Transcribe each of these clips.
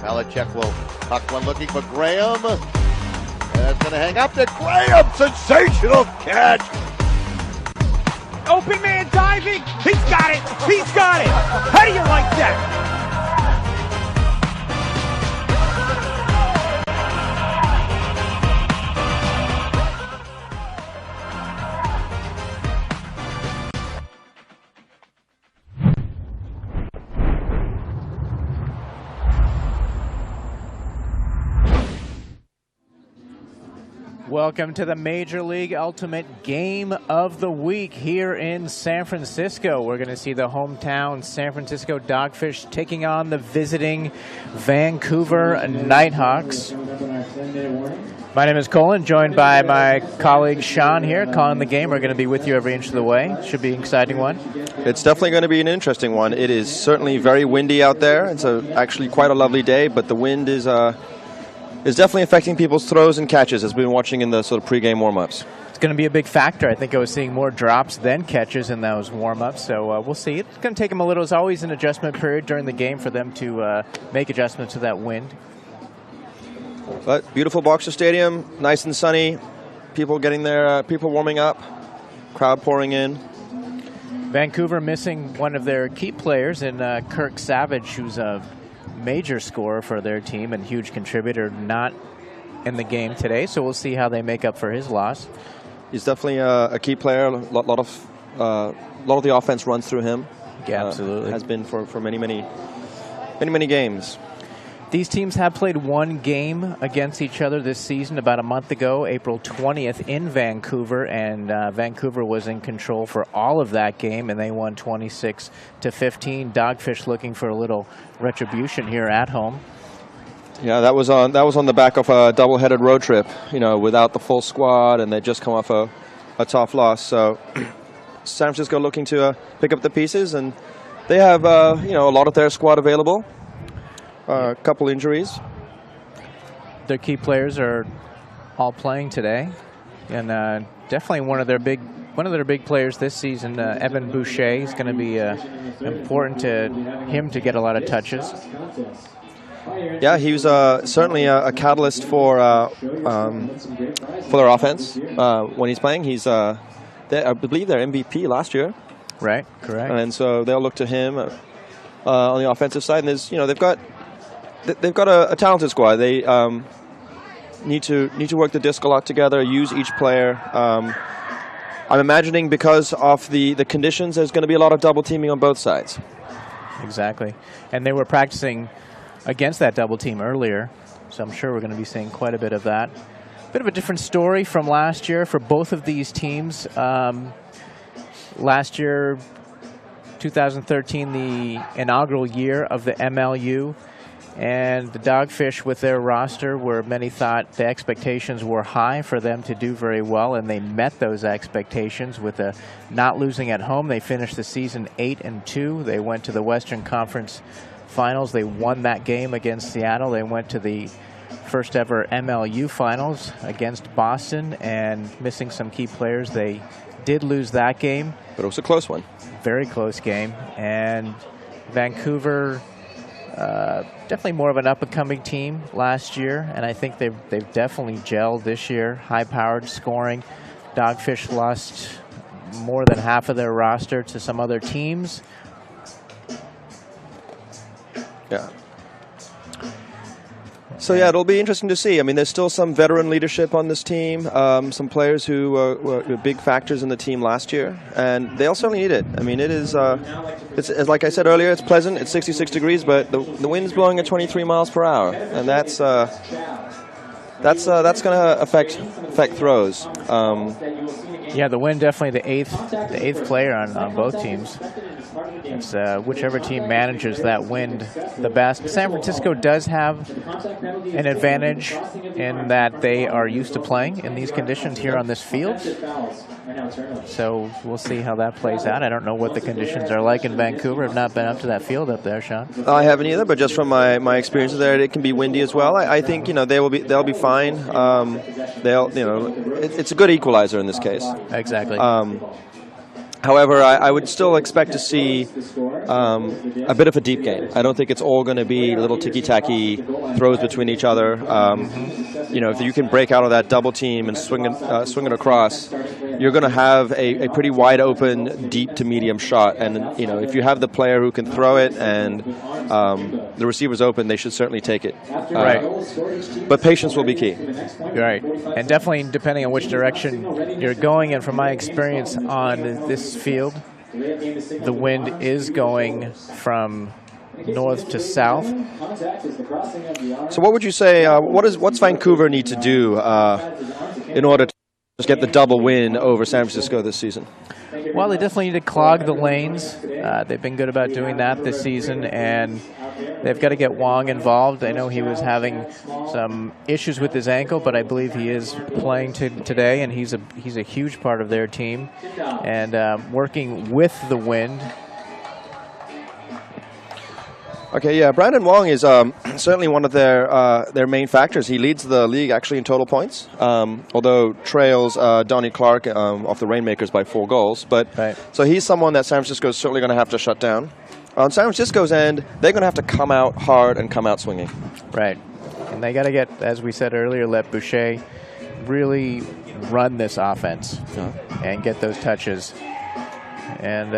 Malachek will tuck one looking for Graham. And that's going to hang up to Graham. Sensational catch. Open man diving. He's got it. He's got it. How do you like that? Welcome to the Major League Ultimate Game of the Week here in San Francisco. We're going to see the hometown San Francisco Dogfish taking on the visiting Vancouver Nighthawks. My name is Colin, joined by my colleague Sean here, calling the game. We're going to be with you every inch of the way. Should be an exciting one. It's definitely going to be an interesting one. It is certainly very windy out there. It's actually quite a lovely day, but the wind is definitely affecting people's throws and catches, as we've been watching in the sort of pregame warm-ups. It's going to be a big factor. I think I was seeing more drops than catches in those warm-ups, so we'll see. It's going to take them a little. It's always an adjustment period during the game for them to make adjustments to that wind. But beautiful Boxer Stadium, nice and sunny. People getting there, people warming up, crowd pouring in. Vancouver missing one of their key players in Kirk Savage, who's a major scorer for their team and huge contributor, not in the game today. So we'll see how they make up for his loss. He's definitely a key player. A lot of the offense runs through him. Yeah, absolutely. Has been for many games. These teams have played one game against each other this season about a month ago, April 20th in Vancouver, and Vancouver was in control for all of that game, and they won 26-15. Dogfish looking for a little retribution here at home. Yeah, that was on the back of a double-headed road trip, without the full squad, and they just come off a tough loss. So San Francisco looking to pick up the pieces, and they have a lot of their squad available. A couple injuries. Their key players are all playing today, and definitely one of their big players this season, Evan Boucher, is going to be important to him to get a lot of touches. Yeah, he was certainly a catalyst for their offense when he's playing. He's I believe their MVP last year. Right, correct. And so they'll look to him on the offensive side. And there's they've got a talented squad. They need to work the disc a lot together, use each player. I'm imagining because of the conditions, there's going to be a lot of double teaming on both sides. Exactly. And they were practicing against that double team earlier, so I'm sure we're going to be seeing quite a bit of that. Bit of a different story from last year for both of these teams. Last year, 2013, the inaugural year of the MLU. And the Dogfish, with their roster, where many thought the expectations were high for them to do very well, and they met those expectations with not losing at home. They finished the season 8-2. They went to the Western Conference Finals. They won that game against Seattle. They went to the first ever MLU Finals against Boston, and missing some key players, they did lose that game. But it was a close one. Very close game. And Vancouver, definitely more of an up-and-coming team last year, and I think they've definitely gelled this year. High-powered scoring. Dogfish lost more than half of their roster to some other teams. Yeah. So yeah, it'll be interesting to see. I mean, there's still some veteran leadership on this team, some players who were big factors in the team last year, and they'll certainly need it. I mean, it's like I said earlier, it's pleasant. It's 66 degrees, but the wind's blowing at 23 miles per hour, and that's going to affect throws. Yeah, the wind definitely the eighth player on both teams. It's whichever team manages that wind the best. San Francisco does have an advantage in that they are used to playing in these conditions here on this field. So we'll see how that plays out. I don't know what the conditions are like in Vancouver. I've not been up to that field up there, Sean. I haven't either, but just from my experiences there, it can be windy as well. I think they'll be fine. It's a good equalizer in this case. Exactly. However, I would still expect to see a bit of a deep game. I don't think it's all going to be little ticky-tacky throws between each other. You know, if you can break out of that double team and swing it across, you're going to have a pretty wide open, deep to medium shot. And you know, if you have the player who can throw it and the receiver's open, they should certainly take it. Right. But patience will be key. Right. And definitely depending on which direction you're going. And from my experience on this field, the wind is going from north to south. So what would you say, what's Vancouver need to do in order to get the double win over San Francisco this season? Well, they definitely need to clog the lanes. They've been good about doing that this season, and they've got to get Wong involved. I know he was having some issues with his ankle, but I believe he is playing today, and he's a huge part of their team. And working with the wind. Okay, yeah, Brandon Wong is certainly one of their main factors. He leads the league actually in total points, although trails Donnie Clark off the Rainmakers by 4 goals. But right. So he's someone that San Francisco is certainly going to have to shut down. On San Francisco's end, they're going to have to come out hard and come out swinging. Right, and they got to get, as we said earlier, let Boucher really run this offense and get those touches. And,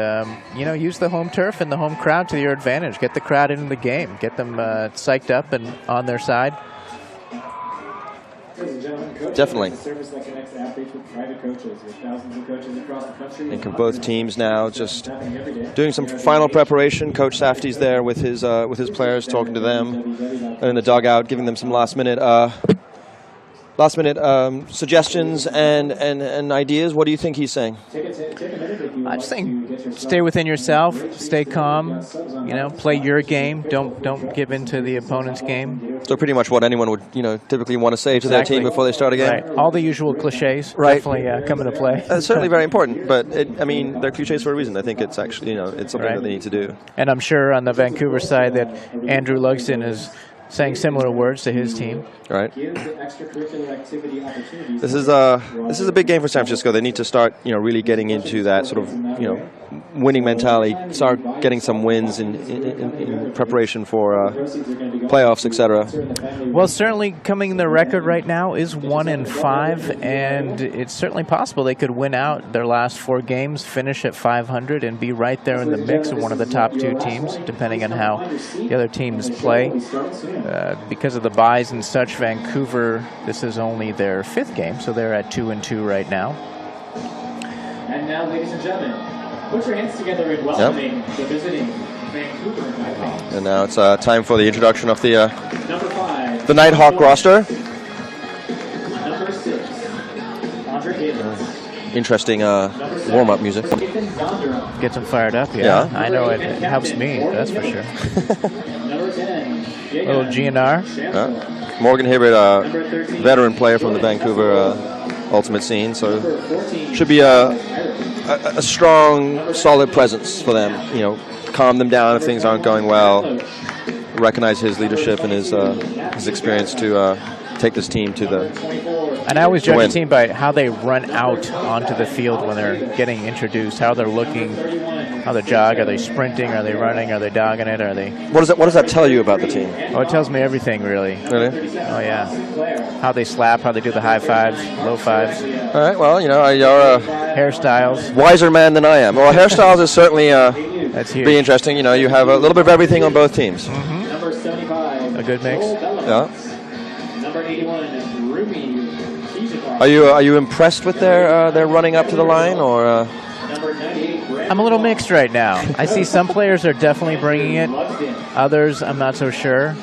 you know, use the home turf and the home crowd to your advantage. Get the crowd into the game. Get them psyched up and on their side. Definitely. I think of both teams now just doing some final preparation. Coach Safdie's there with his players, talking to them in the dugout, giving them some last minute suggestions and ideas. What do you think he's saying? I just think stay within yourself, stay calm, you know, play your game. Don't give in to the opponent's game. So pretty much what anyone would, you know, typically want to say to their team before they start a game. Right. All the usual cliches definitely come into play. Certainly very important, but I mean, they're cliches for a reason. I think it's actually, you know, it's something that they need to do. And I'm sure on the Vancouver side that Andrew Lugston is saying similar words to his team. Right. This is a big game for San Francisco. They need to start, you know, really getting into that sort of, you know, winning mentality. Start getting some wins in preparation for playoffs, etc. Well, certainly coming the record right now is 1-5, and it's certainly possible they could win out their last 4 games, finish at 500, and be right there in the mix of one of the top 2 teams, depending on how the other teams play. Because of the buys and such, Vancouver, this is only their 5th game, so they're at 2-2 right now. And now, ladies and gentlemen, put your hands together in welcoming the visiting Vancouver Nighthawks. And now it's time for the introduction of the Number 5, the Nighthawk roster. Number 6, Andre Davis. Interesting warm-up music. Gets them fired up, yeah. I know it helps me, that's for sure. Number 10, little GNR. Morgan Hibbert, veteran player from the Vancouver Ultimate scene, so should be a strong, solid presence for them. You know, calm them down if things aren't going well. Recognize his leadership and his experience to take this team to the. And I always judge a team by how they run out onto the field when they're getting introduced, how they're looking, how they jog. Are they sprinting? Are they running? Are they dogging it? Are they? What does that tell you about the team? Oh, it tells me everything, really. Really? Oh, yeah. How they slap, how they do the high fives, low fives. All right. Well, you know, you're a hairstyles. Wiser man than I am. Well, hairstyles is certainly that's huge. Be interesting. You know, you have a little bit of everything on both teams. Mm-hmm. Number 75, a good mix. Yeah. Number 81, Rumi. Are you impressed with their running up to the line, or? I'm a little mixed right now. I see some players are definitely bringing it. Others, I'm not so sure.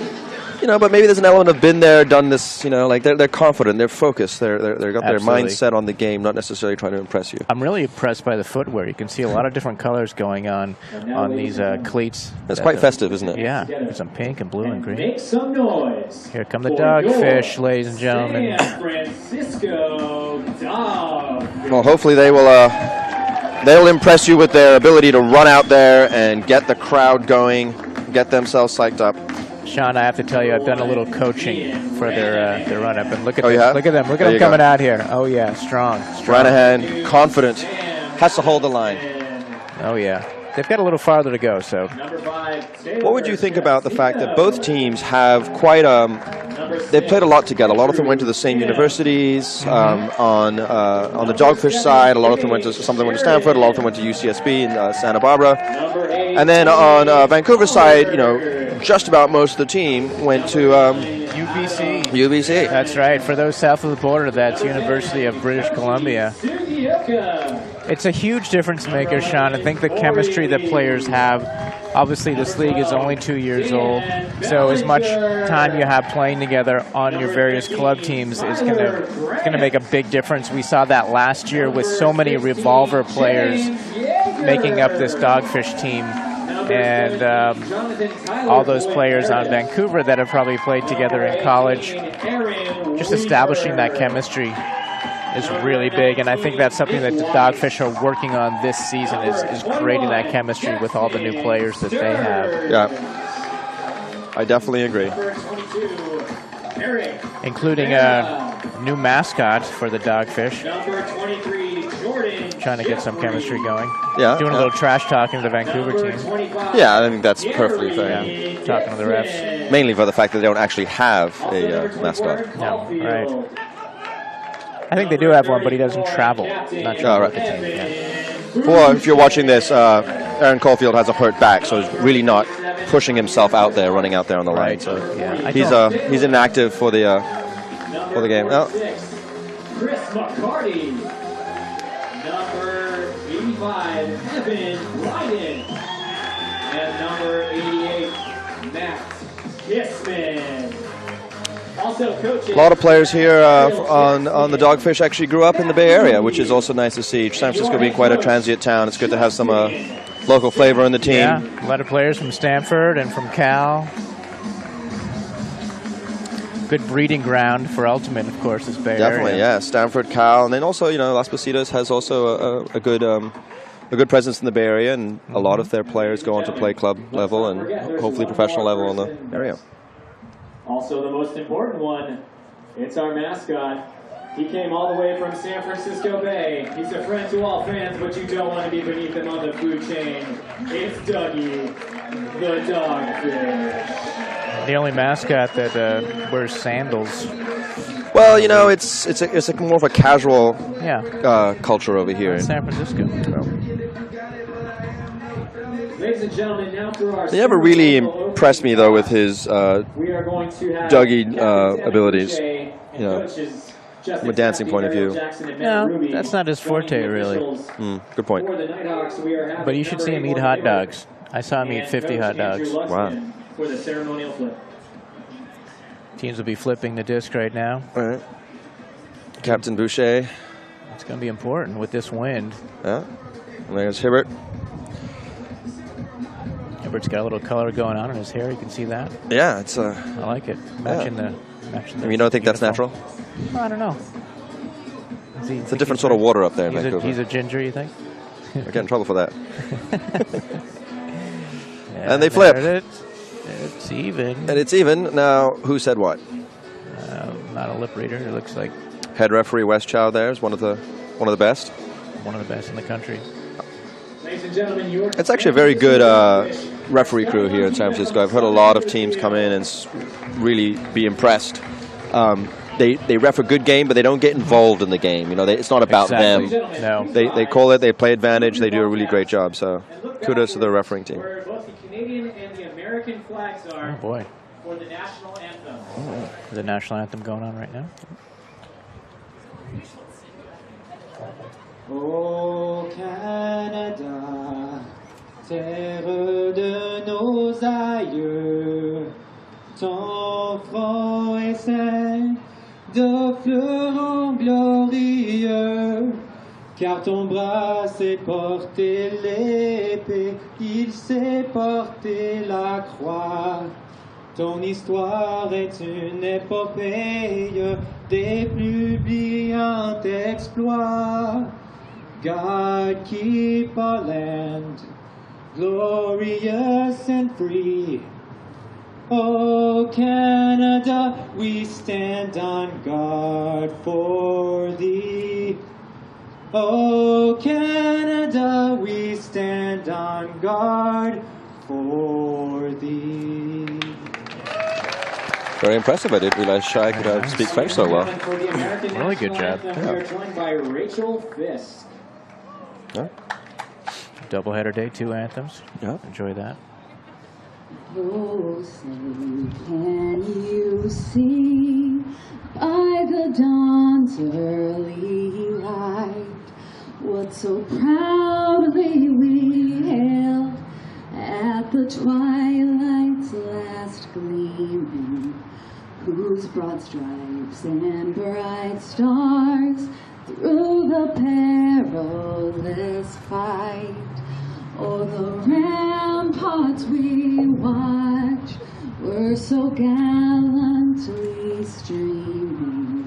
You know, but maybe there's an element of been there, done this. You know, like they're confident, they're focused, they've got their mindset on the game, not necessarily trying to impress you. I'm really impressed by the footwear. You can see a lot of different colors going on these cleats. It's quite festive, isn't it? Yeah, there's some pink and blue and green. Make some noise. Here come the Dogfish, ladies and gentlemen. San Francisco Dogfish. Well, hopefully they'll impress you with their ability to run out there and get the crowd going, get themselves psyched up. Sean, I have to tell you, I've done a little coaching for their run-up, and look at them. Have? Look at them coming out here. Oh yeah, strong. Ranahan, confident, has to hold the line. Oh, yeah. They've got a little farther to go, so. What would you think about the fact that both teams have quite they've played a lot together. A lot of them went to the same universities. On the Dogfish side, a lot of them went to Stanford. A lot of them went to UCSB in Santa Barbara. And then on Vancouver's side, you know, just about most of the team went to UBC. UBC. That's right. For those south of the border, that's University of British Columbia. It's a huge difference maker, Sean. I think the chemistry that players have, obviously this league is only 2 years old, so as much time you have playing together on your various club teams is going to make a big difference. We saw that last year with so many revolver players making up this Dogfish team. And all those players on Vancouver that have probably played together in college, just establishing that chemistry is really big, and I think that's something that the Dogfish are working on this season is creating that chemistry with all the new players that they have. Yeah, I definitely agree. Including a new mascot for the Dogfish. Trying to get some chemistry going. Yeah. Doing a little trash talking to the Vancouver team. Yeah, I think that's perfectly fair. Yeah. Talking to the refs. Mainly for the fact that they don't actually have a mascot. No, right. I think they do have one, but he doesn't travel. Not sure about the team. Yeah. Well, if you're watching this, Aaron Caulfield has a hurt back, so he's really not pushing himself out there, running out there on the line. Right. So Yeah. he's inactive for the game. Well, Chris McCarty, number 85, Evan Ryden, and number 88, Matt Kissman. Also coaches. A lot of players here on the Dogfish actually grew up in the Bay Area, which is also nice to see. San Francisco being quite a transient town, it's good to have some local flavor in the team. Yeah, a lot of players from Stanford and from Cal. Good breeding ground for Ultimate, of course, is Bay Area. Definitely, yeah. Stanford, Cal, and then also, you know, Las Positas has also a good presence in the Bay Area, and a lot of their players go on to play club level and hopefully professional level in the area. Also the most important one, it's our mascot. He came all the way from San Francisco Bay. He's a friend to all fans, but you don't want to be beneath him on the food chain. It's Dougie, the Dogfish. The only mascot that wears sandals. Well, you know, it's more of a casual culture over here in San Francisco. Ladies and gentlemen, now for our they never really impressed me though with his Dougie abilities. You know, from a dancing point of view. No, that's not his forte, really. Good point. But you should see him eat hot dogs. I saw him eat 50 hot dogs. Wow. For the ceremonial flip. Teams will be flipping the disc right now. All right. Captain Boucher. It's going to be important with this wind. Yeah. And there's Hibbert. Hibbert's got a little color going on in his hair. You can see that. Yeah, it's I like it. Matching the you don't think that's natural? Well, I don't know. It's a different sort of water up there in Vancouver. He's a ginger, you think? I get in trouble for that. And they flip. It's even. And it's even. Now, who said what? Not a lip reader. It looks like head referee Wes Chow there is one of the best. One of the best in the country. Ladies and gentlemen, it's actually a very good referee crew here in San Francisco. I've heard a lot of teams come in and really be impressed. They ref a good game, but they don't get involved in the game. You know, it's not about them. No. They call it. They play advantage. They do a really great job. So kudos to the refereeing team. Where both the Canadian and the American flags are. Oh boy. For the national anthem. Oh, the national anthem going on right now. Ô Canada, terre de nos aïeux, ton front est ceint de fleurons glorieux, car ton bras s'est porté l'épée, il s'est porté la croix. Ton histoire est une épopée des plus brillants exploits. God keep our land glorious and free. Oh Canada, we stand on guard for thee. Oh, Canada, we stand on guard for thee. Very impressive. I didn't realize Shai could speak French so well. Really good job. We are joined by Rachel Fisk. Yeah. Doubleheader day, 2 anthems. Yeah. Enjoy that. Oh, say, can you see by the dawn's early light what so proudly we hailed at the twilight's last gleaming, whose broad stripes and bright stars through the perilous fight o'er the ramparts we watch were so gallantly streaming,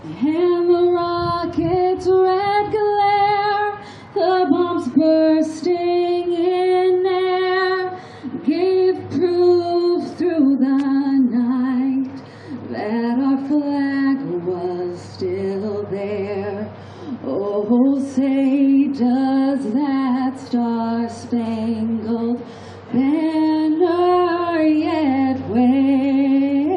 and the rocket's red glare, the bombs bursting in air, gave proof through the night that our flag was still there. Oh, say does that star-spangled banner yet wave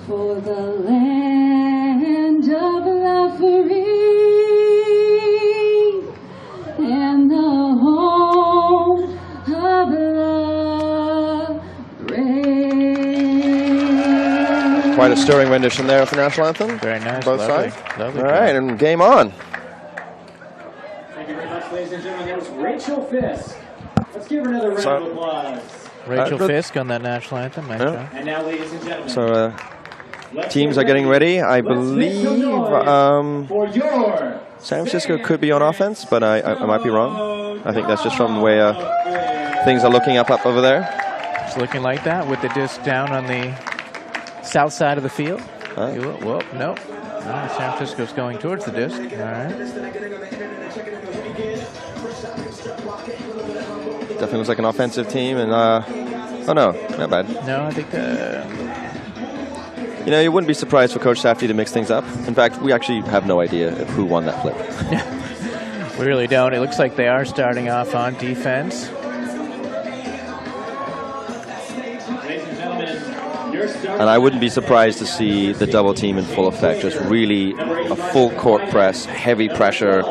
for the land of the free and the home of the brave? Quite a stirring rendition there of the national anthem. Very nice. Both lovely, sides. Lovely All right, job. and game on. Thank you very much, ladies and gentlemen. That was Rachel Fisk. Let's give her another round of applause. Rachel Fisk on that national anthem. Nice job. And now, ladies and gentlemen, So let's teams get are getting ready. I Let's make some believe noise for your San Francisco could be on offense, but I might be wrong. I think that's just from the way things are looking up over there. It's looking like that with the disc down on the south side of the field. Whoa, no. San Francisco's going towards the disc. All right. Definitely looks like an offensive team, and oh no, not bad. No, I think You know, you wouldn't be surprised for Coach Safdie to mix things up. In fact, we actually have no idea of who won that flip. we really don't. It looks like they are starting off on defense. And I wouldn't be surprised to see the double team in full effect. Just really a full court press, heavy pressure.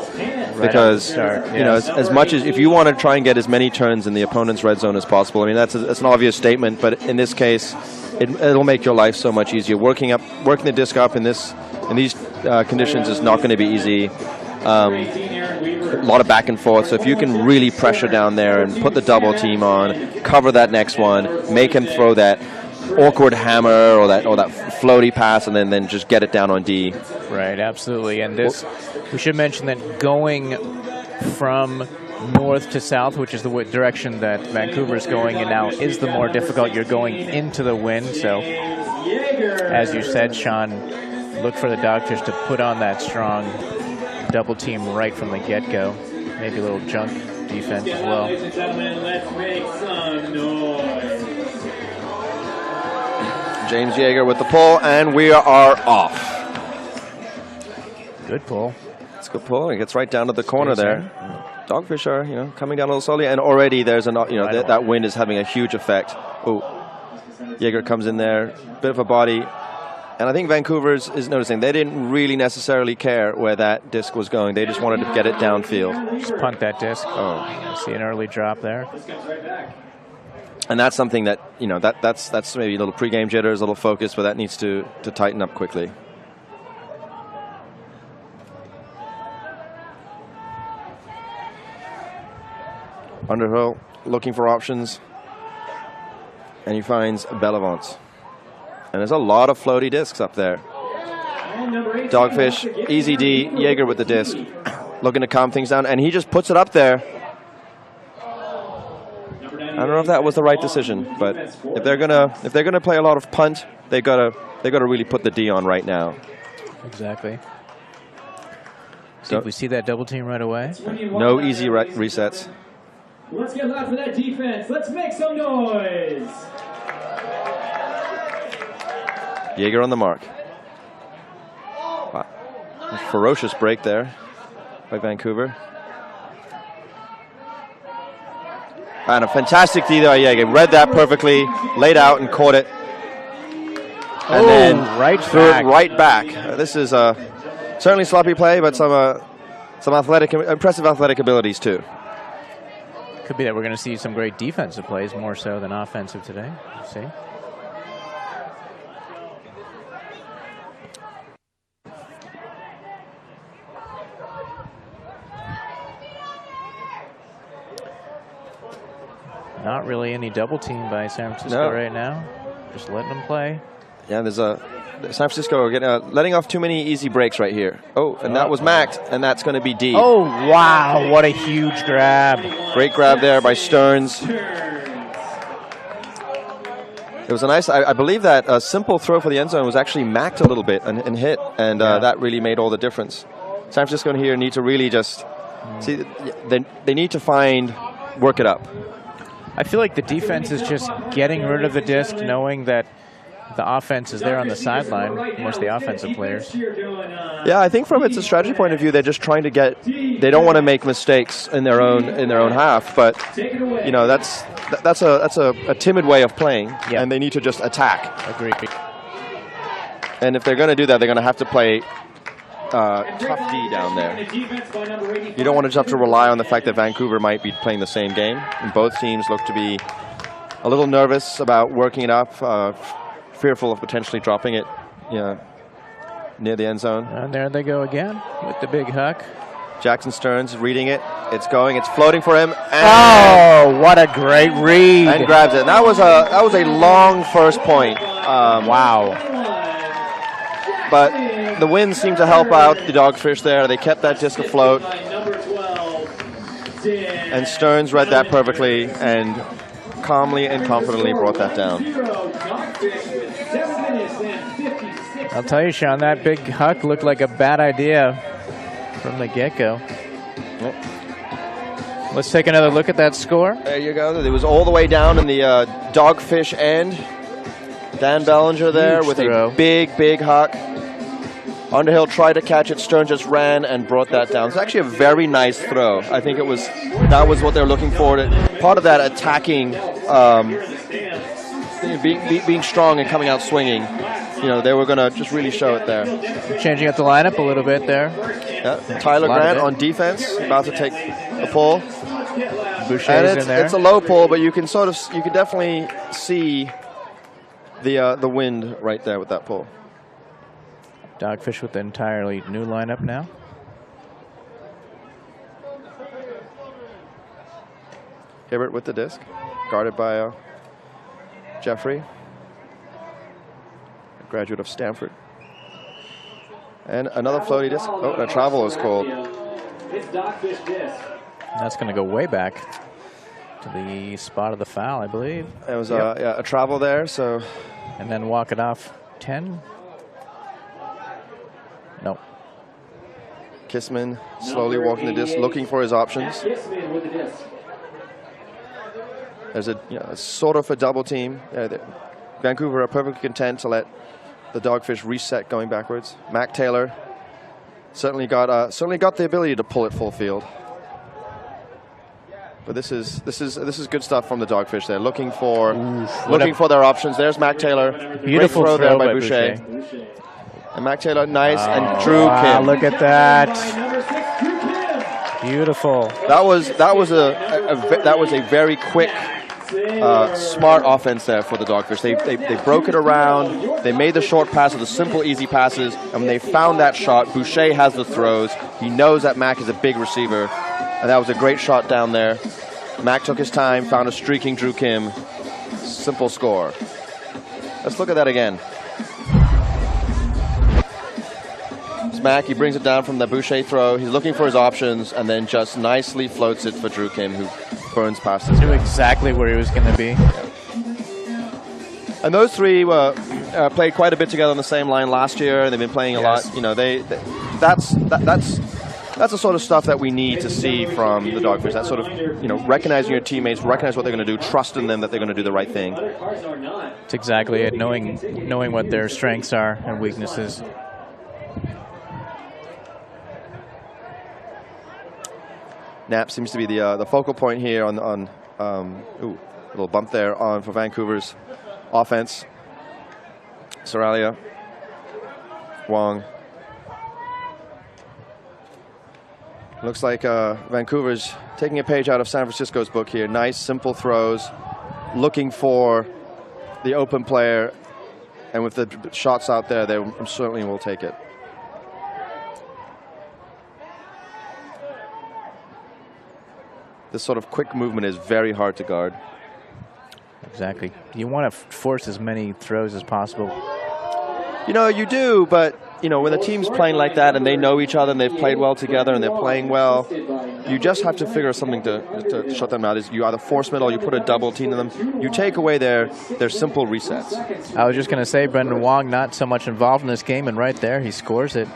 Because, you know, as much as if you want to try and get as many turns in the opponent's red zone as possible, I mean, that's an obvious statement. But in this case, it'll make your life so much easier. Working the disc up in these conditions is not going to be easy. A lot of back and forth. So if you can really pressure down there and put the double team on, cover that next one, make him throw that awkward hammer or that floaty pass, and then just get it down on D. Right, absolutely. And this, we should mention that going from north to south, which is the direction that Vancouver is going in now, is the more difficult. You're going into the wind. So, as you said, Sean, look for the Dogfish to put on that strong double team right from the get-go. Maybe a little junk defense as well. Ladies and gentlemen, let's make some noise. James Yeager with the pull, and we are off. Good pull. It's a good pull. It gets right down to the corner there. Dogfish are, coming down a little slowly, and already there's that wind is having a huge effect. Oh, Yeager comes in there, bit of a body, and I think Vancouver is noticing they didn't really necessarily care where that disc was going. They just wanted to get it downfield. Just punt that disc. Oh, see an early drop there. And that's something that, that's maybe a little pregame jitters, a little focus, but that needs to tighten up quickly. Underhill looking for options, and he finds Bellevance. And there's a lot of floaty discs up there. Dogfish, easy D, Yeager with the disc, looking to calm things down, and he just puts it up there. I don't know if that was the right decision, but if they're gonna play a lot of punt, they gotta really put the D on right now. Exactly. Did we see that double team right away? No easy resets. Let's get loud for that defense. Let's make some noise. Yeager on the mark. A ferocious break there by Vancouver. And a fantastic D there. Yeah, read that perfectly, laid out and caught it. And then right threw back. it right back. This is certainly sloppy play, but some impressive athletic abilities too. Could be that we're going to see some great defensive plays more so than offensive today. Let's see. Not really any double team by San Francisco right now. Just letting them play. Yeah, there's San Francisco getting letting off too many easy breaks right here. Oh, and that was Macked, and that's going to be D. Oh, wow. What a huge grab. Great grab there by Stearns. It was a nice, I believe that a simple throw for the end zone was actually macked a little bit and hit, and that really made all the difference. San Francisco here need to really just, see, they need to work it up. I feel like the defense is just getting rid of the disc, knowing that the offense is there on the sideline, most of the offensive players. Yeah, I think from a strategy point of view, they're just trying to they don't want to make mistakes in their own half, but you know, that's a timid way of playing, and they need to just attack. Agreed. And if they're going to do that, they're going to have to play tough D down there. You don't want to just have to rely on the fact that Vancouver might be playing the same game, and both teams look to be a little nervous about working it up, fearful of potentially dropping it near the end zone. And there they go again with the big huck. Jackson Stearns reading it. It's going. It's floating for him. Oh, what a great read! And grabs it. That was a long first point. Wow. But the wind seemed to help out the Dogfish there. They kept that disc afloat. And Stearns read that perfectly and calmly and confidently brought that down. I'll tell you, Sean, that big huck looked like a bad idea from the get-go. Let's take another look at that score. There you go. It was all the way down in the Dogfish end. Dan Bellinger there with a big huck. Underhill tried to catch it. Stern just ran and brought that down. It's actually a very nice throw. I think that was what they're looking for. Part of that attacking, being strong and coming out swinging. You know, they were going to just really show it there. Changing up the lineup a little bit there. Yeah. Tyler Grant on defense, about to take the pull. Boucher's in there. It's a low pull, but you can definitely see the wind right there with that pull. Dogfish with the entirely new lineup now. Hibbert with the disc, guarded by Jeffrey, a graduate of Stanford. And another floaty disc. Oh, and a travel is called. That's going to go way back to the spot of the foul, I believe. It was a travel there, so. And then walk it off 10. Nope. Kissman slowly walking the disc, looking for his options. There's a sort of a double team. Vancouver are perfectly content to let the Dogfish reset going backwards. Mac Taylor certainly got the ability to pull it full field. But this is good stuff from the Dogfish. They're looking for their options. There's Mac Taylor. Beautiful Great throw there by Boucher. And Mac Taylor, nice, and Drew Kim. Look at that! Beautiful. That was a very quick, smart offense there for the Dogfish. They broke it around. They made the short passes, the simple, easy passes, and when they found that shot, Boucher has the throws. He knows that Mac is a big receiver, and that was a great shot down there. Mac took his time, found a streaking Drew Kim. Simple score. Let's look at that again. Mac, he brings it down from the Boucher throw. He's looking for his options and then just nicely floats it for Drew Kim, who burns past it. Knew exactly where he was going to be. And those three played quite a bit together on the same line last year, and they've been playing a lot. You know, that's the sort of stuff that we need to see from the Dogfish. That sort of, recognizing your teammates, recognize what they're going to do, trust in them that they're going to do the right thing. That's exactly it. Knowing what their strengths are and weaknesses. Knapp seems to be the focal point here on ooh, a little bump there for Vancouver's offense. Saralia, Wong. Looks like Vancouver's taking a page out of San Francisco's book here. Nice, simple throws, looking for the open player, and with the shots out there, they certainly will take it. This sort of quick movement is very hard to guard. Exactly. You want to force as many throws as possible. You know, you do, but you know, when the team's playing like that and they know each other and they've played well together and they're playing well, you just have to figure something to shut them out. Is you either force mid or you put a double team to them. You take away their simple resets. I was just going to say, Brendan Wong not so much involved in this game, and right there he scores it.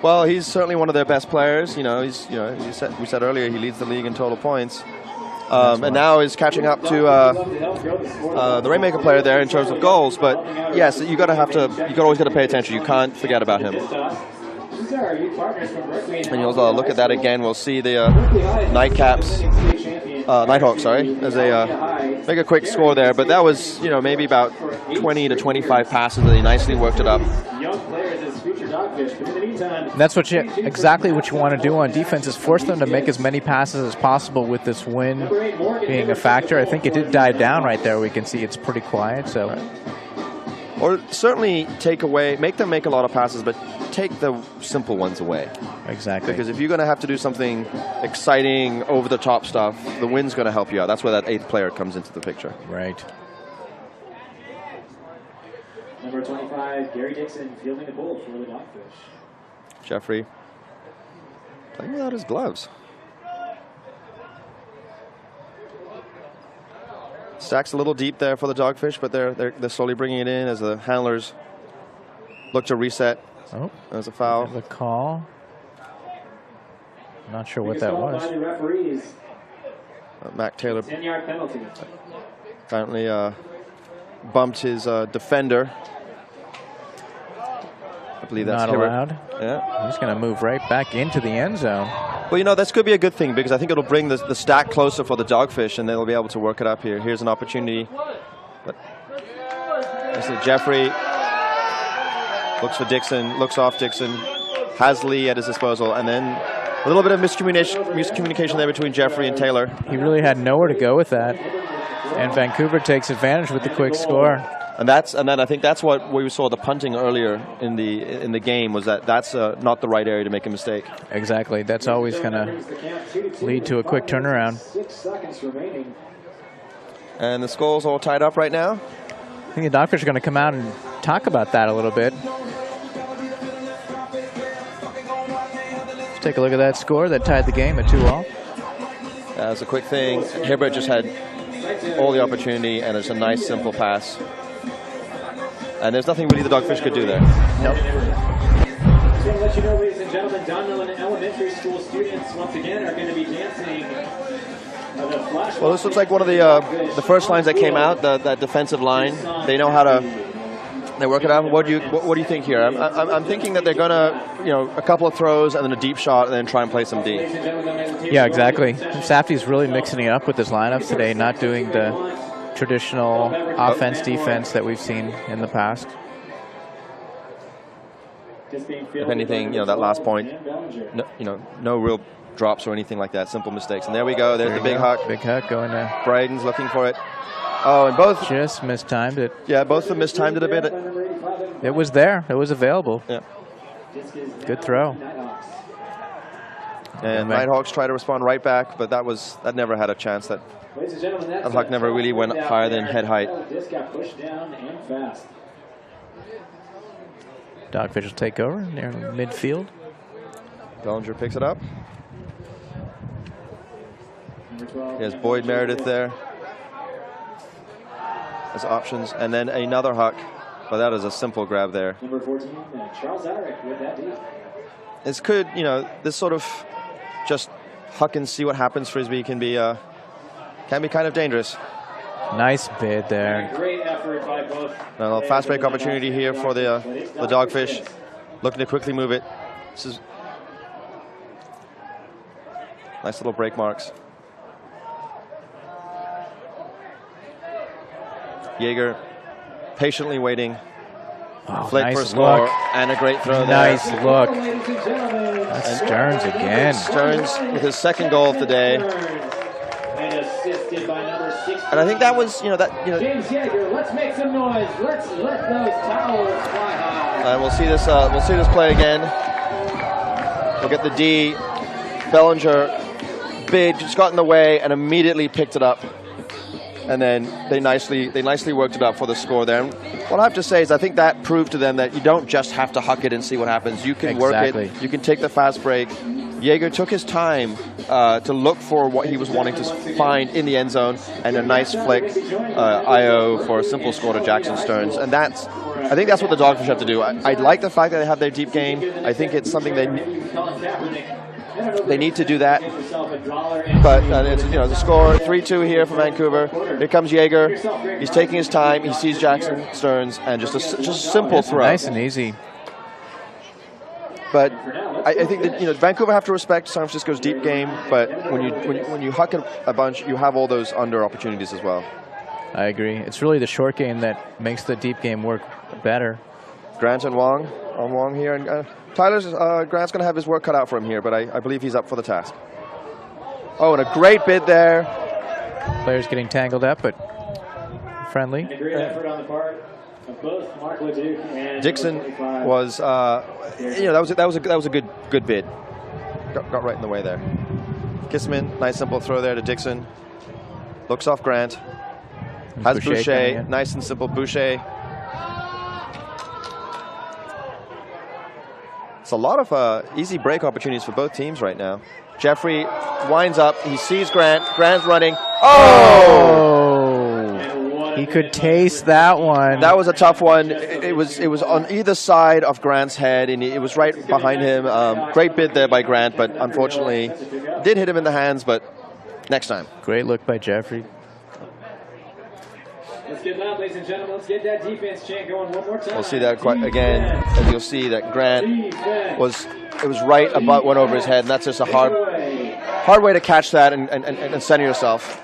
Well, he's certainly one of their best players. You know, we said earlier he leads the league in total points. And now is catching up to the Rainmaker player there in terms of goals. But yes, you always got to pay attention. You can't forget about him. And you'll look at that again. We'll see the Nighthawks, sorry, as they make a quick score there. But that was, you know, maybe about 20 to 25 passes that he nicely worked it up. That's exactly what you want to do on defense, is force them to make as many passes as possible with this wind being a factor. I think it did die down right there. We can see it's pretty quiet. So, or certainly make them make a lot of passes, but take the simple ones away. Exactly. Because if you're going to have to do something exciting, over-the-top stuff, the wind's going to help you out. That's where that 8th player comes into the picture. Right. Number 25, Gary Dixon, fielding the goal for the Dogfish. Jeffrey playing without his gloves. Stacks a little deep there for the Dogfish, but they're slowly bringing it in as the handlers look to reset. Oh, there's a foul. The call. Not sure what that was. By the referees. Mac Taylor 10-yard penalty. Apparently bumped his defender. I believe that's not allowed. Yeah. He's going to move right back into the end zone. Well, you know, this could be a good thing because I think it'll bring the stack closer for the Dogfish, and they'll be able to work it up here. Here's an opportunity. But this is Jeffrey. Looks for Dixon. Looks off Dixon. Has Lee at his disposal, and then a little bit of miscommunication there between Jeffrey and Taylor. He really had nowhere to go with that, and Vancouver takes advantage with the quick score. And then I think that's what we saw the punting earlier in the game, was that's not the right area to make a mistake. Exactly. That's always going to lead to a quick turnaround. 6 seconds remaining. And the score's all tied up right now. I think the Dogfish are going to come out and talk about that a little bit. Let's take a look at that score that tied the game at 2-all. That was a quick thing. Hibbert just had all the opportunity, and it's a nice, simple pass. And there's nothing really the Dogfish could do there. Nope. Just want to let you know, ladies and gentlemen, Donmillan Elementary School students once again are going to be dancing. Well, this looks like one of the first lines that came out, that defensive line. They know how to. They work it out. What do you think here? I'm thinking that they're gonna, you know, a couple of throws and then a deep shot and then try and play some D. Yeah, exactly. Safdie's really mixing it up with his lineups today, not doing the traditional offense-defense that we've seen in the past. If anything, you know, that last point, no real drops or anything like that, simple mistakes. And there we go. There's the big huck. Big huck going to. Braden's looking for it. Oh, and both just mistimed it. Yeah, both of them mistimed it a bit. It was there. It was available. Yeah. Good throw. And Nighthawks try to respond right back, but that never had a chance. That huck never really went higher than head height. Dogfish will take over near midfield. Bellinger picks it up. He has Boyd Meredith there as options, and then another huck, but that is a simple grab there. Number 14, Charles Arick with that deep. This could, you know, this sort of just huck and see what happens frisbee can be kind of dangerous. Nice bid there. Great effort by both. A fast break opportunity here for the Dogfish, looking to quickly move it. This is Nice little break marks. Jaeger patiently waiting. Oh, Flick nice for a score look. and a great throw Nice there. look. Ladies and gentlemen. That's Stearns again. Stearns with his second goal of the day. And assisted by number 16. And I think that was, James Jaeger, let's make some noise. Let's let those towels fly high. and we'll see this play again. Look at the D. Bellinger bid just got in the way and immediately picked it up. And then they nicely worked it up for the score there. And what I have to say is I think that proved to them that you don't just have to huck it and see what happens. You can work it. You can take the fast break. Jaeger took his time to look for what he was wanting to find in the end zone, and a nice flick IO for a simple score to Jackson Stearns. And I think that's what the Dogfish have to do. I like the fact that they have their deep game. I think it's something they need to do that. But it's, the score 3-2 here for Vancouver. Here comes Jaeger. He's taking his time. He sees Jackson Stearns and just a simple throw. Nice and easy. But I think that Vancouver have to respect San Francisco's deep game. But when you huck a bunch, you have all those under opportunities as well. I agree. It's really the short game that makes the deep game work better. Grant and Wong on Wong here, and Grant's going to have his work cut out for him here. But I believe he's up for the task. Oh, and a great bid there. Players getting tangled up, but friendly. And a great effort on the part of both Mark Leduc and Dixon was, that was a good bid. Got right in the way there. Kissman, nice simple throw there to Dixon. Looks off Grant. Has Boucher, nice and simple Boucher. It's a lot of easy break opportunities for both teams right now. Jeffrey winds up. He sees Grant. Grant's running. Oh! He could taste that one. That was a tough one. It was on either side of Grant's head, and it was right behind him. Great bid there by Grant, but unfortunately did hit him in the hands, but next time. Great look by Jeffrey. Let's get loud, ladies and gentlemen. Let's get that defense chant going one more time. We'll see that again, as you'll see that Grant it was right about went over his head, and that's just a hard way to catch that and center yourself.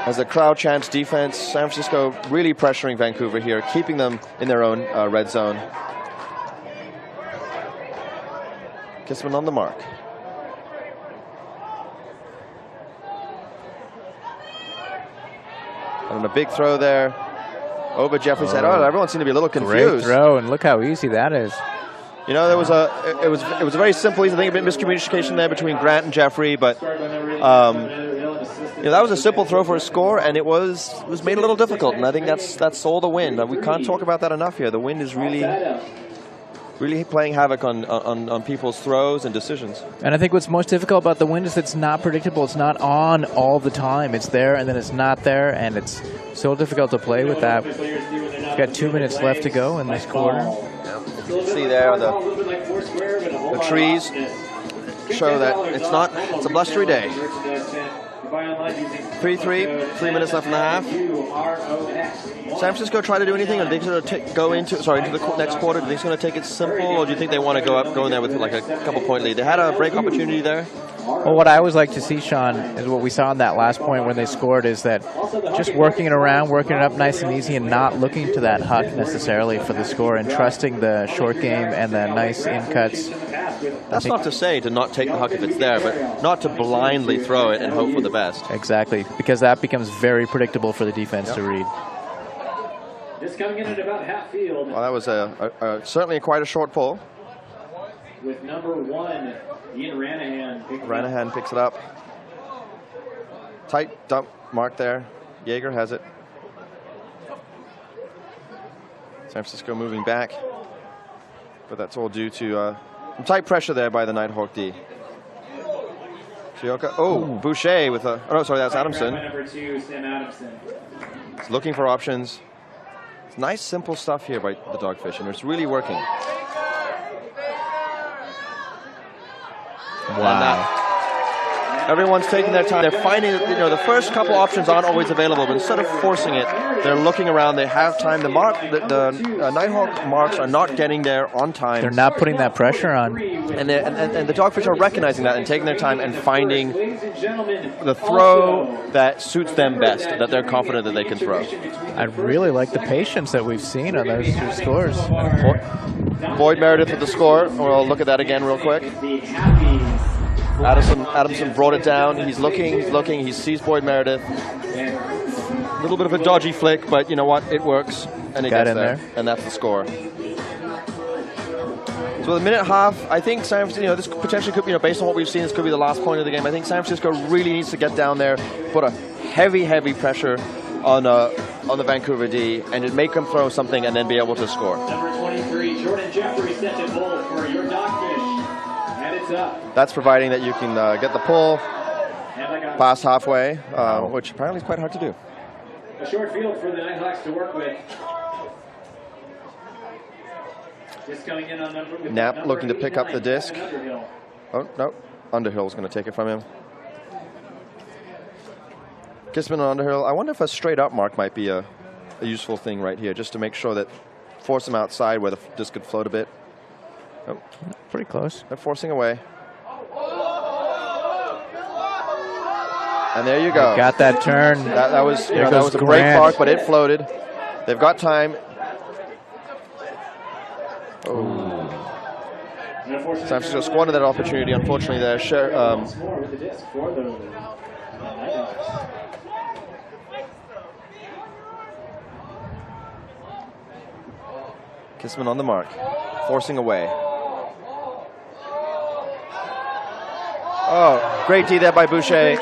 As the crowd chants defense, San Francisco really pressuring Vancouver here, keeping them in their own red zone. Kissman on the mark. And a big throw there over Jeffrey's head. Oh, everyone seemed to be a little confused. Great throw, and look how easy that is. There was it was a very simple, I think a bit miscommunication there between Grant and Jeffrey, but that was a simple throw for a score, and it was made a little difficult, and I think that's all the wind. We can't talk about that enough here. The wind is really playing havoc on people's throws and decisions. And I think what's most difficult about the wind is it's not predictable. It's not on all the time. It's there, and then it's not there, and it's so difficult to play with that. We've got 2 minutes left to go in this quarter. You can see there the trees show that it's a blustery day. 3-3, 3 minutes left in the half. San Francisco try to do anything, or do they going to go into the next quarter? Do you think it's going to take it simple, or do you think they want to go in there with like a couple point lead? They had a break opportunity there. Well, what I always like to see, Sean, is what we saw in that last point when they scored, is that just working it around, working it up nice and easy, and not looking to that huck necessarily for the score, and trusting the short game and the nice in cuts. That's not to say to not take the huck if it's there, but not to blindly throw it and hope for the best. Exactly, because that becomes very predictable for the defense to read. This coming in at about half field. Well, that was certainly quite a short pull. With number 1, Ian Ranahan. Ranahan picks it up. Tight dump mark there. Jaeger has it. San Francisco moving back. But that's all due to some tight pressure there by the Nighthawk D. Chioka. Oh, Boucher with a... Oh, no, sorry, that's Adamson. Number 2, Sam Adamson. He's looking for options. It's nice, simple stuff here by the Dogfish, and it's really working. Wow. Everyone's taking their time. They're finding, the first couple options aren't always available, but instead of forcing it, they're looking around. They have time. The Nighthawk marks are not getting there on time. They're not putting that pressure on. And the Dogfish are recognizing that and taking their time and finding the throw that suits them best, that they're confident that they can throw. I really like the patience that we've seen on those two scores. Boyd Meredith with the score. We'll look at that again real quick. Adamson brought it down. He's looking. He sees Boyd Meredith. A little bit of a dodgy flick, but you know what? It works. And it gets there. And that's the score. So the minute half, I think San Francisco, this potentially could be, based on what we've seen, this could be the last point of the game. I think San Francisco really needs to get down there, put a heavy, heavy pressure on the Vancouver D, and it make them throw something and then be able to score. Number 23, Jordan Jeffrey sets it bold for your Dogfish, and it's up. That's providing that you can get the pull past halfway, which apparently is quite hard to do. A short field for the Nighthawks to work with. Just coming in on number Knapp looking to pick up the disc. Oh, no. Underhill's going to take it from him. Kissman on Underhill. I wonder if a straight up mark might be a useful thing right here, just to make sure that force them outside where the disc could float a bit. Oh, pretty close. They're forcing away. And there you go. Got that turn. That was a great mark, but it floated. They've got time. Oh. San Francisco squandered that opportunity, unfortunately, there. Kissman on the mark, forcing away. Oh, great D there by Boucher.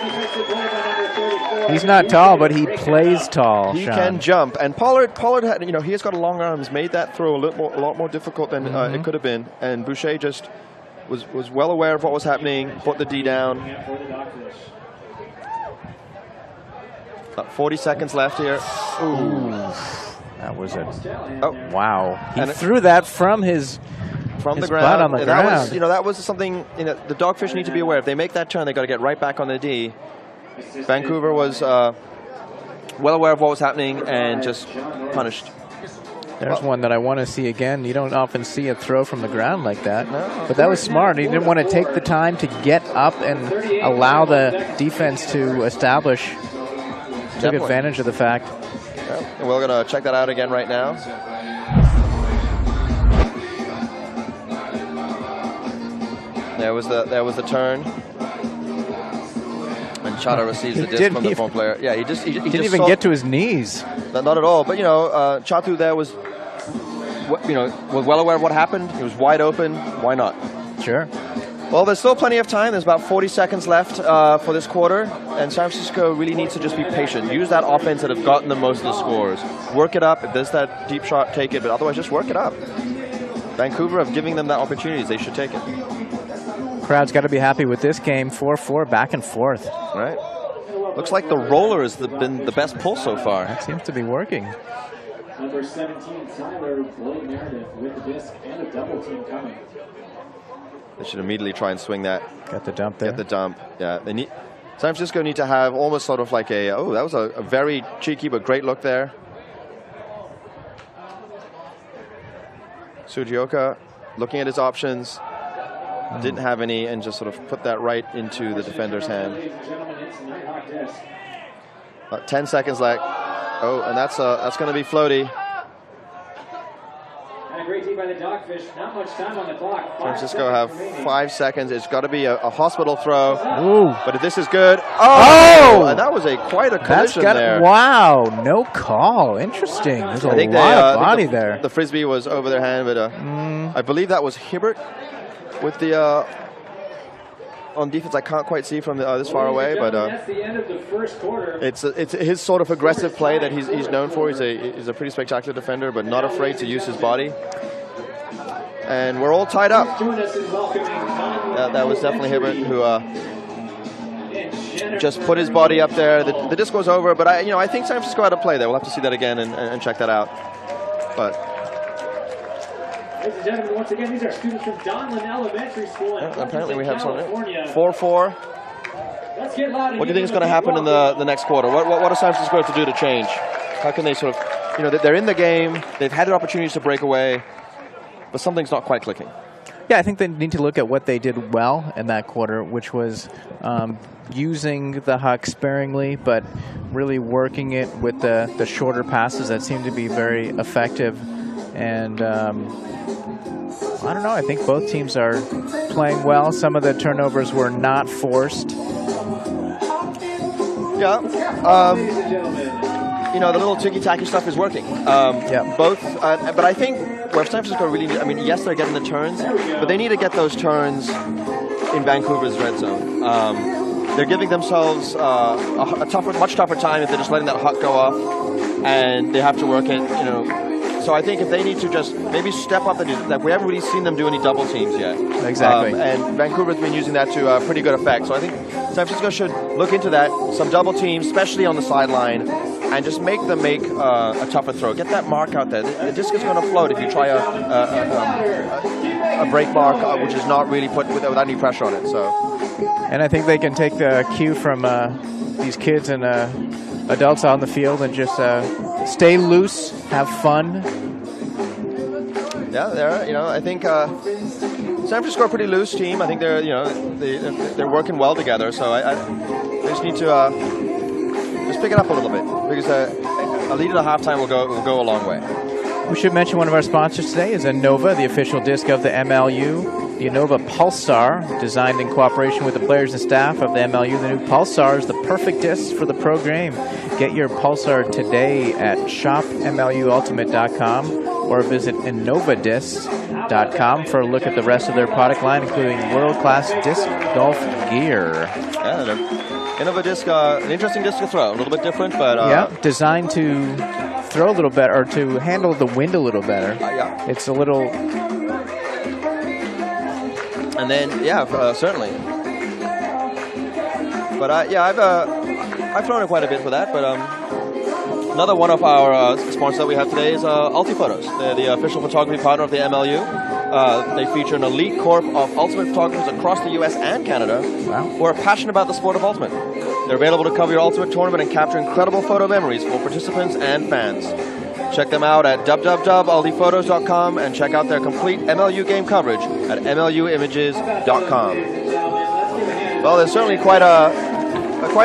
He's not tall, but he plays tall. He can jump, and Pollard had, he has got long arms, made that throw a lot more difficult than it could have been. And Boucher just was well aware of what was happening, put the D down. About 40 seconds left here. Ooh. That was it. Oh wow! He threw that from his ground on the ground. That was something the Dogfish need to be aware. If they make that turn, they got to get right back on the D. Vancouver was well aware of what was happening and just punished. There's one that I want to see again. You don't often see a throw from the ground like that. But that was smart. He didn't want to take the time to get up and allow the defense to establish. Took advantage of the fact. Yeah. And we're going to check that out again right now. There was the turn. And Chata receives the disc from the phone player. Yeah, he didn't even get to his knees. Not at all. But Chatu there was well aware of what happened. He was wide open. Why not? Sure. Well, there's still plenty of time. There's about 40 seconds left for this quarter, and San Francisco really needs to just be patient. Use that offense that have gotten them most of the scores. Work it up. If there's that deep shot, take it. But otherwise, just work it up. Vancouver have giving them that opportunities. They should take it. Crowd's got to be happy with this game. 4-4, back and forth. Right. Looks like the roller has been the best pull so far. That seems to be working. Number 17, Tyler Boyd Meredith with the disc and a double team coming. They should immediately try and swing that. Got the dump there. Get the dump. Yeah, San Francisco need to have almost sort of like that was a very cheeky but great look there. Sugioka looking at his options, didn't have any, and just sort of put that right into the defender's hand. About 10 seconds left. Oh, and that's going to be floaty. And a great team by the Dogfish. Not much time on the clock. San Francisco have 5 seconds. It's got to be a hospital throw. Ooh. But if this is good, and that was quite a collision there. Wow, no call. Interesting. There's a lot of body there. The frisbee was over their hand, but I believe that was Hibbert with the on defense. I can't quite see from this far away, but that's the end of the first quarter. It's his sort of aggressive play that he's known for. He's a pretty spectacular defender, but not afraid to use his body. And we're all tied up. That was definitely Hibbert who just put his body up there. The disc was over, but I think San Francisco had a play there. We'll have to see that again and check that out. But ladies and gentlemen, once again, these are students from Donlin Elementary School in apparently we have something. California. 4-4. Let's get loud. What do you think is going to happen in the next quarter? What are San Francisco to do to change? How can they sort of, you know, they're in the game, they've had their opportunities to break away, but something's not quite clicking. Yeah, I think they need to look at what they did well in that quarter, which was using the huck sparingly, but really working it with the shorter passes that seemed to be very effective. And I don't know, I think both teams are playing well. Some of the turnovers were not forced. Yeah. You know, the little ticky-tacky stuff is working. Yeah. Both, but I think where San Francisco really, I mean, yes, they're getting the turns, but they need to get those turns in Vancouver's red zone. They're giving themselves a much tougher time if they're just letting that huck go off, and they have to work it, you know. So I think if they need to just maybe step up and do that, we haven't really seen them do any double teams yet. Exactly. And Vancouver's been using that to pretty good effect. So I think San Francisco should look into that, some double teams, especially on the sideline, and just make them make a tougher throw. Get that mark out there. The disc is going to float if you try a break mark, which is not really put without any pressure on it. So, and I think they can take the cue from these kids and adults on the field and just stay loose, have fun. Yeah, I think San Francisco are a pretty loose team. I think they're, they're working well together. So I just need to just pick it up a little bit, because a lead at a halftime will go a long way. We should mention one of our sponsors today is Innova, the official disc of the MLU. The Innova Pulsar, designed in cooperation with the players and staff of the MLU. The new Pulsar is the perfect disc for the pro game. Get your Pulsar today at shopmluultimate.com or visit innovadiscs.com for a look at the rest of their product line, including world-class disc golf gear. Yeah, the Innova disc, an interesting disc to throw. A little bit different, but... yeah, designed to throw a little better, or to handle the wind a little better. Yeah. It's a little... And then, yeah, certainly. But yeah, I've thrown it quite a bit for that. But another one of our sponsors that we have today is Ulti-Photos. They're the official photography partner of the MLU. They feature an elite corps of ultimate photographers across the U.S. and Canada who are passionate about the sport of ultimate. They're available to cover your ultimate tournament and capture incredible photo memories for participants and fans. Check them out at www.ultiphotos.com and check out their complete MLU game coverage at mluimages.com. Well, there's certainly quite a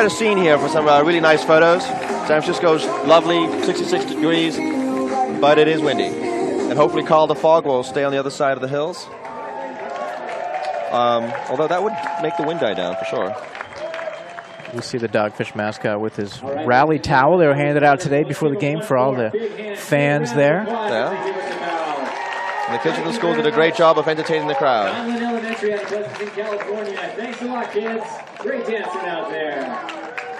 scene here for some really nice photos. San Francisco's lovely, 66 degrees, but it is windy. And hopefully Carl the Fog will stay on the other side of the hills. Although that would make the wind die down for sure. We see the Dogfish mascot with his rally towel. They were handed out today before the game for all the fans there. Yeah. And the kids from the school did a great job of entertaining the crowd. Elementary out of California. Thanks a lot, kids. Great dancing out there.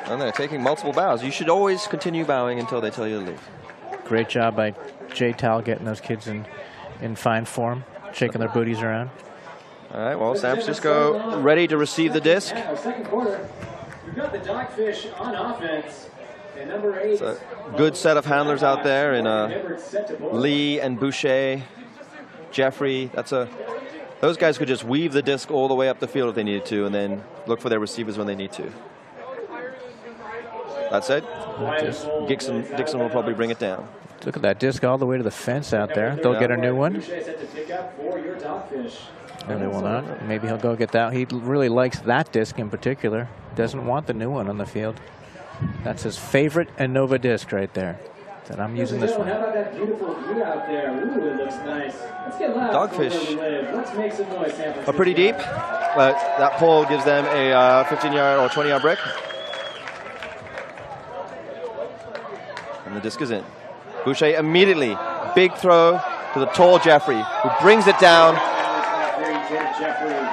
And they're taking multiple bows. You should always continue bowing until they tell you to leave. Great job by Jay Tal getting those kids in fine form, shaking their booties around. All right, well, San Francisco ready to receive the disc. Our second quarter. We've got the Dogfish on offense. And number 8. It's a good set of handlers out there in Lee and Boucher, Jeffrey. Those guys could just weave the disc all the way up the field if they needed to, and then look for their receivers when they need to. That said, Dixon will probably bring it down. Look at that disc all the way to the fence out there. They'll get a new one. No, they will not. Maybe he'll go get that. He really likes that disc in particular. Doesn't want the new one on the field. That's his favorite Innova disc right there. Said, I'm using this one. How about that beautiful view out there? Ooh, it looks nice. Let's get loud. Dogfish Let's make some noise, San Francisco. are pretty deep, but that pole gives them a 15-yard or 20-yard brick. And the disc is in. Boucher immediately, big throw to the tall Jeffrey, who brings it down.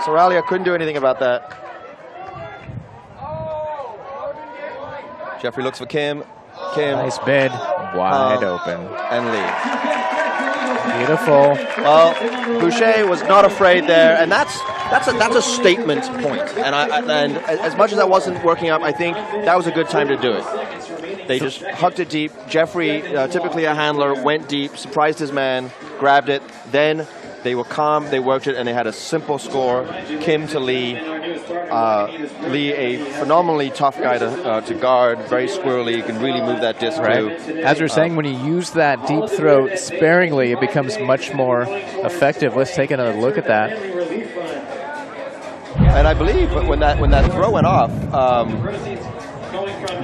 Soralia couldn't do anything about that. Jeffrey looks for Kim. Nice bid, wide open. And leads. Beautiful. Well, Boucher was not afraid there, and that's a statement point. And as much as that wasn't working out, I think that was a good time to do it. They just hucked it deep. Jeffrey, typically a handler, went deep, surprised his man, grabbed it. Then they were calm, they worked it, and they had a simple score. Kim to Lee. Lee, a phenomenally tough guy to guard, very squirrely. You can really move that disc Right. too. As we're saying, when you use that deep throw sparingly, it becomes much more effective. Let's take another look at that. And I believe when that throw went off,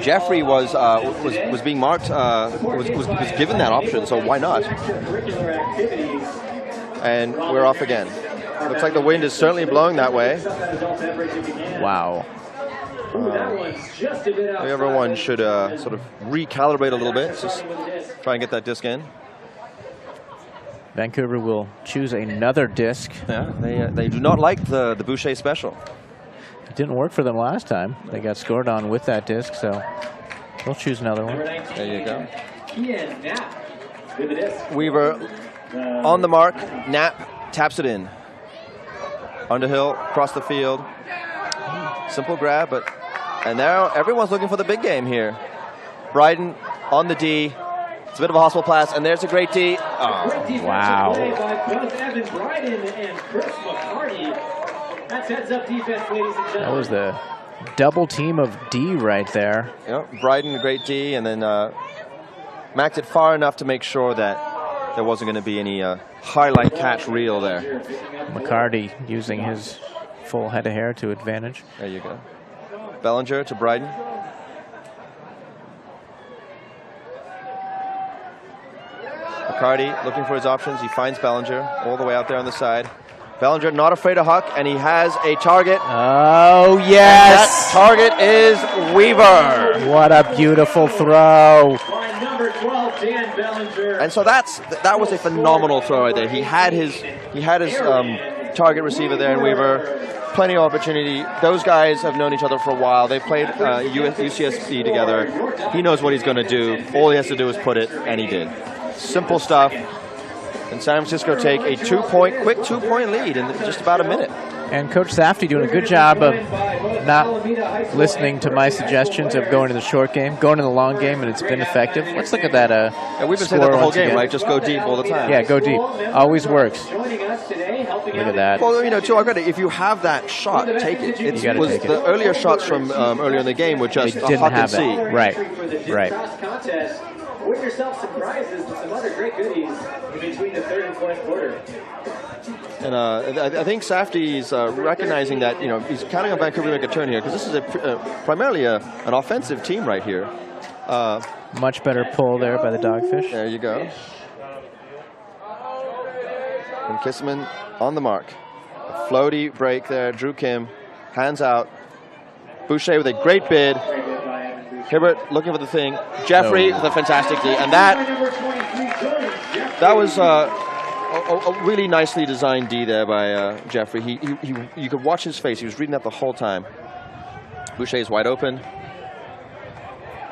Jeffrey was being marked, was given that option. So why not? And we're off again. Looks like the wind is certainly blowing that way. Wow. Everyone should sort of recalibrate a little bit. Just try and get that disc in. Vancouver will choose another disc. Yeah, they do not like the Boucher special. It didn't work for them last time. They got scored on with that disc, so they'll choose another one. There you go. Weaver on the mark. Knapp taps it in. Underhill, across the field. Simple grab, and now everyone's looking for the big game here. Bryden on the D. It's a bit of a hospital pass, and there's a great D. Oh, wow. That was the double team of D right there. Yep, Bryden, a great D, and then Macked it far enough to make sure that there wasn't going to be any highlight catch reel there. McCarty using his full head of hair to advantage. There you go. Bellinger to Bryden. McCarty looking for his options. He finds Bellinger all the way out there on the side. Bellinger not afraid of Huck, and he has a target. Oh, yes! That target is Weaver. What a beautiful throw. And so that was a phenomenal throw right there. He had his target receiver there in Weaver. Plenty of opportunity. Those guys have known each other for a while. They've played UCSB together. He knows what he's going to do. All he has to do is put it, and he did. Simple stuff. And San Francisco take a quick two-point lead in just about a minute. And Coach Safdie doing a good job of not listening to my suggestions of going to the short game, going to the long game, and it's been effective. Let's look at that. We've been saying that the whole game, right? Just go deep all the time. Yeah, go deep. Always works. Look at that. Well, to our credit, if you have that shot, take it. You gotta take it. The earlier shots from earlier in the game were just didn't Huck have and that. see. Right. Win yourself some prizes and some other great goodies in between the third and fourth quarter. And I think Safdie's recognizing that he's counting on Vancouver to make a turn here, because this is primarily an offensive team right here. Much better pull there by the Dogfish. There you go. And Kisselman on the mark. A floaty break there. Drew Kim, hands out. Boucher with a great bid. Hibbert looking for the thing. Jeffrey with a fantastic D. And that was a really nicely designed D there by Jeffrey. You could watch his face. He was reading that the whole time. Boucher's wide open.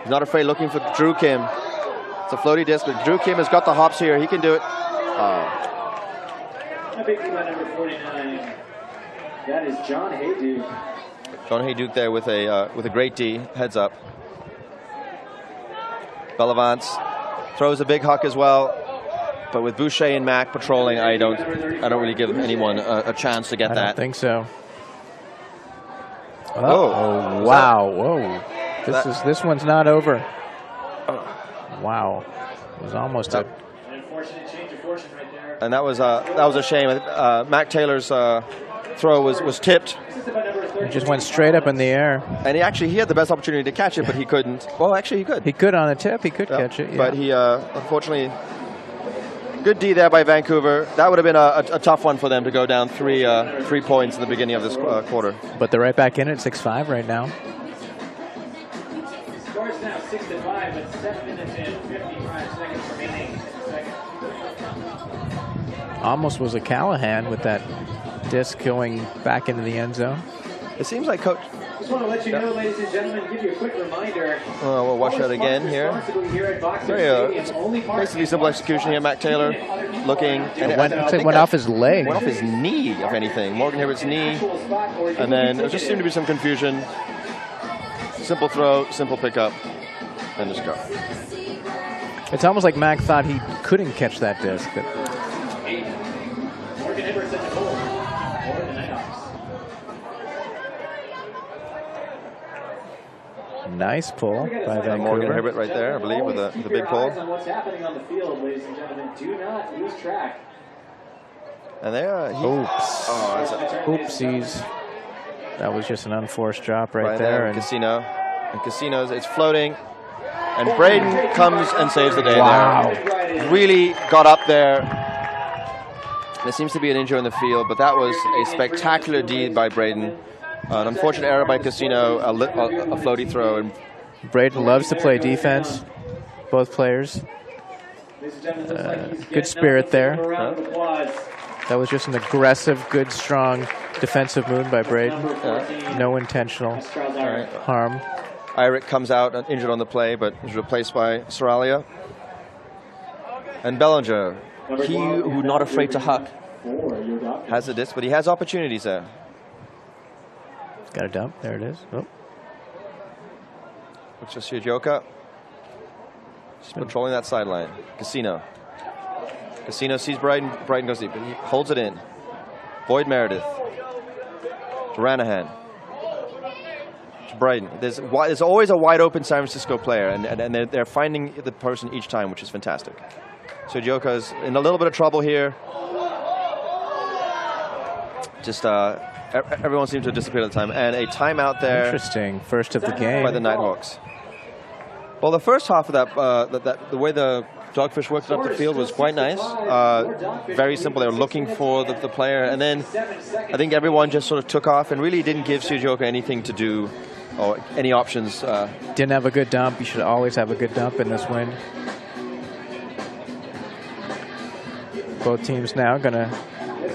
He's not afraid, looking for Drew Kim. It's a floaty disc, but Drew Kim has got the hops here. He can do it. A big by number 49. That is John Hayduke. John Hayduke there with a great D, heads up. Bellavance throws a big huck as well, but with Boucher and Mack patrolling, I don't really give anyone a chance to get that. I don't think so. Oh, wow! Whoa! This one's not over. Wow! It was almost An unfortunate change of fortune right there. And that was a shame. Mac Taylor's throw was tipped. It just went straight up in the air. And he had the best opportunity to catch it, but he couldn't. Well, actually, he could. He could on a tip. He could catch it. Yeah. But he, unfortunately, good D there by Vancouver. That would have been a tough one for them to go down 3 points in the beginning of this quarter. But they're right back in at 6-5 right now. Scores now 6-5, but 7 minutes and 55 seconds remaining. Almost was a Callahan with that disc going back into the end zone. It seems like Coach... Just want to let you know, ladies and gentlemen, give you a quick reminder. We'll watch that again here. Very basically simple execution here. Mac Taylor looking. It went off his leg. Went off his knee, if anything. Morgan Hibbert's knee. And then there just seemed to be some confusion. Simple throw, simple pickup, and just go. It's almost like Mac thought he couldn't catch that disc. Morgan Hibbert's at the goal for the Nighthawks. Nice pull by Morgan Vancouver. Hibbert right there, I believe, with the Keep big your pull. eyes on what's happening on the field, ladies and gentlemen. Do not lose track. And there, Oops. oh, that's a, Oopsies. That was just an unforced drop right, right there. there. And Casino. And Casino's, it's floating. And Braden comes and saves the day Wow. there. Really got up there. There seems to be an injury in the field, but that was a spectacular deed by Braden. An unfortunate error by Casino, a floaty throw. And Braden loves to play defense, both players. Good spirit there. That was just an aggressive, good, strong defensive move by Braden. No intentional harm. Irick comes out injured on the play, but is replaced by Soralia. And Bellinger, he who not afraid to huck, has the disc, but he has opportunities there. Got a dump. There it is. Oh. Looks just Yoka. Just patrolling that sideline. Casino. Casino sees Brighton. Brighton goes deep, but he holds it in. Boyd Meredith. To Ranahan. To Brighton. There's always a wide open San Francisco player, and they're finding the person each time, which is fantastic. So Yoka's in a little bit of trouble here. Just everyone seems to have disappeared at the time, and a timeout there. Interesting. First of the game by the Nighthawks. Well, the first half of that, the way the Dogfish worked up the field was quite nice. Very simple. They were looking for the player, and then I think everyone just sort of took off and really didn't give Sujioka anything to do or any options. Didn't have a good dump. You should always have a good dump in this wind. Both teams now going to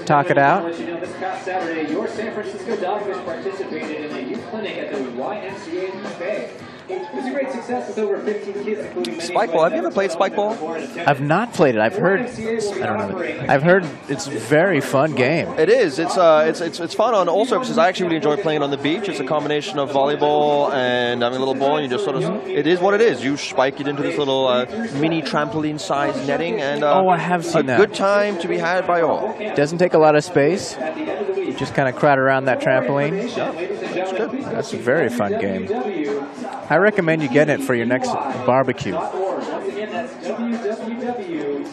talk it out. This past Saturday, your San Francisco Dogfish participated in a youth clinic at the YMCA in Bay. It was a great success with over 15 kids, including many Spikeball. Have you ever played Spikeball? I've not played it. I've heard. I don't know. I've heard it's a very fun game. It is. It's fun on all surfaces. I actually really enjoy playing it on the beach. It's a combination of volleyball and having a little ball, and you just sort of. It is what it is. You spike it into this little mini trampoline-sized netting, and Oh, I have seen that. A good time to be had by all. Doesn't take a lot of space. Just kind of crowd around that trampoline. That's a very fun game. I recommend you get it for your next barbecue. Once again, that's www.dtby.org.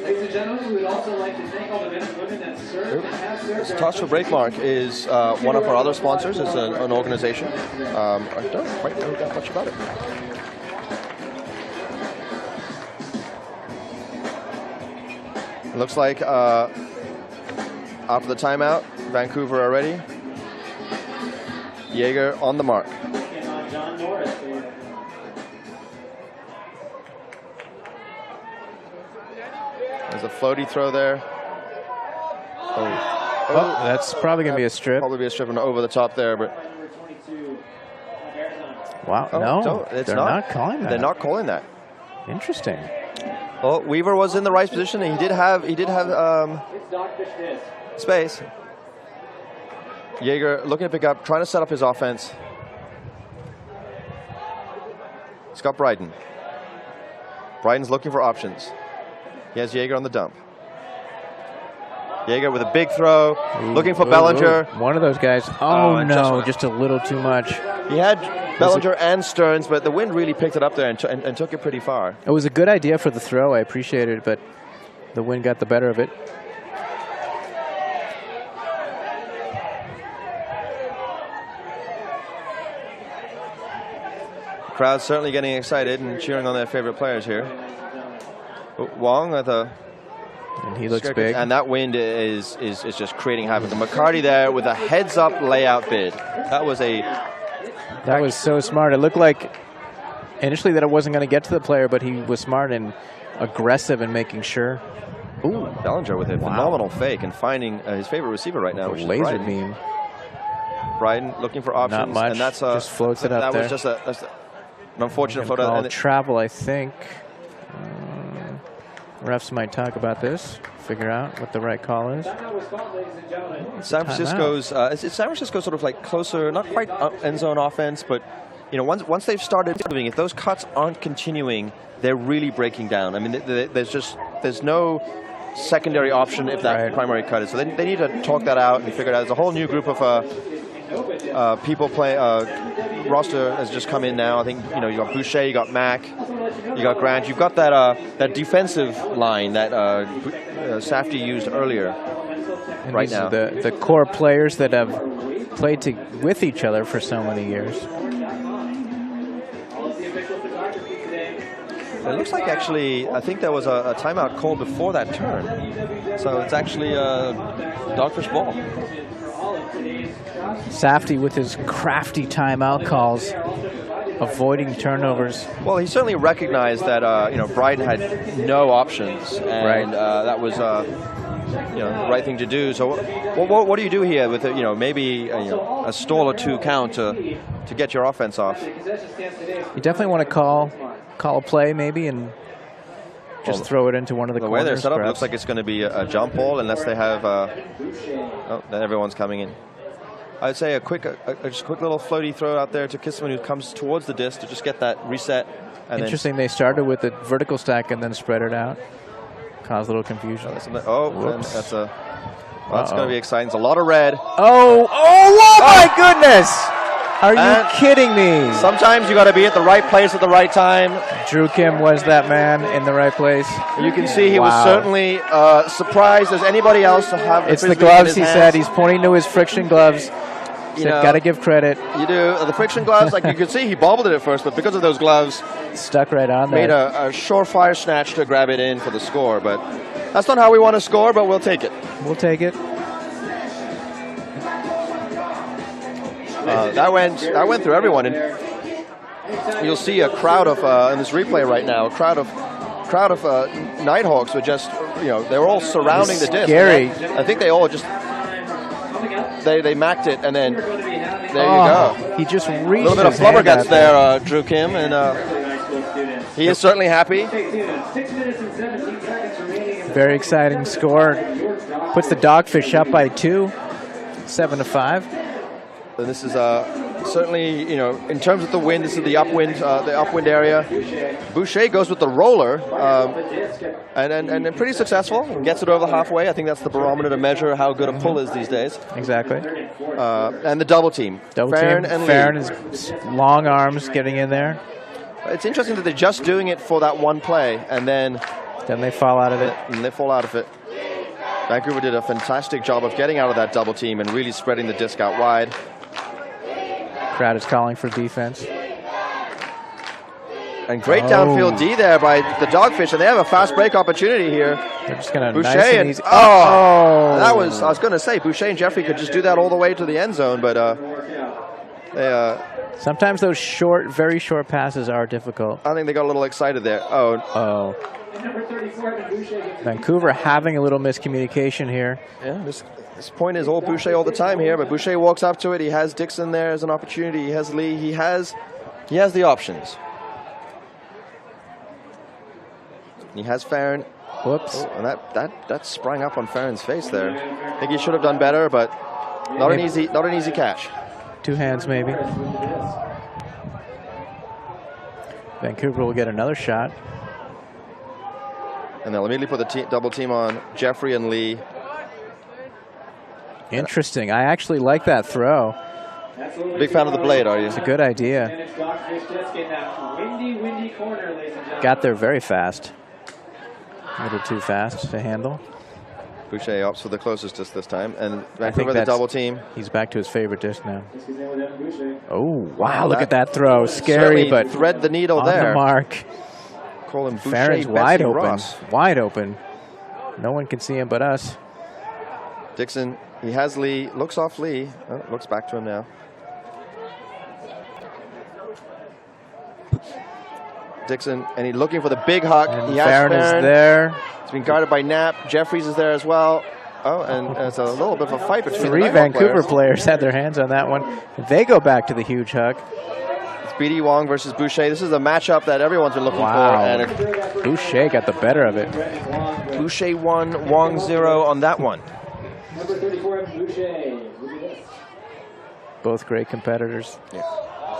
Ladies and gentlemen, we would also like to thank all the men and women that served and have served. Toss for Breakmark is one of our other sponsors. It's an organization. I don't quite know that much about it. It looks like after the timeout, Vancouver are ready. Jaeger on the mark. There's a floaty throw there. Oh, that's probably going to be a strip. Probably be a strip and over the top there, but wow, no, they're not calling that. They're not calling that. Interesting. Well, Weaver was in the right position, and he did have space. Jaeger looking to pick up, trying to set up his offense. Scott Bryden. Bryden's looking for options. He has Jaeger on the dump. Jaeger with a big throw, looking for Bellinger. One of those guys. Oh, no, just a little too much. He had Bellinger and Stearns, but the wind really picked it up there and took it pretty far. It was a good idea for the throw. I appreciate it, but the wind got the better of it. The crowd's certainly getting excited and cheering on their favorite players here. Wong with a... And he looks big. And that wind is just creating havoc. And McCarty there with a heads-up layout bid. That was so smart. It looked like initially that it wasn't going to get to the player, but he was smart and aggressive in making sure. Ooh, Bellinger with a phenomenal fake and finding his favorite receiver right now, which is laser Bryden. beam. Bryden looking for options. Not much. And that's just floats it up there. That was just an unfortunate photo. And travel, I think. Refs might talk about this, figure out what the right call is. San Francisco's it's San Francisco sort of like closer, not quite end zone offense, but you know once they've started doing, if those cuts aren't continuing, they're really breaking down. I mean, there's no secondary option if that primary cut is. So they need to talk that out and figure it out. There's a whole new group of people play. Roster has just come in now. I think you got Boucher, you got Mac, you got Grant. You've got that defensive line that Safdie used earlier. And right these now, are the core players that have played with each other for so many years. It looks like actually, I think there was a timeout called before that turn. So it's actually a Dogfish ball. Safdie with his crafty timeout calls, avoiding turnovers. Well, he certainly recognized that Bryden had no options, and that was the right thing to do. So what do you do here with maybe a stall or two count to get your offense off? You definitely want to call a play maybe and just throw it into one of the corners. The way they're set up, it perhaps. looks like it's going to be a jump ball unless they have. Then everyone's coming in. I'd say a quick little floaty throw out there to Kisman, who comes towards the disc to just get that reset. And interesting. They started with a vertical stack and then spread it out. Caused a little confusion. That's going to be exciting. It's a lot of red. Oh my goodness! Are you kidding me? Sometimes you got to be at the right place at the right time. Drew Kim was that man in the right place. You can see he was certainly surprised as anybody else to have. It's the gloves. He said he's pointing to his friction gloves. Got to give credit. You do. The friction gloves, like you could see, he bobbled it at first, but because of those gloves, stuck right on there. Made a surefire snatch to grab it in for the score, but that's not how we want to score, but we'll take it. We'll take it. That went through everyone, and you'll see a crowd of in this replay right now. A crowd of Nighthawks were just they were all surrounding the disc. Scary. I think they all just they macked it, and then there you go. He just reached. A little bit of flubberguts there, Drew Kim, and he is certainly happy. Very exciting score. Puts the Dogfish up by 2, 7-5. And this is certainly, in terms of the wind, this is the upwind area. Boucher goes with the roller, and pretty successful. Gets it over the halfway. I think that's the barometer to measure how good a pull is these days. Exactly. And the double team. Farron is long arms getting in there. It's interesting that they're just doing it for that one play, and then they fall out of it. And they fall out of it. Vancouver did a fantastic job of getting out of that double team and really spreading the disc out wide. Crowd is calling for defense. And great downfield D there by the Dogfish, and they have a fast break opportunity here. They're just going to Boucher nice and and easy. that was, I was going to say, Boucher and Jeffrey could just do that all the way to the end zone, but sometimes those very short passes are difficult. I think they got a little excited there. Oh. Vancouver having a little miscommunication here. Yeah, this point is all Boucher all the time here, but Boucher walks up to it. He has Dixon there as an opportunity. He has Lee. He has the options. He has Farron. Whoops. Oh, and that sprang up on Farron's face there. I think he should have done better, but not an easy catch. 2 hands maybe. Vancouver will get another shot. And they'll immediately put the double team on Jeffrey and Lee. Interesting. I actually like that throw. Big fan of the blade, are you? It's a good idea. Got there very fast. A little too fast to handle. Boucher opts for the closest disc this time. And Vancouver the double team. He's back to his favorite disc now. Oh, wow. Look at that throw. Scary, but thread the needle on there. The mark. Call him Boucher. Farron's wide open. Ross. Wide open. No one can see him but us. Dixon, he has Lee. Looks off Lee. Oh, looks back to him now. Dixon, and he's looking for the big huck. And he has Farron is there. It's been guarded by Knapp. Jeffries is there as well. Oh, and it's a little bit of a fight between 3 Vancouver players had their hands on that one. They go back to the huge huck. It's BD Wong versus Boucher. This is a matchup that everyone's been looking for. And Boucher got the better of it. Boucher 1, Wong 0 on that one. Number 34, Boucher. Both great competitors. Yeah.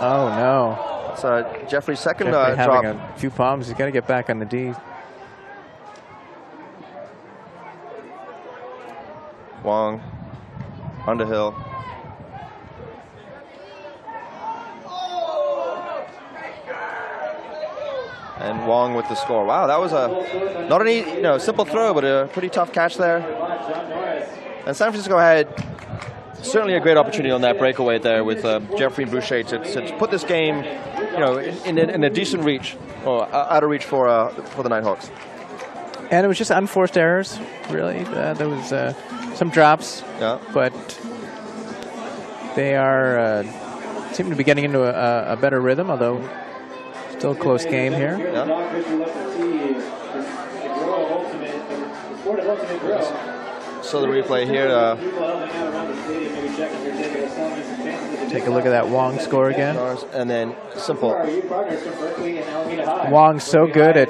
Oh, no. It's Jeffrey's second Jeffrey having drop. a few problems. He's got to get back on the D. Wong, Underhill. And Wong with the score. Wow, that was a not an simple throw, but a pretty tough catch there. And San Francisco had certainly a great opportunity on that breakaway there with Jeffrey and Boucher to put this game, in a decent reach or out of reach for the Nighthawks. And it was just unforced errors, really. There was some drops, but they are seem to be getting into a better rhythm, although still a close game here. So the replay here. Take a look at that Wong score again. And then simple. Wong's so good at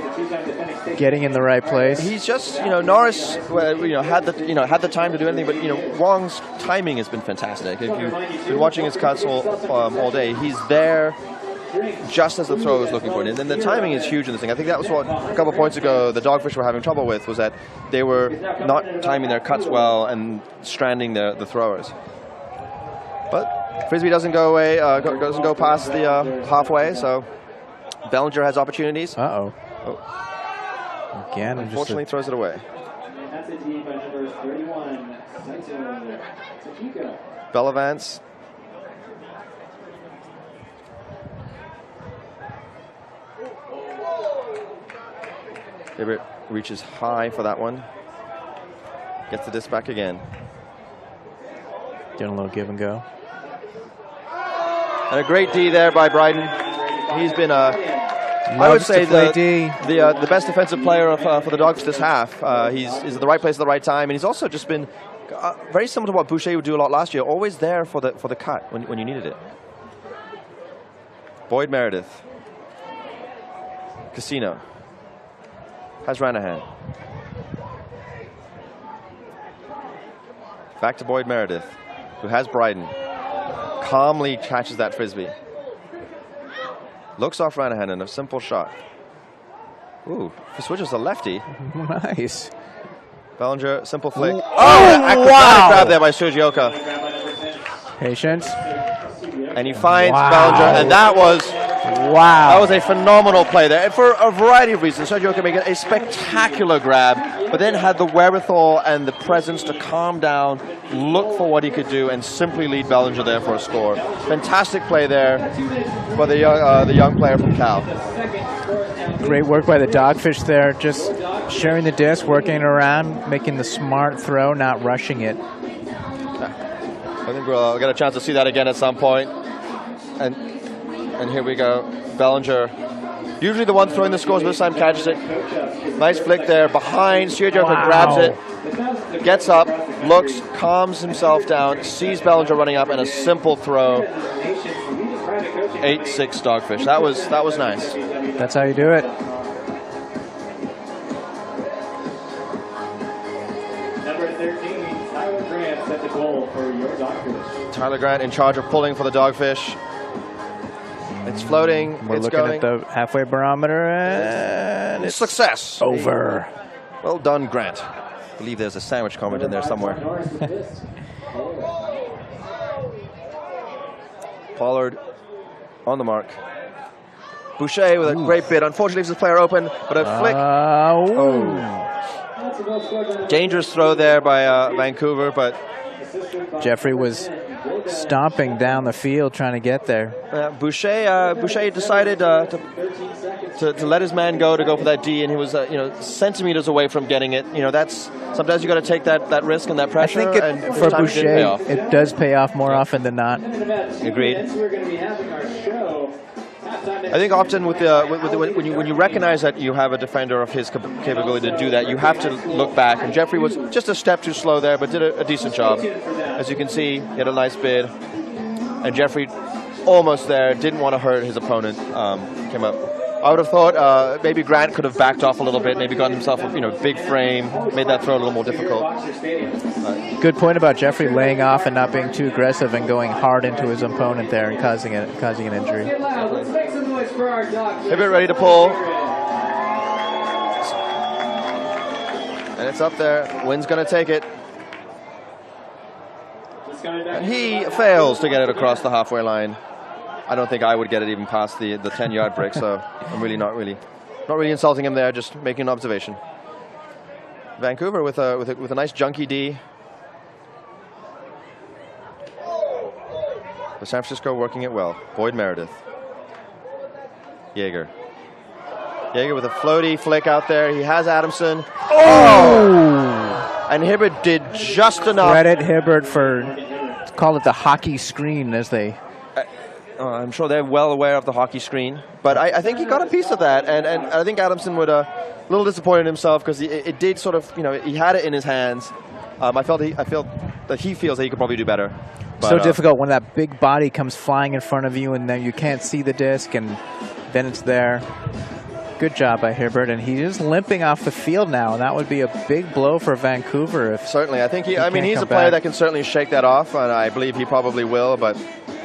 getting in the right place. He's just, Norris, had the time to do anything, but Wong's timing has been fantastic. If you've been watching his cuts all day, he's there just as the throw is looking for it. And then the timing is huge in this thing. I think that was what a couple of points ago the Dogfish were having trouble with, was that they were not timing their cuts well and stranding the throwers. But Frisbee doesn't go away, doesn't go past the halfway, so Bellinger has opportunities. Oh. Again, unfortunately throws it away. That's a D by number 31, Bellavance. Hibbert reaches high for that one. Gets the disc back again. Doing a little give and go. And a great D there by Bryden. He's been I would say the best defensive player for the Dogs this half. He's at the right place at the right time, and he's also just been very similar to what Boucher would do a lot last year. Always there for the cut when you needed it. Boyd Meredith. Casino. Has Ranahan. Back to Boyd Meredith, who has Bryden. Calmly catches that Frisbee. Looks off Ranahan in a simple shot. Ooh, he switches a lefty. Nice. Bellinger, simple flick. Wow. Grab there by Sergioka. Patience. And he finds Bellinger, and that was a phenomenal play there. And for a variety of reasons, Sergioka made a spectacular grab, but then had the wherewithal and the presence to calm down, look for what he could do, and simply lead Bellinger there for a score. Fantastic play there by the young player from Cal. Great work by the Dogfish there, just sharing the disc, working it around, making the smart throw, not rushing it. I think we'll get a chance to see that again at some point. And here we go. Bellinger, usually the one throwing the scores, but this time catches it. Nice flick there behind. Sergioka grabs it, gets up, looks, calms himself down, sees Bellinger running up, and a simple throw. 8-6 Dogfish. That was nice. That's how you do it. Number 13, Tyler Grant set the goal for your Dogfish. Tyler Grant in charge of pulling for the Dogfish. It's floating. We're it's looking going. at the halfway barometer, and it's success. Over. Well done, Grant. I believe there's a sandwich comment in there somewhere. Pollard on the mark. Boucher with a great bid. Unfortunately, leaves the player open, but a flick. Dangerous throw there by Vancouver, but Jeffrey was stomping down the field trying to get there. Boucher decided to let his man go for that D, and he was centimeters away from getting it. That's sometimes you got to take that risk and that pressure. I think for Boucher, it does pay off more often than not. Agreed. I think often when you recognize that you have a defender of his capability to do that, you have to look back. And Jeffrey was just a step too slow there, but did a decent job. As you can see, he had a nice bid. And Jeffrey almost there, didn't want to hurt his opponent. Came up. I would have thought maybe Grant could have backed off a little bit, maybe gotten himself a big frame, made that throw a little more difficult. Good point about Jeffrey laying off and not being too aggressive and going hard into his opponent there and causing an injury. Hibbert ready to pull. And it's up there. Wynn's going to take it. He's coming back. And he fails to get it across the halfway line. I don't think I would get it even past the 10-yard break, so I'm really not really insulting him there, just making an observation. Vancouver with a nice junky D. But San Francisco working it well. Boyd Meredith. Jaeger. Jaeger with a floaty flick out there. He has Adamson. Oh! And Hibbert did just enough. Credit Hibbert for, call it the hockey screen as they... I'm sure they're well aware of the hockey screen. But I think he got a piece of that. And I think Adamson would a little disappointed in himself because it did sort of, he had it in his hands. I feel that he feels that he could probably do better. But, so difficult when that big body comes flying in front of you and then you can't see the disc and then it's there. Good job by Hibbert, and he is limping off the field now, and that would be a big blow for Vancouver. If certainly, I think he's a player that can certainly shake that off, and I believe he probably will. But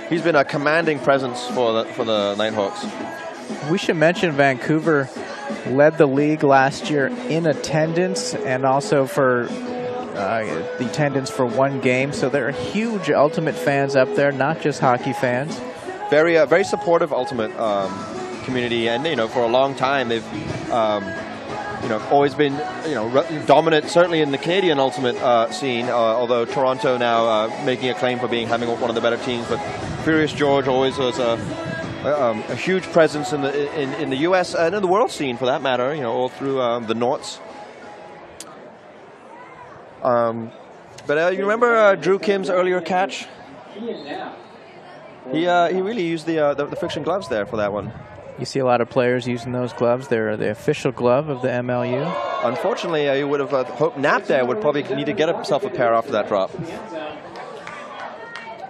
he's been a commanding presence for the Nighthawks. We should mention Vancouver led the league last year in attendance, and also for the attendance for one game. So there are huge Ultimate fans up there, not just hockey fans. Very supportive Ultimate community, and for a long time they've always been dominant, certainly in the Canadian Ultimate scene. Although Toronto now making a claim for having one of the better teams, but Furious George always was a huge presence in the U.S. and in the world scene for that matter. All through the Norts. But you remember Drew Kim's earlier catch? He really used the friction gloves there for that one. You see a lot of players using those gloves. They're the official glove of the MLU. Unfortunately, you would have hoped Knapp there would probably need to get himself a pair after that drop.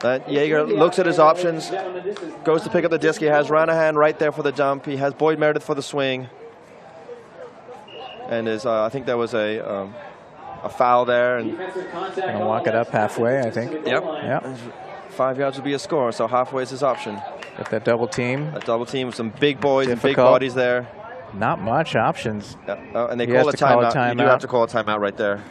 But Jaeger looks at his options, goes to pick up the disc. He has Ranahan right there for the dump. He has Boyd Meredith for the swing. And I think there was a foul there. And gonna walk it up halfway, I think. Yep. 5 yards would be a score, so halfway is his option. With that double team. That double team with some big boys and big bodies there. Not much options. And they call a timeout. You do have to call a timeout right there.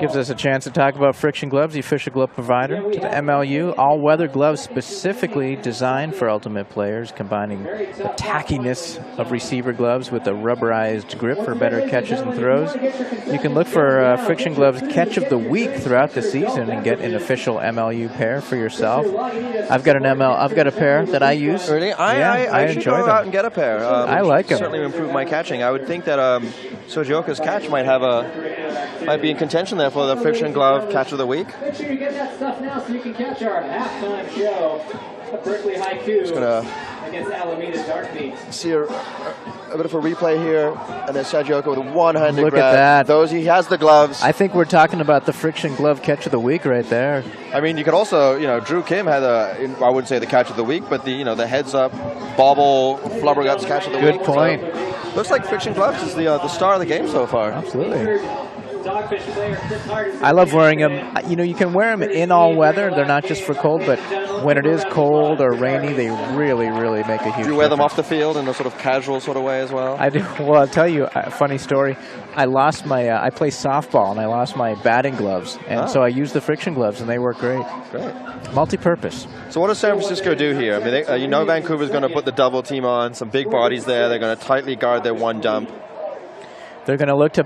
Gives us a chance to talk about Friction Gloves, the official glove provider to the MLU. All-weather gloves specifically designed for Ultimate players, combining the tackiness of receiver gloves with a rubberized grip for better catches and throws. You can look for Friction Gloves Catch of the Week throughout the season and get an official MLU pair for yourself. I've got a pair that I use. Really? I should enjoy go them. out and get a pair. I like them. Certainly improve my catching. I would think that Sojioka's catch might be in contention there for the Friction Glove Catch of the Week. Make sure you get that stuff now so you can catch our halftime show. Berkeley Haiku against Alameda Darkbeat. See a bit of a replay here, and then Sojioka with a one-handed grab. Look at that. He has the gloves. I think we're talking about the Friction Glove Catch of the Week right there. I mean, you could also, Drew Kim had I wouldn't say the catch of the week, but the heads-up, bobble, flubberguts catch of the week. Good point. So, looks like Friction Gloves is the star of the game so far. Absolutely. Dogfish player Chris Hart is I love wearing them. You can wear them in all weather. They're not just for cold, but when it is cold or rainy, they really, really make a huge difference. Do you wear them off the field in a sort of casual sort of way as well? I do. Well, I'll tell you a funny story. I lost my, I play softball, and I lost my batting gloves. And so I used the Friction Gloves, and they work great. Great. Multi-purpose. So what does San Francisco do here? I mean, Vancouver's going to put the double team on, some big bodies there. They're going to tightly guard their one dump. They're going to look to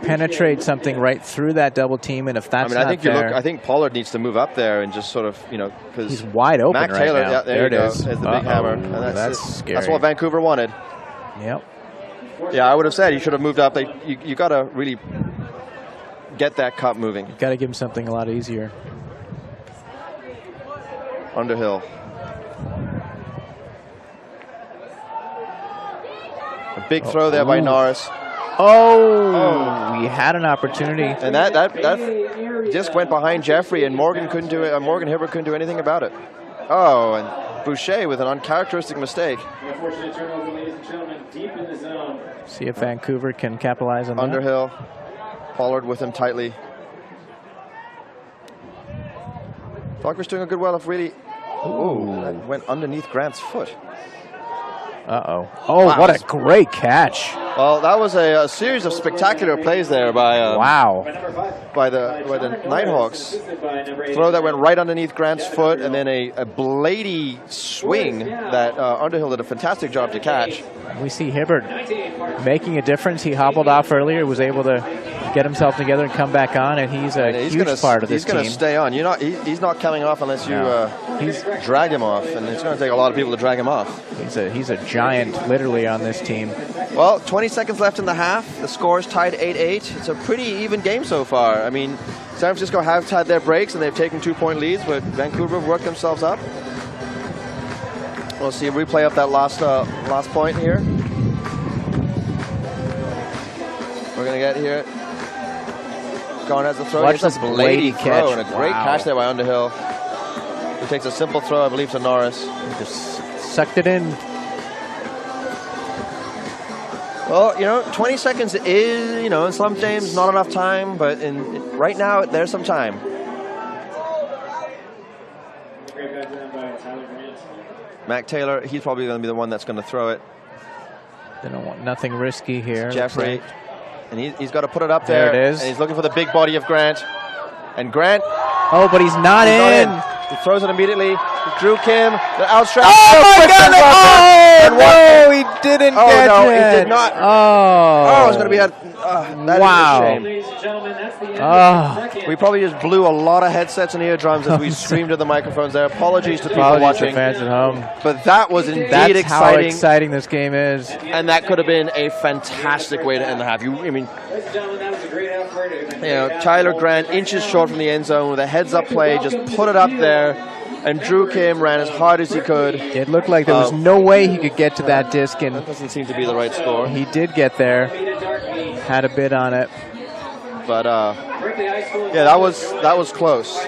penetrate something right through that double team, and if that's not there, I think Pollard needs to move up there and just sort of, because he's wide open Mac right Taylor, now. Yeah, there it is. There's the big hammer. And that's scary. That's what Vancouver wanted. Yep. Yeah, I would have said he should have moved up. You got to really get that cup moving. Got to give him something a lot easier. Underhill. A big throw there by Norris. Oh, we had an opportunity. And that disc went behind Jeffrey, and Morgan Hibbert couldn't do anything about it. Oh, and Boucher with an uncharacteristic mistake. Unfortunate turnover, ladies and gentlemen, deep in the zone. See if Vancouver can capitalize on Underhill. Pollard with him tightly. Dogfish doing a good well of really. Ooh, that went underneath Grant's foot. Uh-oh. Oh, wow. What a great catch. Well, that was a series of spectacular plays there by by the Nighthawks. Throw that went right underneath Grant's foot, and then a Blady swing that Underhill did a fantastic job to catch. We see Hibbert making a difference. He hobbled off earlier, was able to get himself together and come back on, and he's a huge part of this team. He's going to stay on. He's not coming off unless you drag him off, and it's going to take a lot of people to drag him off. He's a giant, literally, on this team. Well, 20 seconds left in the half. The score is tied 8-8. It's a pretty even game so far. I mean, San Francisco have tied their breaks, and they've taken 2-point leads, but Vancouver have worked themselves up. We'll see a replay of that last point here. We're going to get here. Going as a throw. Watch It's this a Blady throw, catch. and a great catch there by Underhill. He takes a simple throw, I believe, to Norris. He just sucked it in. Well, 20 seconds is, in some games, not enough time, but right now, there's some time. Mac Taylor, he's probably going to be the one that's going to throw it. They don't want nothing risky here. Jeffrey. And he's got to put it up there. There it is. And he's looking for the big body of Grant. And Grant. Oh, but he's not in. He throws it immediately. Drew Kim, the outstretched. Oh, my God. And no, he didn't catch no, it. he did not. Oh. It's going to be that wow. is a shame. Ladies and gentlemen, that's the end of the second. We probably just blew a lot of headsets and eardrums as we screamed at the microphones there. Apologies to people watching. To fans at home. But that was indeed That's exciting. how exciting this game is. And that could have been a fantastic way to end the half. Ladies and gentlemen, that was a great effort. Tyler Grant inches short from the end zone with a heads-up play, just put it up there. And Drew Kim ran as hard as he could. It looked like there was no way he could get to that disc, and that doesn't seem to be the right score. he did get there. Had a bit on it. But yeah, that was close.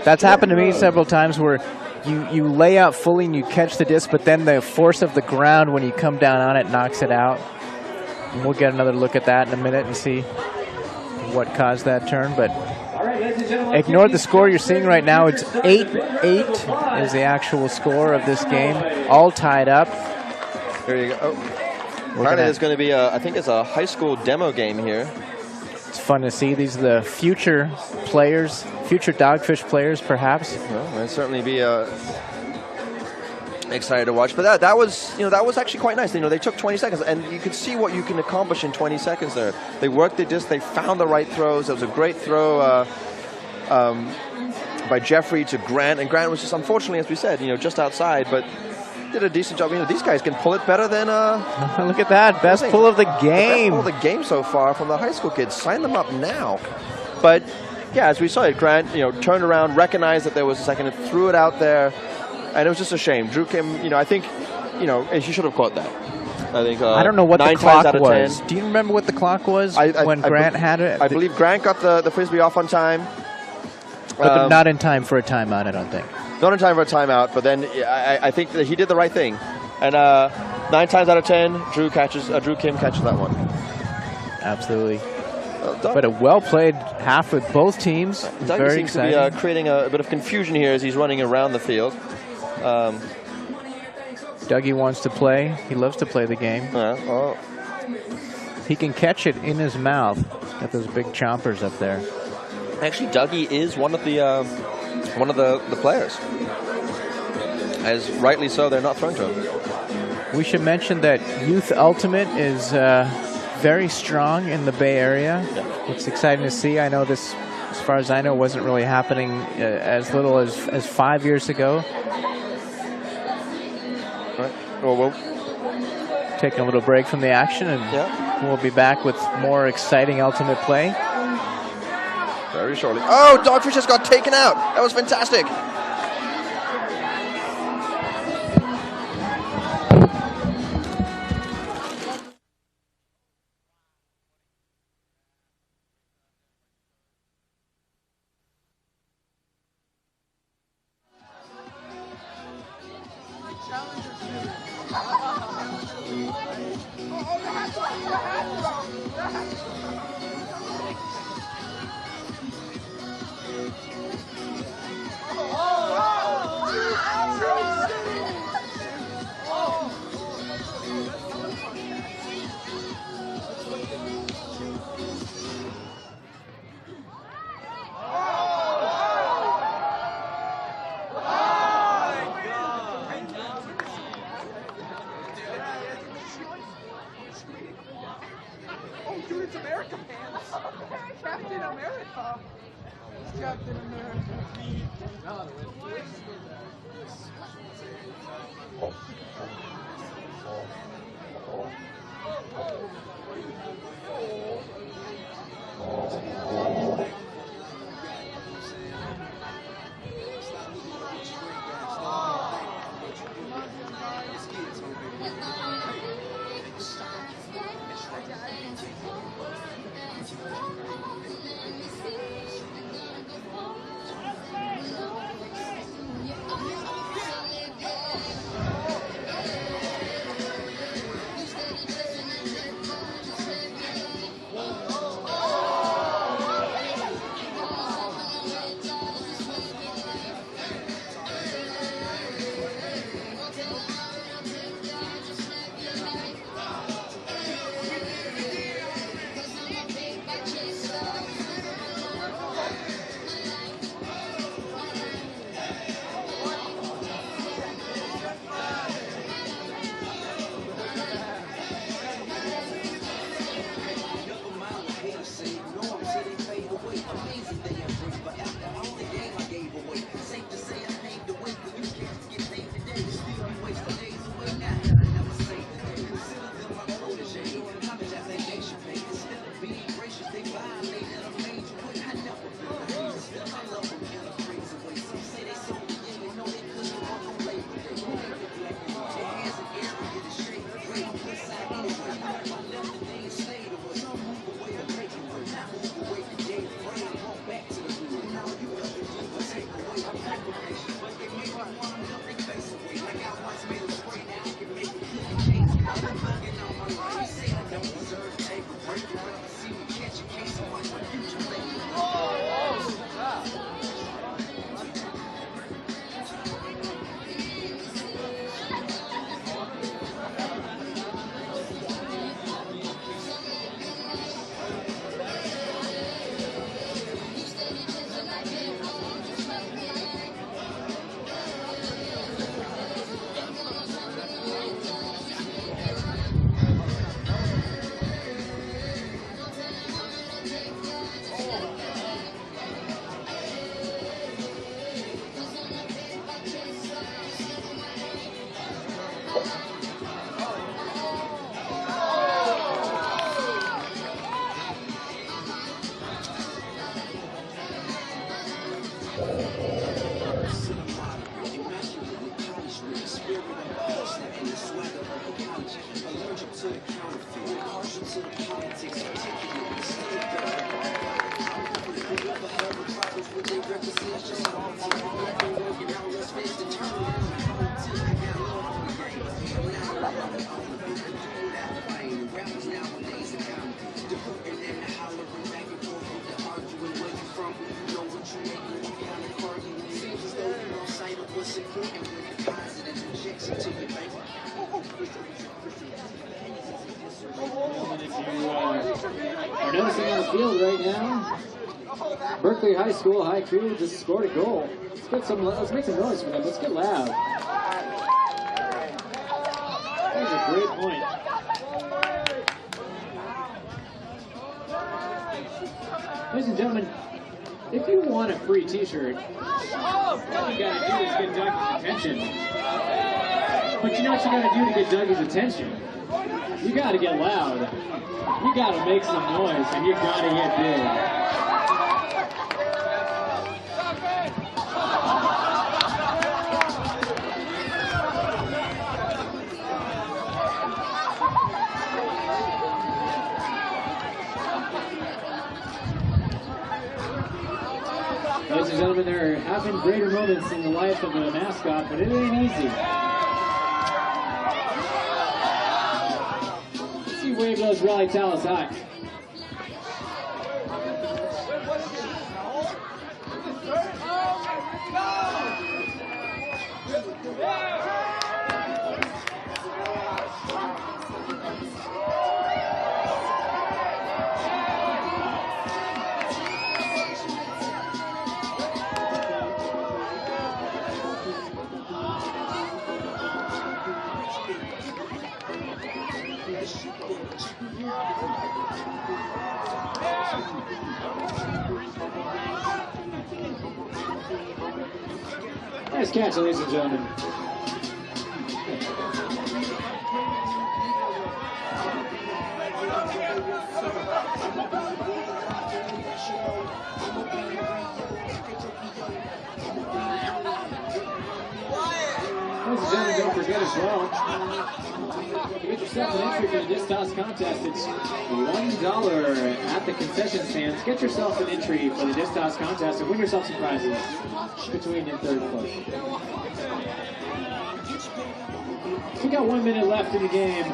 That's happened to me several times where you lay out fully and you catch the disc, but then the force of the ground when you come down on it knocks it out. And we'll get another look at that in a minute and see what caused that turn. But ignore the score you're seeing right now. It's 8-8 is the actual score of this game, all tied up. There you go. Apparently there's going to be I think it's a high school demo game here. It's fun to see. These are the future players, future Dogfish players, perhaps. Well, I'd certainly be excited to watch. But that was actually quite nice. They took 20 seconds, and you could see what you can accomplish in 20 seconds there. They worked the disc. They found the right throws. There was a great throw by Jeffrey to Grant, and Grant was just, unfortunately, as we said, just outside, but did a decent job. These guys can pull it better than look at that, best pull of the game. Best pull of the game so far from the high school kids. Sign them up now. But yeah, as we saw it, Grant turned around, recognized that there was a second, and threw it out there, and it was just a shame. Drew Kim, I think he should have caught that. I think I don't know what the 9 clock times out of was. 10. Do you remember what the clock was when Grant had it? I believe Grant got the frisbee off on time. But not in time for a timeout, I don't think. Not in time for a timeout, but then I think that he did the right thing. And 9 times out of 10, Drew Kim catches that one. Absolutely. But a well-played half with both teams. Doug Very seems exciting. to be creating a bit of confusion here as he's running around the field. Dougie wants to play. He loves to play the game. He can catch it in his mouth. Got those big chompers up there. Actually, Dougie is one of the players. As rightly so, they're not thrown to him. We should mention that Youth Ultimate is very strong in the Bay Area. Yeah. It's exciting to see. I know this, as far as I know, wasn't really happening as little as 5 years ago. All right. Well, we'll taking a little break from the action, and we'll be back with more exciting Ultimate play very shortly. Oh, Dogfish just got taken out. That was fantastic. Captain America. Captain America. Are noticing on the field right now, Berkeley High School High Crew just scored a goal. Let's make some noise for them. Let's get loud. That was a great point. Ladies and gentlemen, if you want a free t-shirt, all you gotta do is get Dougie's attention. But you know what you gotta do to get Dougie's attention? You gotta get loud. You gotta make some noise, and you gotta get big. Ladies and gentlemen, there have been greater moments in the life of a mascot, but it ain't easy. Let's see, wave those rally towels high. Nice catch, ladies and gentlemen. Ladies and gentlemen, don't forget as well, to get yourself an entry for the disc toss contest, it's $1 at the concession stands. Get yourself an entry for the disc toss contest and win yourself some prizes between and third place. We got 1 minute left in the game.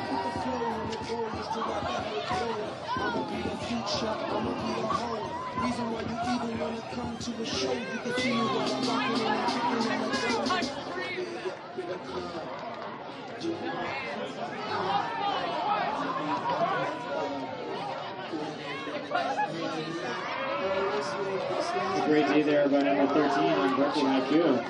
A great D there by number 13 on Berkeley IQ.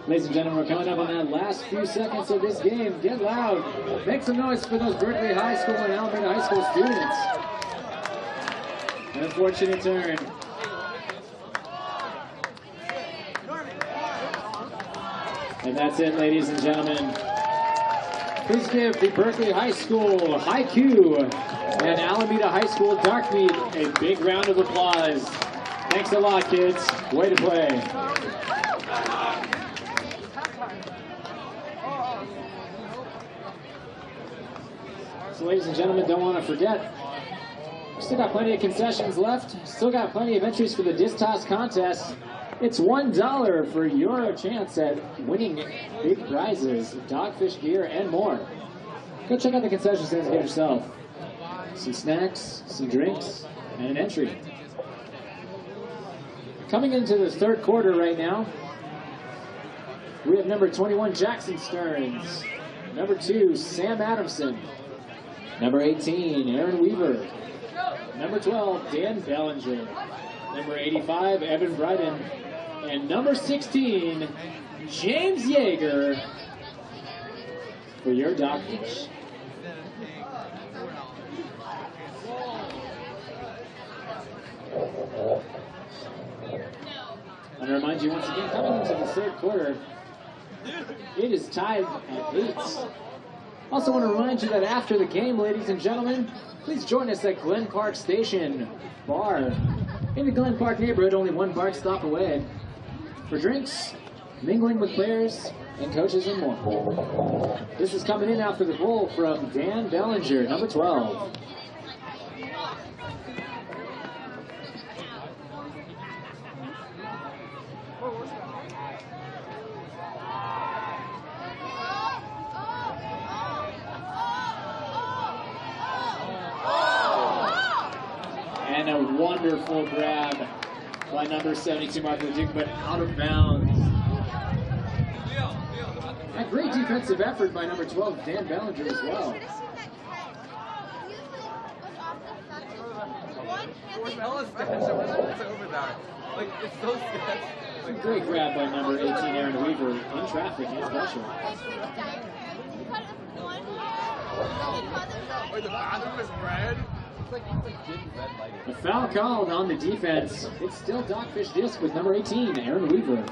Ladies and gentlemen, we're coming up on that last few seconds of this game. Get loud. Make some noise for those Berkeley High School and Alameda High School students. An unfortunate turn. And that's it, ladies and gentlemen. Please give the Berkeley High School High Q and Alameda High School Dark Meat a big round of applause. Thanks a lot, kids. Way to play. So, ladies and gentlemen, don't want to forget, we still got plenty of concessions left. Still got plenty of entries for the disc toss contest. It's $1 for your chance at winning big prizes, Dogfish gear, and more. Go check out the concession stands and get yourself some snacks, some drinks, and an entry. Coming into the third quarter right now, we have number 21, Jackson Stearns. Number 2, Sam Adamson. Number 18, Aaron Weaver. Number 12, Dan Bellinger. Number 85, Evan Bryden. And number 16, James Yeager for your Dogfish. I want to remind you once again, coming into the third quarter, it is tied at 8. Also want to remind you that after the game, ladies and gentlemen, please join us at Glen Park Station Bar in the Glen Park neighborhood, only one BART stop away, for drinks, mingling with players and coaches and more. This is coming in after the goal from Dan Bellinger, number 12. And a wonderful grab by number 72, Mark Leduc, but out of bounds. A great defensive effort by number 12, Dan Bellinger, as well. A great grab by number 18, Aaron Weaver, in traffic and pressure. A foul called on the defense. It's still Dogfish disc with number 18, Aaron Weaver.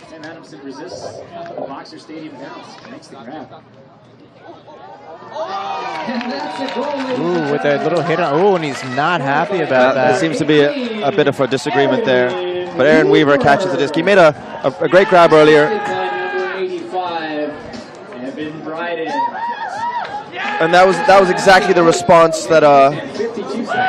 Sam Adamson resists the Boxer Stadium bounce. Makes the grab. And that's a goal. Ooh, with a little hit on. Ooh, and he's not happy about that. There seems to be a bit of a disagreement there. But Aaron Weaver catches the disc. He made a great grab earlier. Number 85, Evan Bryden. And that was exactly the response that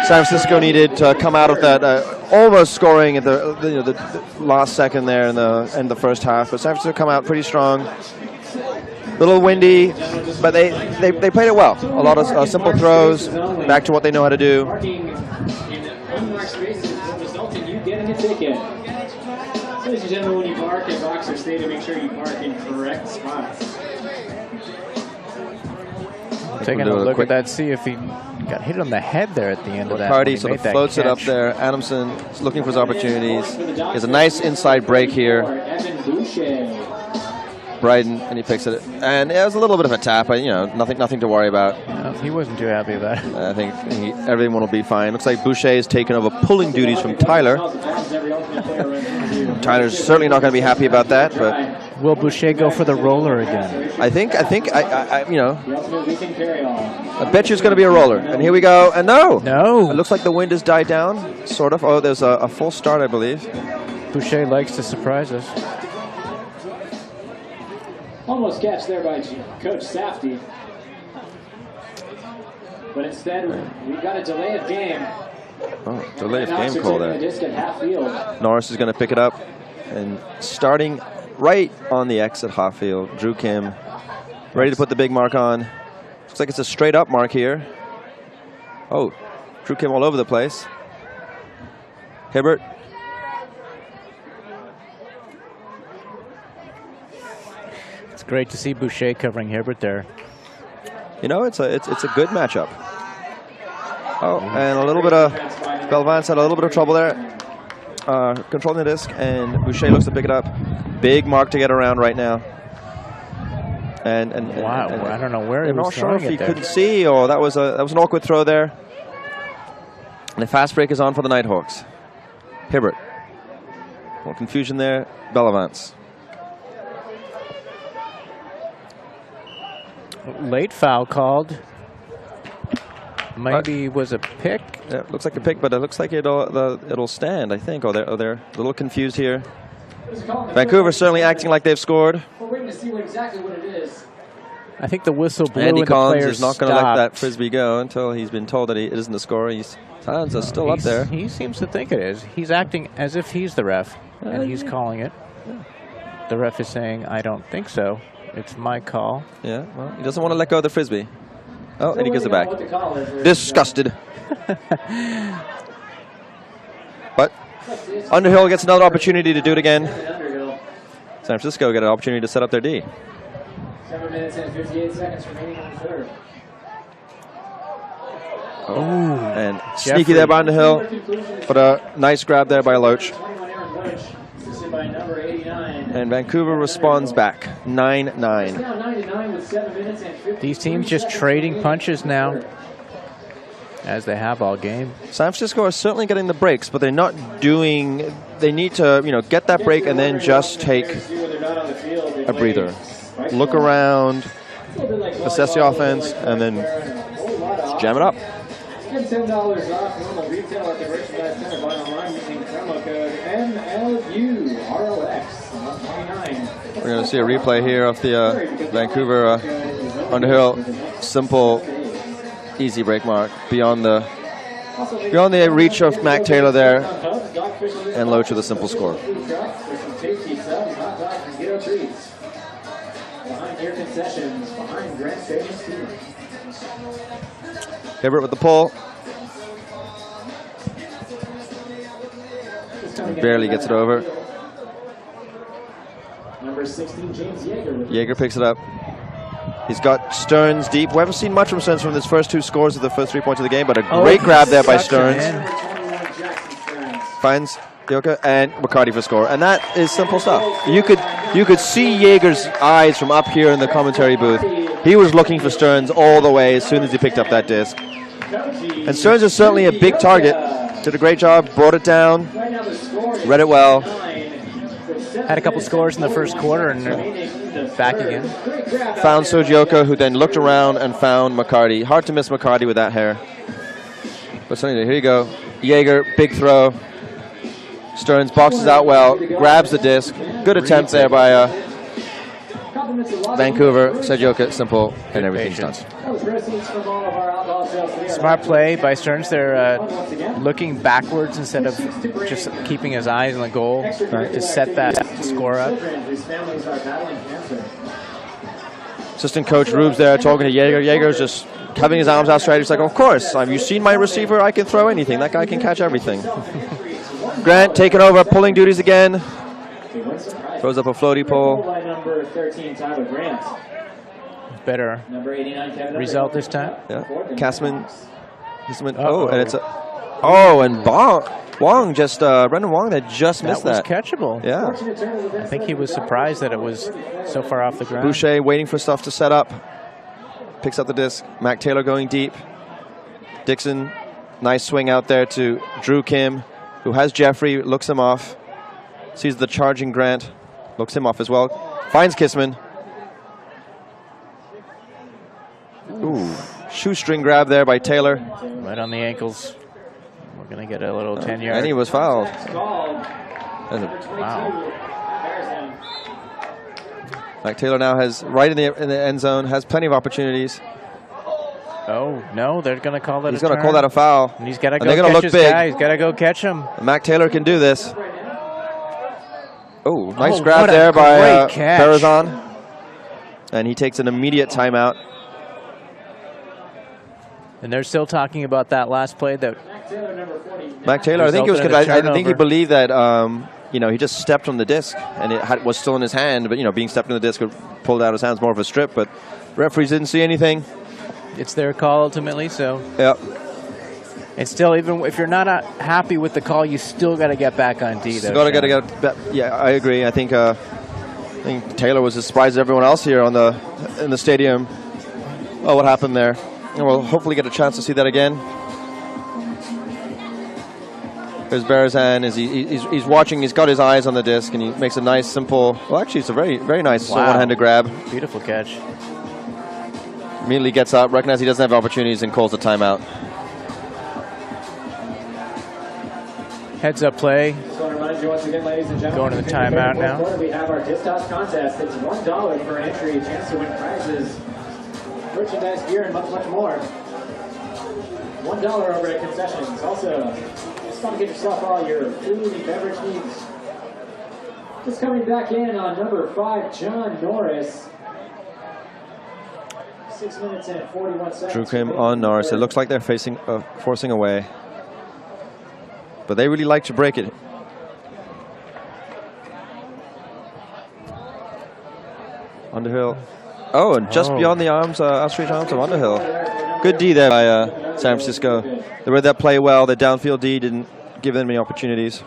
San Francisco needed to come out of that almost scoring at the last second there in the first half. But San Francisco come out pretty strong. A little windy, but they played it well. A lot of simple throws, back to what they know how to do. Parking in unmarked spaces will result in you getting a ticket. Ladies and and gentlemen, when you park in Boxer Stadium, make sure you park in correct spots. Taking a look at that, see if he got hit on the head there at the end of that. McCarty sort of floats it up there. Adamson is looking for his opportunities. He has a nice inside break here. Bryden, and he picks it. And it was a little bit of a tap, but, you know, nothing to worry about. No, he wasn't too happy about it. I think everyone will be fine. Looks like Boucher has taken over pulling duties from Tyler. Tyler's certainly not going to be happy about that, but will Boucher go for the roller again? I think, you know, I bet you it's going to be a roller. And here we go. And no. It looks like the wind has died down, sort of. Oh, there's a full start, I believe. Boucher likes to surprise us. Almost catch there by Coach Safety. But instead, we've got a delay of game. Oh, delay of game call there. Norris is going to pick it up. And starting right on the X at half field, Drew Kim ready to put the big mark on. Looks like it's a straight up mark here. Oh, Drew Kim all over the place. Hibbert. It's great to see Boucher covering Hibbert there. You know, it's a good matchup. Oh, and a little bit of Belvance had a little bit of trouble there, controlling the disc, and Boucher looks to pick it up. Big mark to get around right now. And wow, I don't know where he was. I'm not sure if he couldn't see, or that was an awkward throw there. And the fast break is on for the Nighthawks. Hibbert. A little confusion there. Bellavance. Late foul called. Maybe was a pick. Yeah, looks like a pick, but it looks like it'll stand, I think. Oh, they're a little confused here. Vancouver certainly acting like they've scored. We're waiting to see exactly what it is. I think the whistle blew Andy and Collins the is not going to let that frisbee go until he's been told that it isn't the score. His hands are still up there. He seems to think it is. He's acting as if he's the ref, and he's calling it. The ref is saying, I don't think so. It's my call. Yeah, well, he doesn't want to let go of the frisbee. Oh, and he gives it back. Disgusted. But Underhill gets another opportunity to do it again. San Francisco get an opportunity to set up their D. 7 minutes and 58 seconds remaining in the third. Oh, and sneaky there by Underhill. But a nice grab there by Loach. And Vancouver responds back, 9-9. These teams just trading punches now, as they have all game. San Francisco are certainly getting the breaks, but they're not doing. They need to, you know, get that break and then just take a breather, look around, assess the offense, and then jam it up. Get $10 off normal retail at the Merchandise Center. Buy online using promo code MLUROX. We're going to see a replay here of the Vancouver Underhill simple, easy break mark beyond the reach of Mac Taylor there, and Loach with a simple score. Hibbert with the pull. Barely gets it over. Number 16, James Yeager. Yeager picks it up. He's got Stearns deep. We haven't seen much from Stearns from his first two scores of the first 3 points of the game, but a great grab there by Stearns. Finds Yoka and McCarty for score. And that is simple stuff. You could see Yeager's eyes from up here in the commentary booth. He was looking for Stearns all the way as soon as he picked up that disc. And Stearns is certainly a big target. Did a great job, brought it down, read it well. Had a couple scores in the first quarter and back again. Found Sojioka, who then looked around and found McCarty. Hard to miss McCarty with that hair. But anyway, here you go. Yeager, big throw. Stearns boxes out well, grabs the disc. Good attempt there by Vancouver. Sojioka, simple, and everything's done. Smart play by Stearns. They're looking backwards instead of just keeping his eyes on the goal to set that score up. Assistant coach Rubes there talking to Yeager. Yeager's just having his arms out straight. He's like, of course, have you seen my receiver? I can throw anything. That guy can catch everything. Grant taking over, pulling duties again. Throws up a floaty pole. By number 13, Tyler Grant. Better Number 89, Kevin. result this time. Yeah. Kissman. And it's a. Oh, and Wong just Brendan Wong that just missed that. That was catchable. Yeah. I think he was surprised that it was so far off the ground. Boucher waiting for stuff to set up. Picks up the disc. Mac Taylor going deep. Dixon, nice swing out there to Drew Kim, who has Jeffrey, looks him off. Sees the charging Grant, looks him off as well. Finds Kissman. Ooh, shoestring grab there by Taylor. Right on the ankles. We're going to get a little 10-yard. And he was fouled. Wow. Mac Taylor now has right in the end zone, has plenty of opportunities. Oh, no, they're going to call that He's a going to call that a foul. And he's got to go they're gonna catch look his big. guy. He's got to go catch him. Mac Taylor can do this. Oh, nice Oh, grab what a there by great catch. Barazan. And he takes an immediate timeout. And they're still talking about that last play that Mac Taylor, I think it was resulted in a because I think he turnover. believed that he just stepped on the disc and it was still in his hand, but being stepped on the disc would pull it out of his hands more of a strip. But referees didn't see anything. it's their call ultimately. So Yeah. it's still, even if you're not happy with the call, you still got to get back on D. Though, Got to Sean. get back. Yeah, I agree. I think Taylor was as surprised as everyone else here in the stadium. Oh, what happened there? And we'll hopefully get a chance to see that again. There's Barazan. He's watching. He's got his eyes on the disc, and he makes a nice, simple. Well, actually, it's a very, very nice Wow. one-handed grab. Beautiful catch. Immediately gets up, recognizes he doesn't have opportunities, and calls a timeout. Heads up play. Just want to remind you once again, ladies and gentlemen, Going to the timeout now. We have our disc toss contest. It's $1 for an entry, a chance to win prizes, merchandise, gear, and much, much more. $1 over at concessions. Also, just want to get yourself all your food and beverage needs. Just coming back in on number 5, John Norris. 6 minutes and 41 seconds. Drew Kim on Norris. It looks like they're forcing away. But they really like to break it. Underhill. Oh, and just beyond the arms, outstretched arms of Underhill. Good D there by San Francisco. They read that play well. The downfield D didn't give them any opportunities.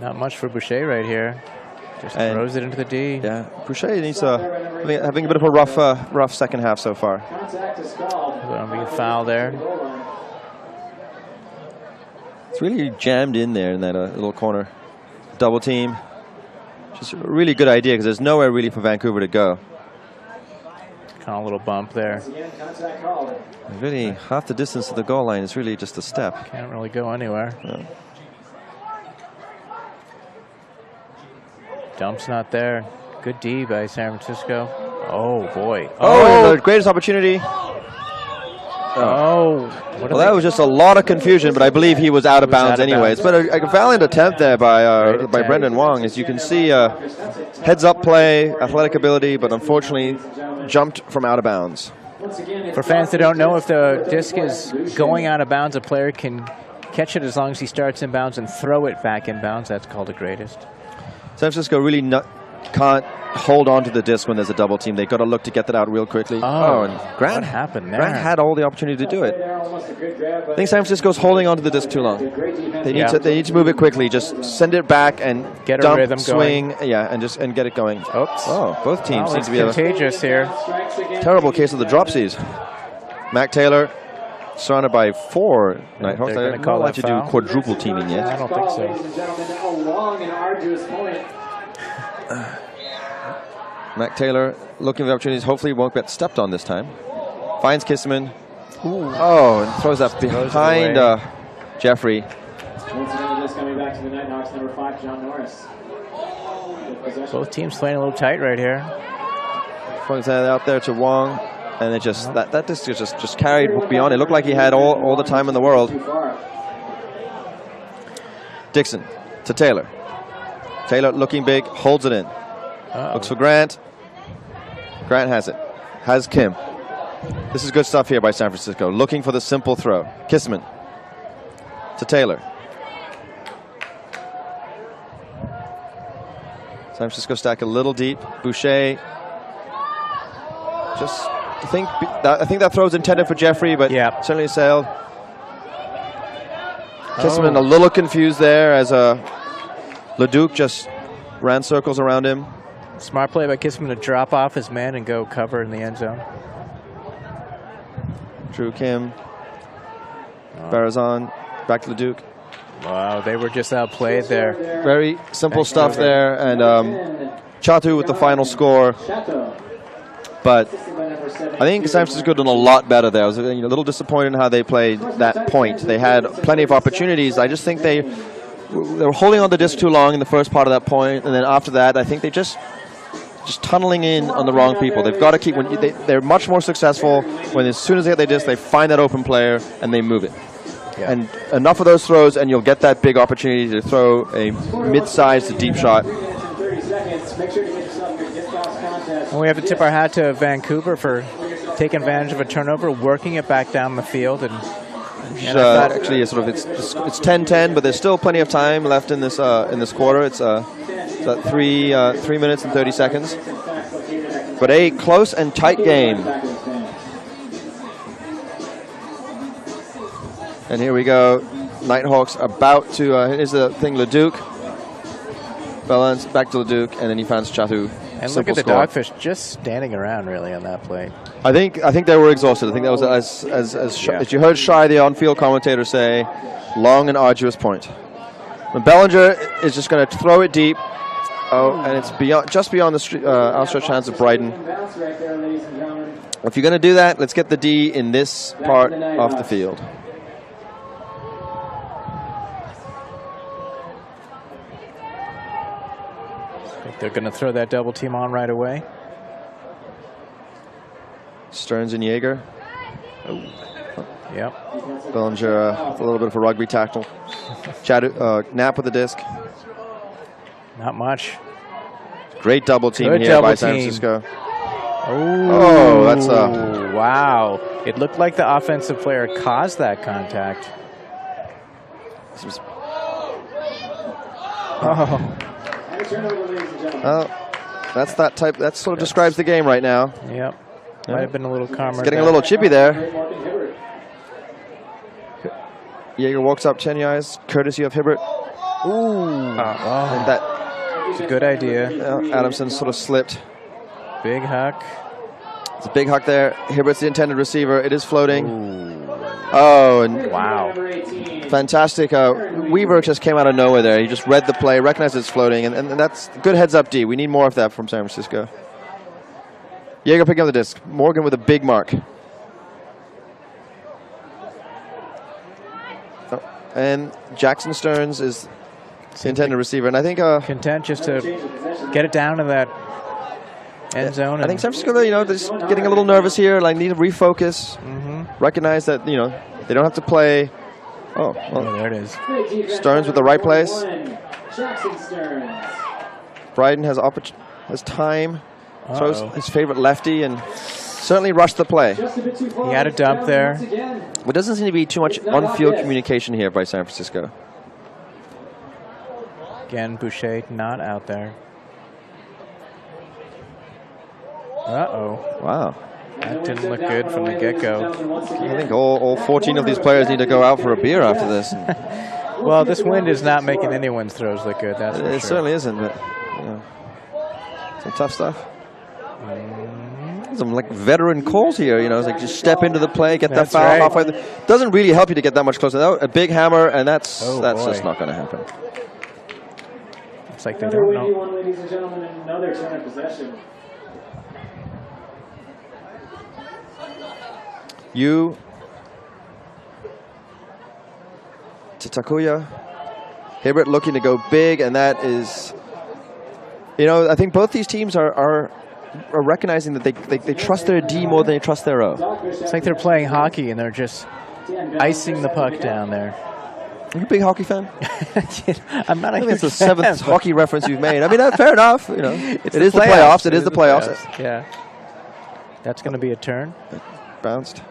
Not much for Boucher right here. Just throws it into the D. Yeah, Boucher needs having a bit of a rough second half so far. Contact is called. Going to be a foul there. It's really jammed in there in that little corner. Double team. Just a really good idea because there's nowhere really for Vancouver to go. Kind of a little bump there. Contact called. Really, half the distance to the goal line is really just a step. Can't really go anywhere. No. Dump's not there. Good D by San Francisco. Oh, boy. Oh, the greatest opportunity. Oh. Well, that was just a lot of confusion, but I believe he was out of bounds anyways. But a valiant attempt there by Brendan Wong. As you can see, heads-up play, athletic ability, but unfortunately jumped from out of bounds. For fans that don't know, if the disc is going out of bounds, a player can catch it as long as he starts in bounds and throw it back in bounds. That's called a greatest. San Francisco really can't hold on to the disc when there's a double team. They've got to look to get that out real quickly. Oh, and Grant, what happened there? Grant had all the opportunity to do it. I think San Francisco's holding on to the disc too long. They need to move it quickly. Just send it back and get a dump, rhythm swing, going. yeah, and get it going. Oops. Oh, both teams seem It's to be contagious here. terrible case of the dropsies. Mac Taylor surrounded by 4 Nighthawks. They're I gonna call don't like that to foul. do quadruple teaming I yet. don't think so. Ladies and gentlemen, a long and arduous point. Mac Taylor looking for opportunities. Hopefully he won't get stepped on this time. Finds Kissman. Oh, and throws that behind Jeffrey. Once again, this coming back to the Nighthawks, number 5, John Norris. Both teams playing a little tight right here. Points that out there to Wong, and it just that disc just carried beyond. It looked like he had all the time in the world. Dixon to Taylor. Taylor looking big, holds it in. Looks for Grant. Grant has it. Has Kim. This is good stuff here by San Francisco. Looking for the simple throw. Kissman. to Taylor. San Francisco stack a little deep. Boucher. Just, I think that throw's intended for Jeffrey, but certainly sailed. Kissman a little confused there as Leduc just ran circles around him. Smart play by Kissman to drop off his man and go cover in the end zone. Drew Kim. Barazan. Back to Leduc. Wow, they were just outplayed there. Very simple stuff there. And Chatu with the final score. But I think San Francisco done a lot better there. I was a little disappointed in how they played that point. They had plenty of opportunities. I just think they were holding on the disc too long in the first part of that point, and then after that, I think they just tunneling in on the wrong people. They've got to keep. They're much more successful when as soon as they get their disc, they find that open player and they move it. Yeah. And enough of those throws, and you'll get that big opportunity to throw a mid-sized to deep shot. And we have to tip our hat to Vancouver for taking advantage of a turnover, working it back down the field, and actually it's 10-10, but there's still plenty of time left in this quarter. It's 3 minutes and 30 seconds, but a close and tight game. And here we go, Nighthawks about to. Here's the thing, Leduc. Balance back to Leduc, and then he finds Chatu. And look at the Dogfish just standing around really on that play. I think they were exhausted. I think that was as you heard Shai, the on-field commentator, say, long and arduous point. But Bellinger is just going to throw it deep. Oh, and it's just beyond the outstretched hands of Bryden. If you're going to do that, let's get the D in this part of the field. They're going to throw that double team on right away. Stearns and Yeager. Oh. Yep. Bellinger with a little bit of a rugby tackle. Knapp with the disc. Not much. Great double team here by San Francisco. Oh, that's wow. It looked like the offensive player caused that contact. Oh, that's that type. That sort of describes the game right now. Yep. Might have been a little calmer. It's getting a little chippy there. Yeager walks up 10 yards, courtesy of Hibbert. Ooh. And that. It's a good idea. Adamson sort of slipped. Big huck. It's a big huck there. Hibbert's the intended receiver. It is floating. Ooh. Oh, and wow. Fantastic. Weaver just came out of nowhere there. He just read the play, recognized it's floating, and that's good heads-up D. We need more of that from San Francisco. Yeager picking up the disc. Morgan with a big mark. Oh, and Jackson Stearns is the intended receiver. And I think content just to get it down to that end zone. I think San Francisco, they're just getting a little nervous here. Like, need to refocus. Recognize that, they don't have to play. Oh, well, there it is. Stearns with the right place. Bryden has time. Throws his favorite lefty and certainly rushed the play. He had a dump there. There doesn't seem to be too much on-field communication here by San Francisco. Again, Boucher not out there. Uh-oh. Wow. That didn't look good from the get-go. I think all 14 of these players need to go out for a beer after this. Well, this wind is not making anyone's throws look good, that's for sure. It certainly isn't, but some tough stuff. Some like veteran calls here, it's like just step into the play, get that foul halfway. Doesn't really help you to get that much closer. A big hammer, and that's just not going to happen. It's like they don't know. Ladies and gentlemen, another turn of possession. You to Takuya. Hibbert looking to go big, and that is, I think both these teams are recognizing that they trust their D more than they trust their O. It's like they're playing hockey and they're just icing the puck down there. Are you a big hockey fan? I'm not a huge fan. It's the seventh hockey reference you've made. I mean, fair enough. It is the playoffs. It is the playoffs. Yeah. That's going to be a turn. Bounced.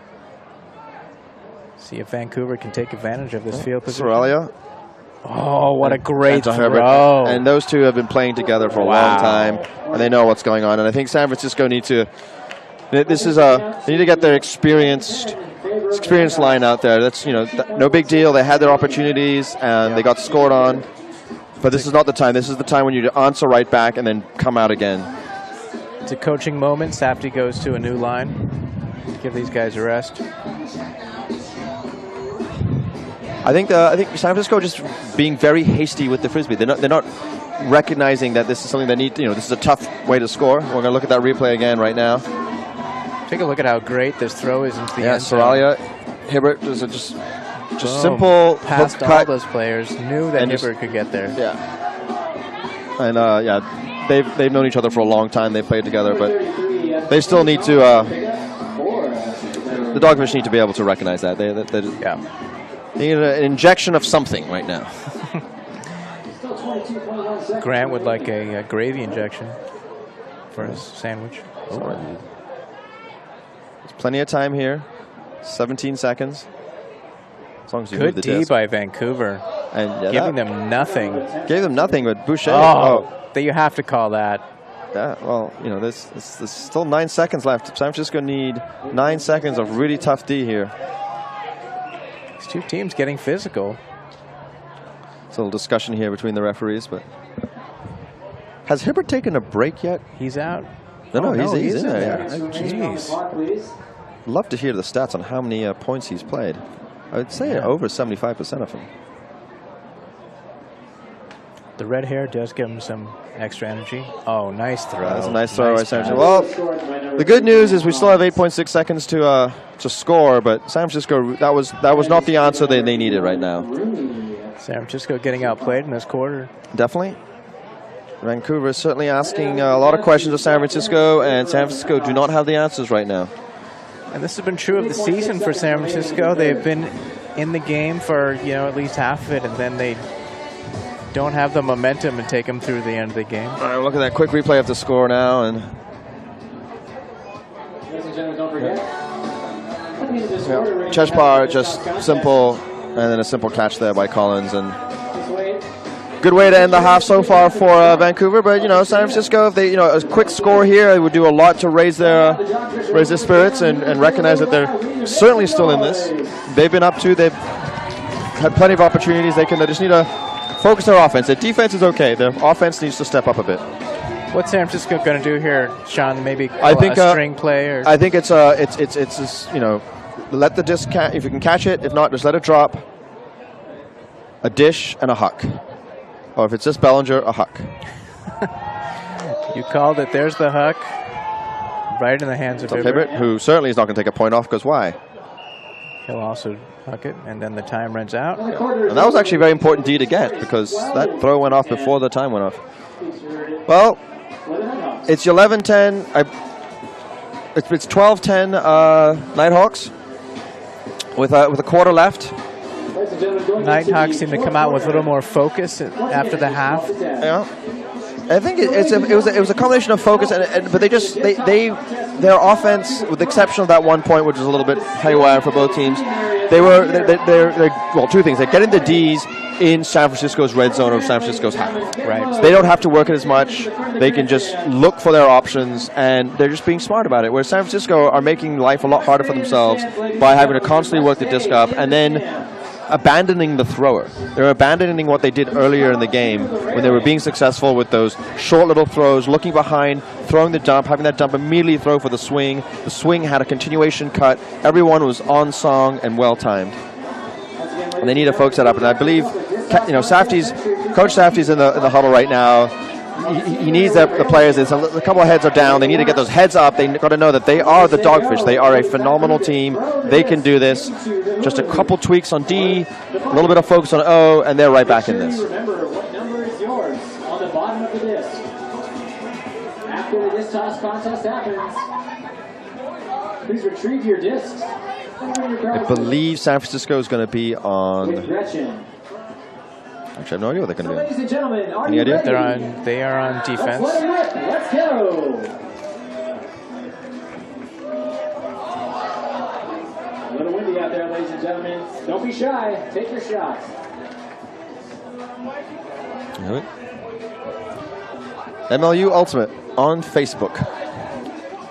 See if Vancouver can take advantage of this field position. Soralia. Oh, what a great And to Herbert. throw. And those two have been playing together for a long time, and they know what's going on. And I think San Francisco need to. This is they need to get their experienced line out there. That's no big deal. They had their opportunities and they got scored on, but this is not the time. This is the time when you answer right back and then come out again. It's a coaching moment. Safdie goes to a new line. Give these guys a rest. I think San Francisco just being very hasty with the frisbee. They're not recognizing that this is something they need. This is a tough way to score. We're going to look at that replay again right now. Take a look at how great this throw is into the end zone. Soralia, Hibbert was just simple past hook all cut. those players. Knew that Hibbert could get there. Yeah, and they've known each other for a long time. They've played together, but they still need to. The Dogfish need to be able to recognize that. They need an injection of something right now. Grant would like a gravy injection for his sandwich. There's plenty of time here. 17 seconds. As long as you move the Good D disc. by Vancouver. And giving them nothing. Gave them nothing, but Boucher. That you have to call that. Yeah, well, there's still 9 seconds left. San Francisco need 9 seconds of really tough D here. These two teams getting physical. It's a little discussion here between the referees, but has Hibbert taken a break yet? He's out. No, he's in there. Jeez. Love to hear the stats on how many points he's played. I would say over 75% of them. The red hair does give him some extra energy. Oh, nice throw. That's a nice throw by San Francisco. Well, the good news is we still have 8.6 seconds to score, but San Francisco, that was not the answer they needed right now. San Francisco getting outplayed in this quarter. Definitely. Vancouver is certainly asking a lot of questions of San Francisco, and San Francisco do not have the answers right now. And this has been true of the season for San Francisco. They've been in the game for at least half of it, and then they don't have the momentum to take them through the end of the game. All right, look at that quick replay of the score now, and Cheshpar just simple, and then a simple catch there by Collins, and good way to end the half so far for Vancouver. But San Francisco, if they a quick score here, it would do a lot to raise their spirits and recognize that they're certainly still in this. They've been up to. They've had plenty of opportunities. They just need to focus their offense. Their defense is okay. Their offense needs to step up a bit. What's San Francisco going to do here, Sean? Maybe I think a string play, or I think it's let the disc if you can catch it. If not, just let it drop. A dish and a huck. Or if it's just Bellinger, a huck. You called it. There's the huck. Right in the hands of Hibbert, who certainly is not going to take a point off, because why? He'll also huck it, and then the time runs out. And that was actually a very important D to get, because that throw went off before the time went off. Well, it's 11-10. It's 12-10 Nighthawks with a quarter left. Nighthawks seem to come out with a little more focus after the half. Yeah, I think it was a combination of focus, but their offense, with the exception of that 1 point, which was a little bit haywire for both teams, they're two things. They're getting the Ds in San Francisco's red zone or San Francisco's half. Right. So they don't have to work it as much. They can just look for their options, and they're just being smart about it. Whereas San Francisco are making life a lot harder for themselves by having to constantly work the disc up and then abandoning the thrower. They're abandoning what they did earlier in the game when they were being successful with those short little throws, looking behind, throwing the dump, having that dump immediately throw for the swing. The swing had a continuation cut. Everyone was on song and well-timed. And they need to focus that up. And I believe, Coach Safdie's in the huddle right now. He needs the players. A couple of heads are down. They need to get those heads up. They got to know that they are the Dogfish. They are a phenomenal team. They can do this. Just a couple tweaks on D, a little bit of focus on O, and they're right back in this. Remember what number is yours on the bottom of the disc. After the disc toss contest happens, please retrieve your discs. I believe San Francisco is going to be on. Actually, I have no idea what they're going to be on. Ladies and gentlemen, are Any you idea? ready? They are on defense. Let's let 'em rip. Let's go. A little windy out there, ladies and gentlemen. Don't be shy. Take your shots. MLU Ultimate on Facebook.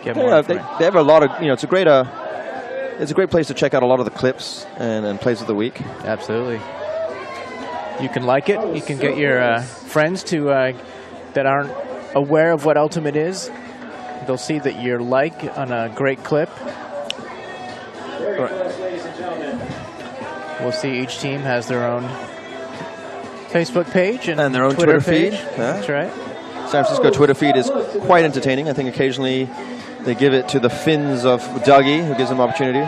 Get more Yeah, they have a lot of, it's a great place to check out a lot of the clips and plays of the week. Absolutely. You can like it. You can get your friends to that aren't aware of what Ultimate is. They'll see that you're on a great clip. Very close, ladies and gentlemen. We'll see each team has their own Facebook page and their own Twitter feed. page. Yeah. That's right. San Francisco Twitter feed is quite entertaining. I think occasionally they give it to the fins of Dougie, who gives them opportunity.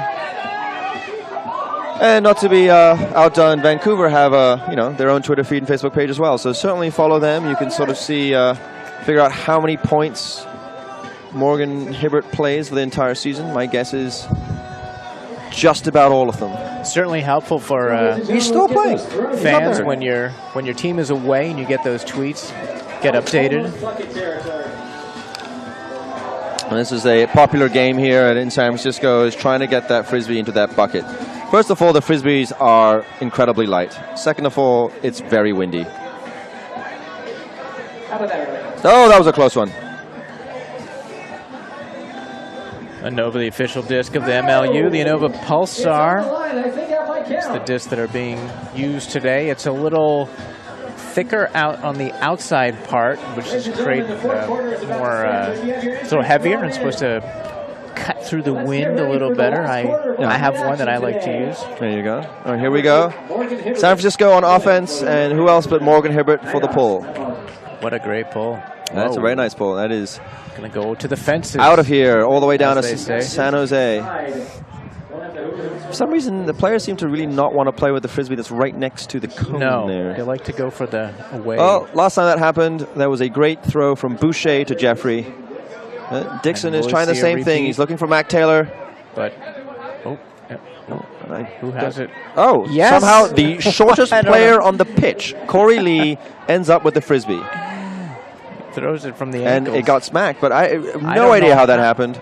And not to be outdone, Vancouver have their own Twitter feed and Facebook page as well. So certainly follow them. You can sort of see, figure out how many points Morgan Hibbert plays for the entire season. My guess is just about all of them. Certainly helpful for He's still playing. fans when your team is away and you get those tweets, get updated. And this is a popular game here in San Francisco, is trying to get that Frisbee into that bucket. First of all, the Frisbees are incredibly light. Second of all, it's very windy. Oh, that was a close one. Innova, the official disc of the MLU, the Innova Pulsar. It's the discs that are being used today. It's a little thicker out on the outside part, which is great, more, it's a little heavier and supposed to cut through the wind a little better. I have one that I like to use. There you go. All right, here we go. San Francisco on offense, and who else but Morgan Hibbert for the pull? What a great pull. That's a very nice pull. That is going to go to the fences. Out of here, all the way down to say. San Jose. For some reason, the players seem to really not want to play with the Frisbee that's right next to the cone there. They like to go for the away. Well, last time that happened, there was a great throw from Boucher to Jeffrey. Dixon is trying the same thing. He's looking for Mac Taylor. But, who has it? Oh, yes. Somehow the shortest player on the pitch, Corey Lee, ends up with the Frisbee. Throws it from the and ankles. it got smacked, but I have no idea how that happened.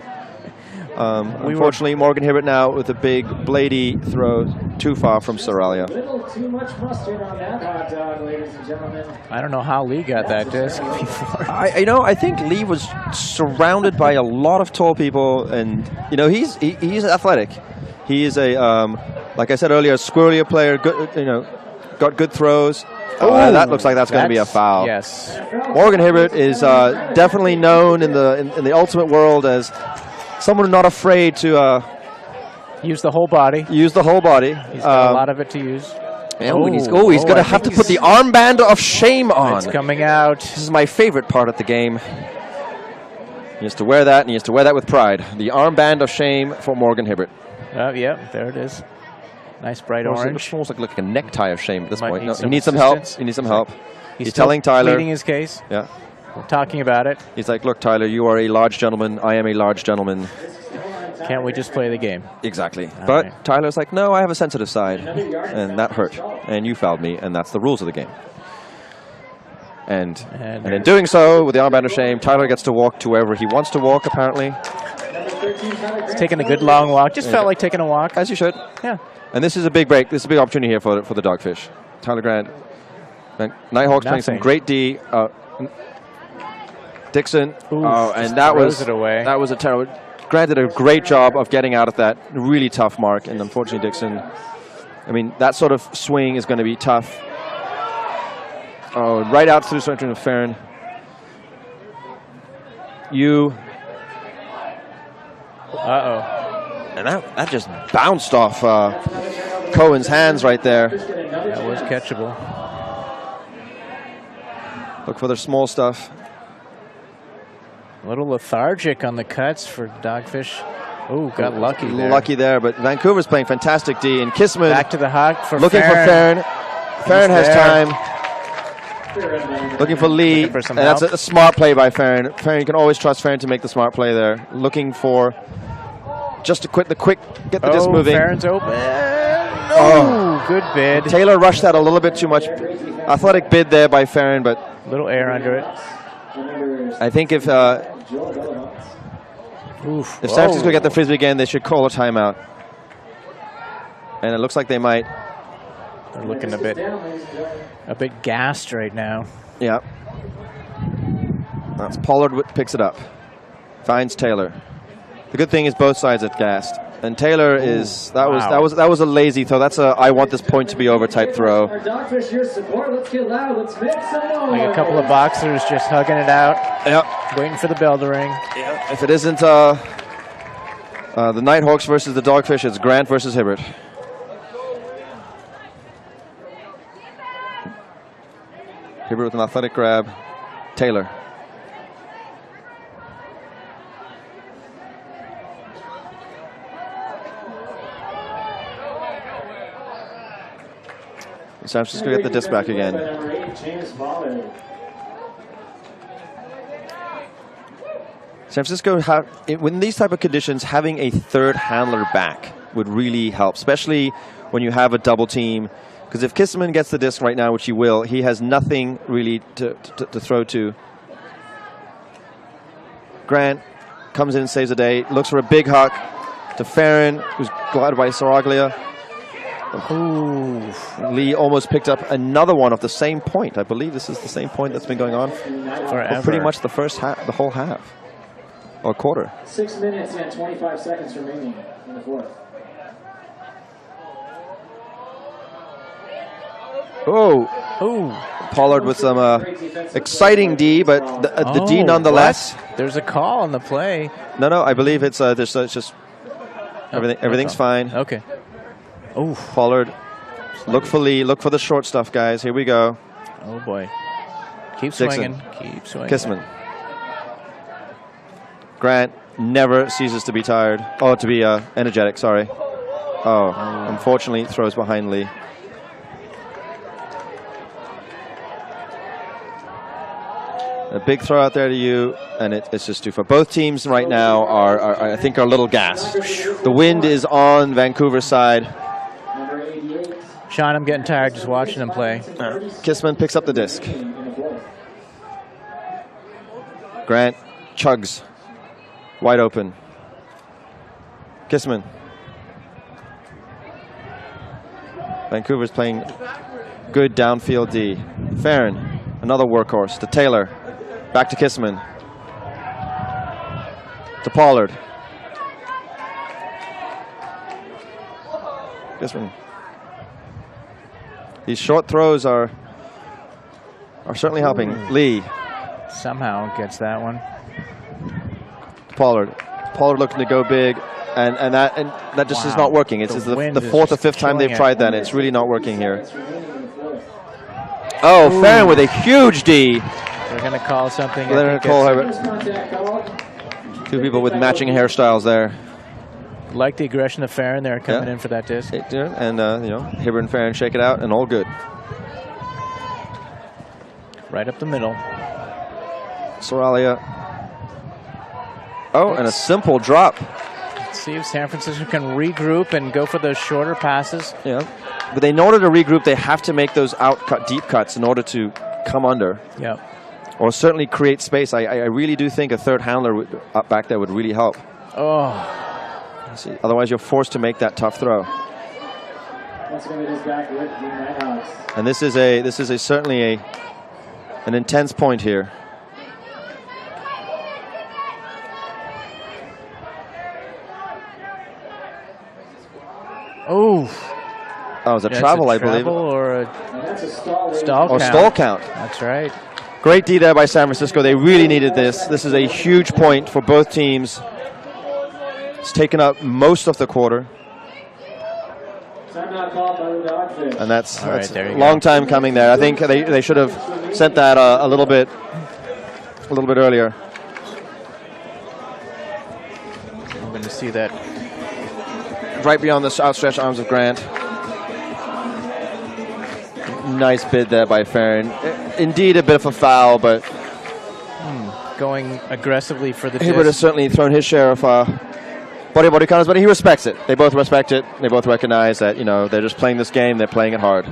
Unfortunately, Morgan Hibbert now with a big bladey throw too far from Saralia. A little too much mustard on that hot dog, ladies and gentlemen. I don't know how Lee got that disc before. I think Lee was surrounded by a lot of tall people, and he's athletic. He is a like I said earlier, a squirrelier player. Good, got good throws. That looks like that's going to be a foul. Yes. Morgan Hibbert is definitely known in the ultimate world as someone not afraid to use the whole body. Use the whole body. He's got a lot of it to use. And he's going to have to put the armband of shame on. It's coming out. This is my favorite part of the game. He has to wear that, and he has to wear that with pride. The armband of shame for Morgan Hibbert. Oh, yeah, there it is. Nice bright orange. It almost like a necktie of shame at this point. Need he needs some help. He needs some help. He's telling Tyler. Pleading his case. Yeah. We're talking about it. He's like, look, Tyler, you are a large gentleman. I am a large gentleman. Can't we just play the game? Exactly. But Tyler's like, no, I have a sensitive side. And that hurt. And you fouled me. And that's the rules of the game. And in doing so, with the armband of shame, Tyler gets to walk to wherever he wants to walk, apparently. He's taking a good long walk. Just felt like taking a walk. As you should. Yeah. And this is a big break. This is a big opportunity here for the Dogfish. Tyler Grant. Nighthawks playing some great D. Dixon. And that was a terrible. Grant did a great job of getting out of that really tough mark. And unfortunately, Dixon, that sort of swing is going to be tough. Oh, right out through the center of Farron. And that just bounced off Cohen's hands right there. That was catchable. Look for their small stuff. A little lethargic on the cuts for Dogfish. Oh, got lucky there. Lucky there, but Vancouver's playing fantastic D. And Kissman back to the huck for looking Farron. for Farron. Farron has time. Looking for Lee. And that's a smart play by Farron. Farron, you can always trust Farron to make the smart play there. Looking for just to get the disc moving. Farron's open. Oh, good bid. Taylor rushed that a little bit too much. Athletic bid there by Farron, but little air under it. I think if San Francisco get the Frisbee again, they should call a timeout. And it looks like they might. They're looking a bit gassed right now. Yeah. That's Pollard picks it up. Finds Taylor. The good thing is both sides are gassed. And Taylor is that was a lazy throw. That's a I want this point to be over type throw. Dogfish, your support. Let's get loud. Let's make some noise. Like a couple of boxers just hugging it out. Yep. Waiting for the bell to ring. Yeah. If it isn't the Nighthawks versus the Dogfish, it's Grant versus Hibbert. Hibbert with an athletic grab. Taylor. San Francisco get the disc back again. San Francisco, in these type of conditions, having a third handler back would really help, especially when you have a double team. Because if Kisselman gets the disc right now, which he will, he has nothing really to throw to. Grant comes in and saves the day, looks for a big huck to Farron, who's glided by Saraglia. Ooh. Lee almost picked up another one of the same point. I believe this is the same point that's been going on for pretty much the first half, the whole half, or quarter. 6 minutes and 25 seconds remaining in the fourth. Oh, Pollard with some exciting D, but the D nonetheless. What? There's a call on the play. No, I believe it's just everything's fine. Okay. Oh, Pollard, look for Lee, look for the short stuff, guys. Here we go. Oh boy, keep Dixon. swinging, keep swinging. Kissman. Grant never ceases to be tired. Oh, to be energetic. Sorry. Oh, unfortunately, throws behind Lee. A big throw out there to you, and it's just too far. Both teams right now are I think, are a little gassed. The wind is on Vancouver's side. Sean, I'm getting tired just watching them play. Kissman picks up the disc. Grant chugs. Wide open. Kissman. Vancouver's playing good downfield D. Farron, another workhorse to Taylor. Back to Kissman. To Pollard. Kissman. These short throws are certainly helping. Lee. Somehow gets that one. Pollard. Pollard looking to go big, and that just is not working. It's the fourth or fifth time they've tried that, and it's really not working here. Oh, Farron with a huge D. They're going to call something. They're going to call Herbert. Two people with matching hairstyles there. Like the aggression of Farron there coming in for that disc. And Hibbert and Farron shake it out, and all good. Right up the middle. Soralia. Oh, and a simple drop. Let's see if San Francisco can regroup and go for those shorter passes. Yeah, but in order to regroup, they have to make those deep cuts in order to come under. Yeah. Or certainly create space. I really do think a third handler up back there would really help. Oh. See, otherwise, you're forced to make that tough throw. And this is certainly an intense point here. Oh. Oh, it was a travel, I believe. Or a stall count. Stall count. That's right. Great D there by San Francisco. They really needed this. This is a huge point for both teams. It's taken up most of the quarter. And that's a long time coming there. I think they should have sent that a little bit earlier. I'm going to see that. Right beyond the outstretched arms of Grant. Nice bid there by Farron. Indeed, a bit of a foul, but going aggressively for the Hibbert disc. has certainly thrown his share of body counters, but he respects it. They both respect it. They both recognize that they're just playing this game. They're playing it hard.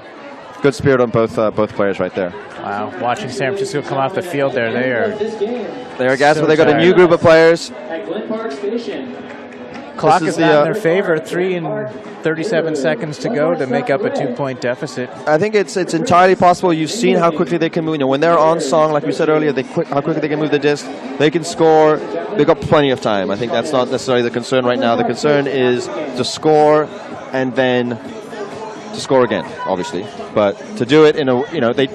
Good spirit on both players right there. Wow, watching San Francisco come off the field there, they are gassed, but they got a new group of players. At Glen Park Station. Clock is not in their favor. 3 and 37 seconds to go to make up a 2-point deficit. I think it's entirely possible. You've seen how quickly they can move. You know, when they're on song, like we said earlier, how quickly they can move the disc. They can score. They've got plenty of time. I think that's not necessarily the concern right now. The concern is to score and then to score again, obviously. But to do it in a, you know, they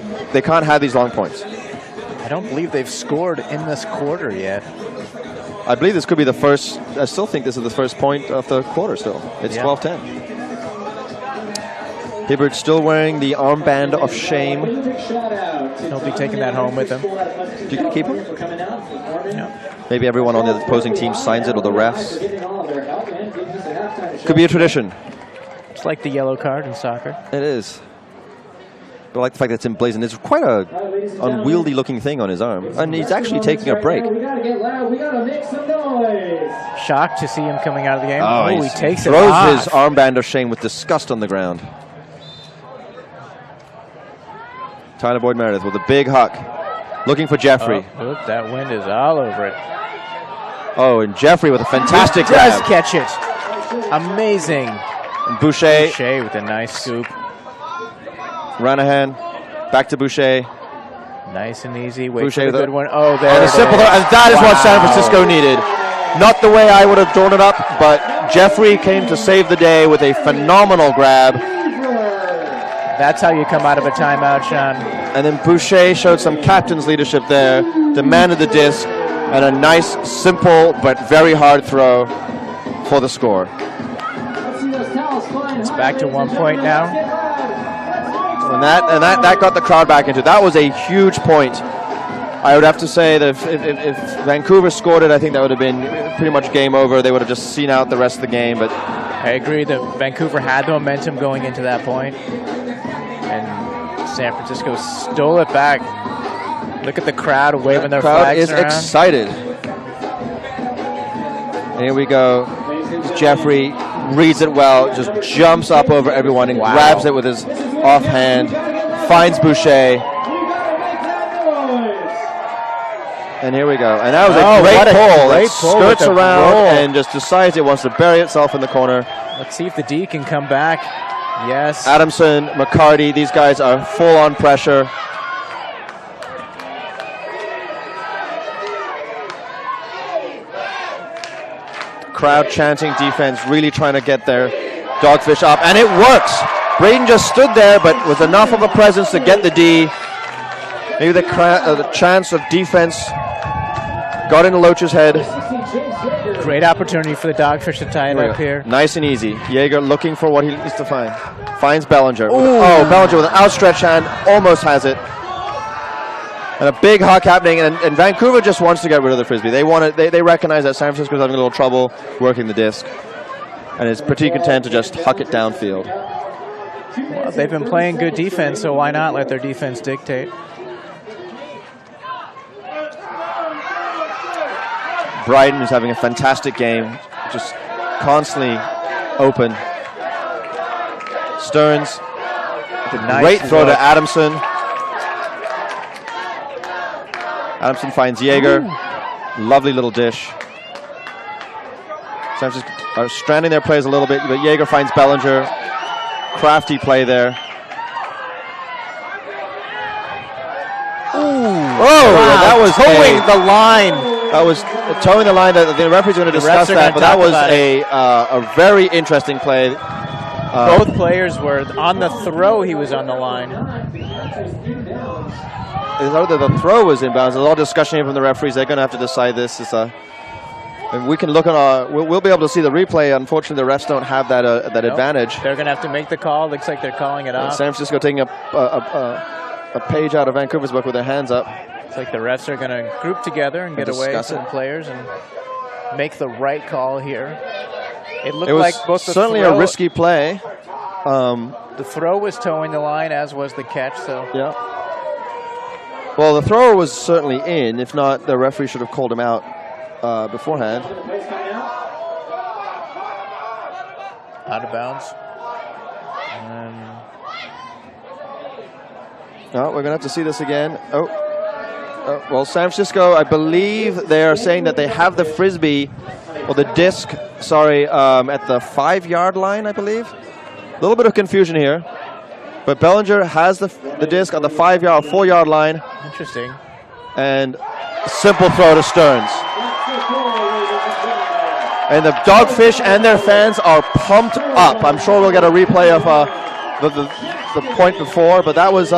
can't have these long points. I don't believe they've scored in this quarter yet. I believe this could be the first. I still think this is the first point of the quarter still. It's 12-10. Hibbert still wearing the armband of shame. He'll be taking that home with him. Do you keep it? Yeah. Maybe everyone on the opposing team signs it, or the refs. Could be a tradition. It's like the yellow card in soccer. It is. But I like the fact that it's emblazoned. It's quite a unwieldy looking thing on his arm. And he's actually taking a break. We gotta get loud. We gotta make some noise. Shocked to see him coming out of the game. Oh, he takes it throws off. his armband of shame with disgust on the ground. Tyler Boyd Meredith with a big huck. Looking for Jeffrey. Oh, look, that wind is all over it. Oh, and Jeffrey with a fantastic He does grab. catch it. Amazing. And Boucher. Boucher with a nice scoop. Ranahan. Back to Boucher. Nice and easy. Wait Boucher for the with good one. Oh, there And it a simple, is. and that is what San Wow. Francisco needed. Not the way I would have drawn it up, but Jeffrey came to save the day with a phenomenal grab. That's how you come out of a timeout, Sean. And then Boucher showed some captain's leadership there, demanded the disc, and a nice, simple, but very hard throw for the score. It's back to 1 point now. And that got the crowd back into it. That was a huge point. I would have to say that if Vancouver scored it, I think that would have been pretty much game over. They would have just seen out the rest of the game. But I agree that Vancouver had the momentum going into that point, and San Francisco stole it back. Look at the crowd waving their crowd flags is around. excited. Here we go. Jeffrey reads it well, just jumps up over everyone and grabs it with his offhand, finds Boucher. And here we go. And that was a great pull. That skirts around and just decides it wants to bury itself in the corner. Let's see if the D can come back. Yes. Adamson, McCarty, these guys are full on pressure. Crowd chanting defense, really trying to get their Dogfish up, and it works. Braden just stood there, but with enough of a presence to get the D. Maybe the chance of defense got into Loach's head. Great opportunity for the Dogfish to tie it up here. Nice and easy. Jaeger looking for what he needs to find. Finds Bellinger. Bellinger with an outstretched hand, almost has it. And a big huck happening, and Vancouver just wants to get rid of the Frisbee. They recognize that San Francisco's having a little trouble working the disc, and is pretty content to just huck it downfield. Well, they've been playing good defense, so why not let their defense dictate? Bryden is having a fantastic game, just constantly open. Stearns, great throw to Adamson. Adamson finds Jaeger. Lovely little dish. San Francisco are stranding their plays a little bit, but Jaeger finds Bellinger. Crafty play there. That was towing the line. That was towing the line. That the referee's going to discuss that, but that was a very interesting play. Both players were on the throw. He was on the line. The throw was inbounds. There's all discussion here from the referees. They're going to have to decide this. And we can look at we'll be able to see the replay. Unfortunately, the refs don't have that advantage. They're going to have to make the call. Looks like they're calling it off. San Francisco taking a page out of Vancouver's book with their hands up. It's like the refs are going to group together and get away from players and make the right call here. It looked like both the certainly a risky play. The throw was towing the line, as was the catch. So yeah. Well, the thrower was certainly in. If not, the referee should have called him out beforehand. Out of bounds. No, we're going to have to see this again. Well, San Francisco, I believe they are saying that they have the Frisbee or the disc, sorry, at the 5-yard line, I believe. A little bit of confusion here. But Bellinger has the disc on the 5-yard, 4-yard line. Interesting. And simple throw to Stearns. And the Dogfish and their fans are pumped up. I'm sure we'll get a replay of the point before, but that was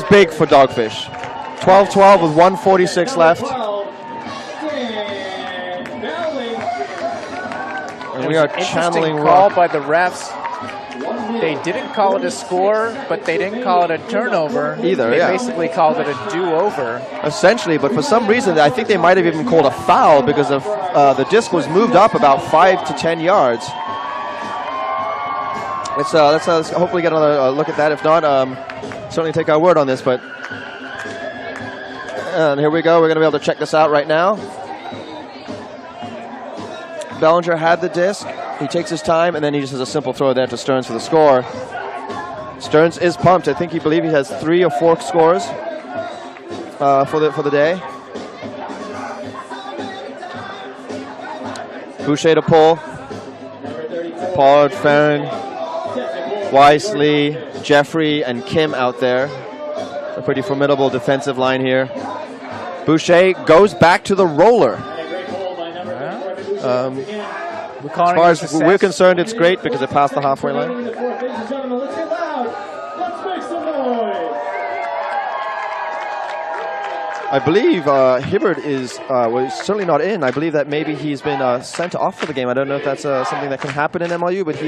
big for Dogfish. 12-12 with 1:46 left. And we are channeling call by the refs. They didn't call it a score, but they didn't call it a turnover either. They basically called it a do-over. Essentially, but for some reason, I think they might have even called a foul because of the disc was moved up about 5 to 10 yards. Let's hopefully get another look at that. If not, certainly take our word on this. But and here we go. We're going to be able to check this out right now. Bellinger had the disc. He takes his time, and then he just has a simple throw there to Stearns for the score. Stearns is pumped. I think he believes he has 3 or 4 scores for the day. Boucher to pull. Pollard, Farron, Weiss, Lee, Jeffrey, and Kim out there. A pretty formidable defensive line here. Boucher goes back to the roller. As far as we're concerned, it's great because it passed the halfway line. I believe Hibbert was certainly not in. I believe that maybe he's been sent off for the game. I don't know if that's something that can happen in MLU, but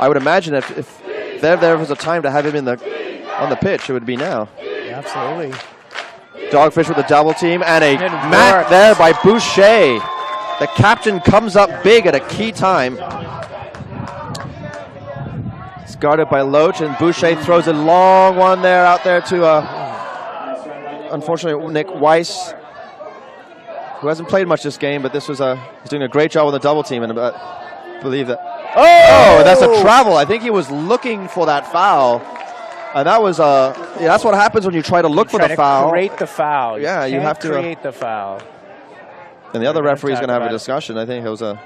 I would imagine if there was a time to have him on the pitch, it would be now. Yeah, absolutely. Dogfish with a double team and a mat there by Boucher. The captain comes up big at a key time. It's guarded by Loach, and Boucher throws a long one there out there to, unfortunately, Nick Weiss, who hasn't played much this game, but this was he's doing a great job on the double team, and I believe that. Oh, that's a travel. I think he was looking for that foul. And that was that's what happens when you try to look for the foul. Create the foul. Yeah, you have to create the foul. And the other referee is going to have a discussion. I think it was a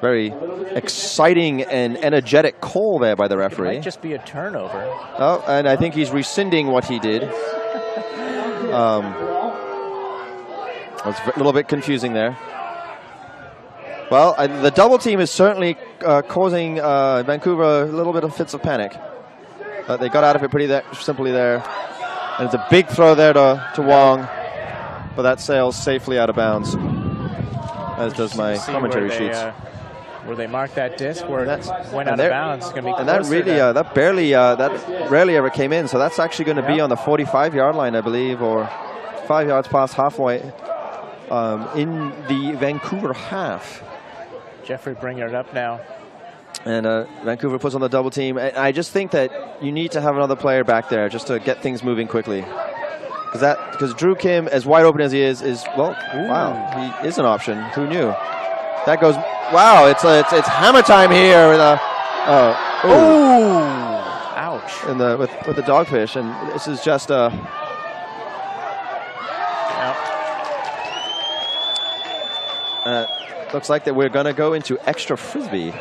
very exciting and energetic call there by the referee. It might just be a turnover. Oh, and I think he's rescinding what he did. It was a little bit confusing there. Well, the double team is certainly causing Vancouver a little bit of fits of panic. They got out of it pretty simply there. And it's a big throw there to Wong. But that sails safely out of bounds. As does my commentary sheets. Where they marked that disc, where it went out of bounds. It's going to be and that really, that rarely ever came in. So that's actually going to be on the 45-yard line, I believe, or 5 yards past halfway in the Vancouver half. Jeffrey bringing it up now. And Vancouver puts on the double team. And I just think that you need to have another player back there just to get things moving quickly. Because Drew Kim, as wide open as he is well, wow, he is an option. Who knew? That goes, wow, it's hammer time here with ouch. With the Dogfish, and this is just looks like that we're going to go into extra frisbee.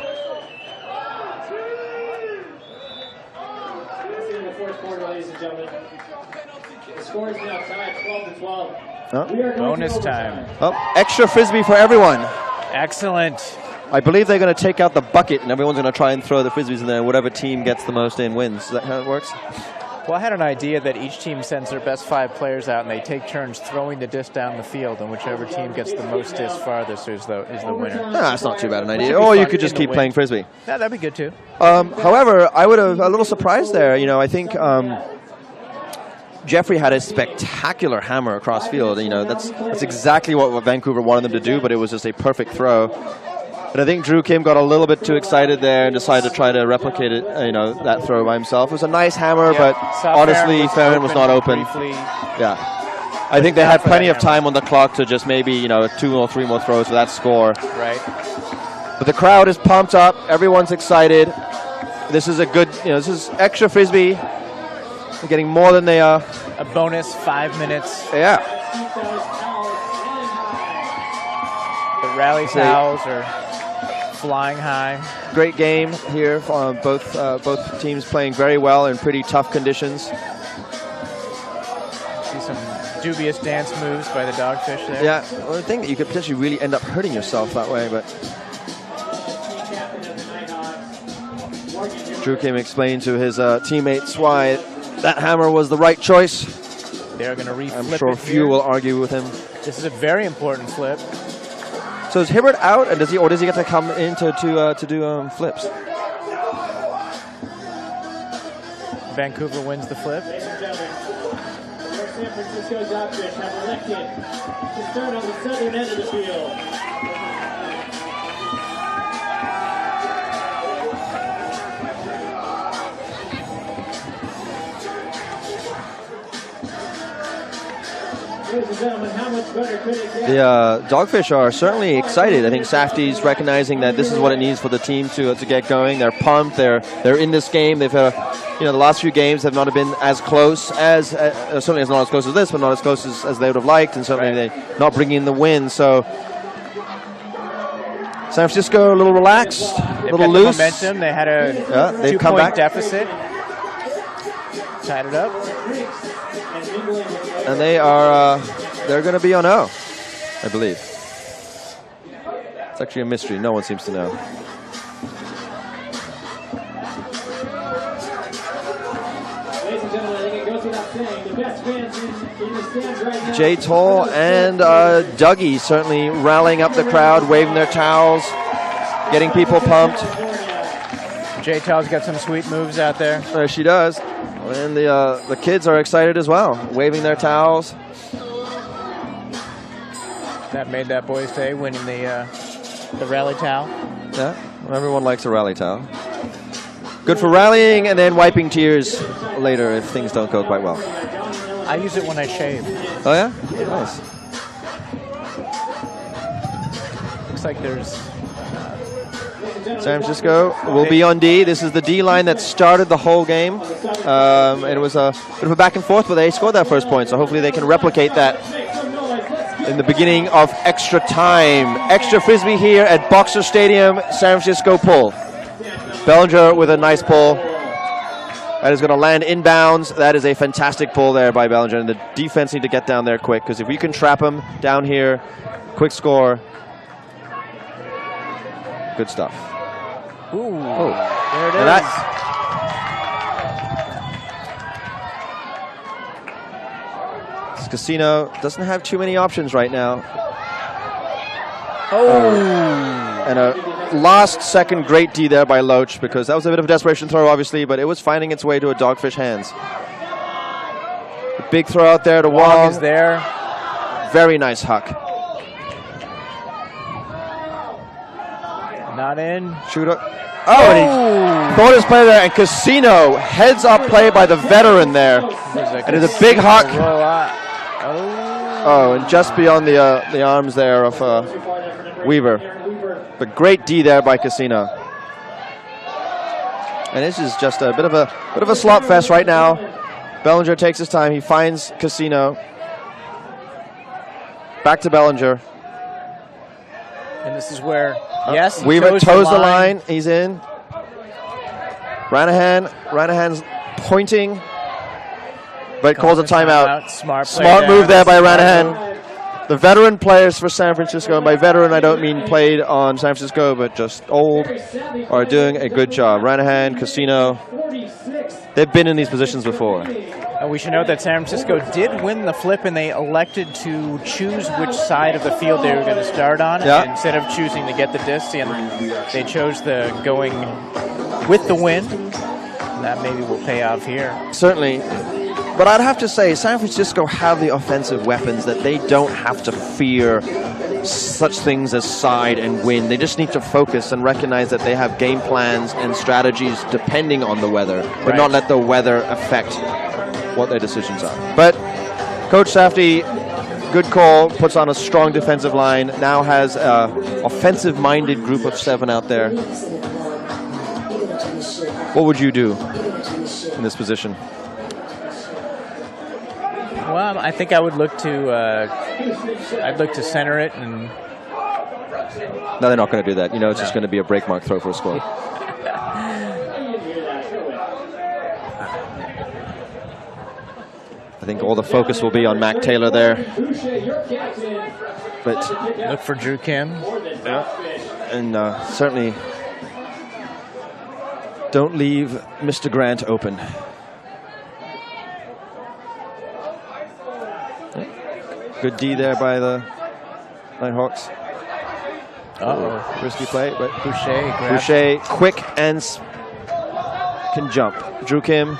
Score is now tied 12-12. Bonus time. Oh, extra frisbee for everyone. Excellent. I believe they're going to take out the bucket, and everyone's going to try and throw the frisbees in there. Whatever team gets the most in wins. Is that how it works? Well, I had an idea that each team sends their best 5 players out, and they take turns throwing the disc down the field, and whichever team gets the most disc farthest is the winner. That's not too bad an idea. Or you could just keep playing frisbee. Yeah, that'd be good too. However, I would have a little surprised there. You know, I think Jeffrey had a spectacular hammer across field. You know, that's exactly what Vancouver wanted them to do, but it was just a perfect throw. But I think Drew Kim got a little bit too excited there and decided to try to replicate it, that throw by himself. It was a nice hammer, but honestly, Farron was not open. Briefly. Yeah. I think they had plenty of time on the clock to just maybe, 2 or 3 more throws for that score. Right. But the crowd is pumped up. Everyone's excited. This is a good, this is extra frisbee. They're getting more than they are. A bonus 5 minutes. Yeah. The Rally towels are flying high. Great game here. Both teams playing very well in pretty tough conditions. See some dubious dance moves by the Dogfish there. Yeah, well, I think you could potentially really end up hurting yourself that way, but Drew Kim explained to his teammates why that hammer was the right choice. They're going to reflip I'm sure it few here. will argue with him. This is a very important flip. So is Hibbert out, and does he get to come in to do flips? Vancouver wins the flip. Ladies and gentlemen, your San Francisco Dogfish have elected to start on the southern end of the field. Ladies and gentlemen, how much better could it get? The Dogfish are certainly excited. I think Safdie's recognizing that this is what it needs for the team to get going. They're pumped. They're in this game. They've the last few games have not been as close as certainly not as close as this, but not as close as they would have liked, and certainly they not bringing in the win. So San Francisco a little relaxed, a little loose. Momentum. They had a they've come back. 2-point deficit. Tied it up. And they're going to be on O, I believe. It's actually a mystery. No one seems to know. Ladies and gentlemen, I think it goes without saying, the best fans in the stands right now. Jay Toll and Dougie certainly rallying up the crowd, waving their towels, getting people pumped. Jay Toll's got some sweet moves out there. There she does. And the kids are excited as well, waving their towels. That made that boy's day, winning the rally towel. Yeah, everyone likes a rally towel. Good for rallying and then wiping tears later if things don't go quite well. I use it when I shave. Oh yeah? Nice. Looks like there's... San Francisco will be on D. This is the D line that started the whole game. And it was a bit of a back and forth, but they scored that first point. So hopefully they can replicate that in the beginning of extra time. Extra frisbee here at Boxer Stadium. San Francisco pull. Bellinger with a nice pull. That is going to land inbounds. That is a fantastic pull there by Bellinger. And the defense need to get down there quick, because if we can trap them down here, quick score. Good stuff. Ooh, oh. There it is. This Casino doesn't have too many options right now. Oh. And a last second great D there by Loach, because that was a bit of a desperation throw, obviously, but it was finding its way to a Dogfish hands. A big throw out there to Wong. Is there. Very nice huck. Not in. Shooter. Oh, and he thought his play there, and Casino heads up play by the veteran there. And it's a big huck. Oh, and just beyond the arms there of Weaver. But great D there by Casino. And this is just a bit of a slop fest right now. Bellinger takes his time. He finds Casino. Back to Bellinger. And this is where, yes, Weaver toes the line. He's in. Ranahan's pointing, but calls a timeout. Smart move there by Ranahan. The veteran players for San Francisco, and by veteran I don't mean played on San Francisco, but just old, are doing a good job. Ranahan, Casino, they've been in these positions before. We should note that San Francisco did win the flip, and they elected to choose which side of the field they were going to start on. Yeah. Instead of choosing to get the disc, and they chose the going with the wind. And that maybe will pay off here. Certainly. But I'd have to say, San Francisco have the offensive weapons that they don't have to fear such things as side and wind. They just need to focus and recognize that they have game plans and strategies depending on the weather, but not let the weather affect what their decisions are. But Coach Safdie, good call, puts on a strong defensive line, now has an offensive-minded group of 7 out there. What would you do in this position? Well, I think I would look to I'd look to center it and No, they're not going to do that. You know, it's just going to be a break mark throw for a score. I think all the focus will be on Mac Taylor there. But look for Drew Kim. And certainly don't leave Mr. Grant open. Good D there by the Nighthawks. Uh-oh. Risky play, but Boucher quick and can jump. Drew Kim.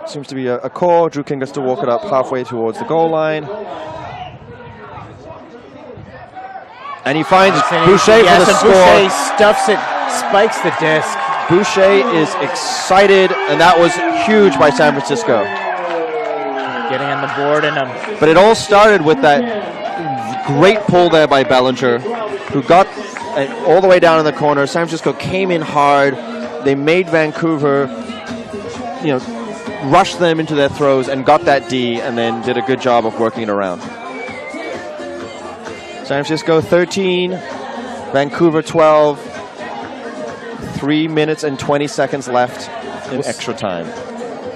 Seems to be a call. Drew Kim gets to walk it up halfway towards the goal line. And he finds Boucher for the score. Boucher stuffs it, spikes the disc. Boucher is excited, and that was huge by San Francisco. Getting on the board and But it all started with that great pull there by Bellinger, who got all the way down in the corner. San Francisco came in hard. They made Vancouver, rush them into their throws and got that D, and then did a good job of working it around. San Francisco 13, Vancouver 12. 3 minutes and 20 seconds left in extra time.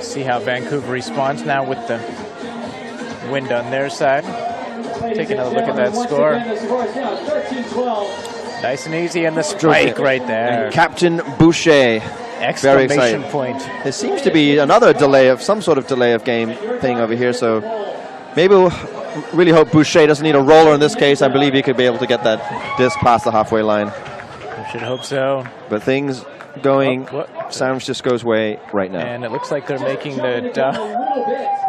See how Vancouver responds now with the wind on their side. Take another look at that score. Nice and easy, and the spike right there. And Captain Boucher. Very Exclamation exciting. point. There seems to be another delay of some sort of delay of game thing over here, so maybe we'll really hope Boucher doesn't need a roller in this case. I believe he could be able to get that disc past the halfway line. I should hope so. But things going San Francisco's way right now. And it looks like they're making the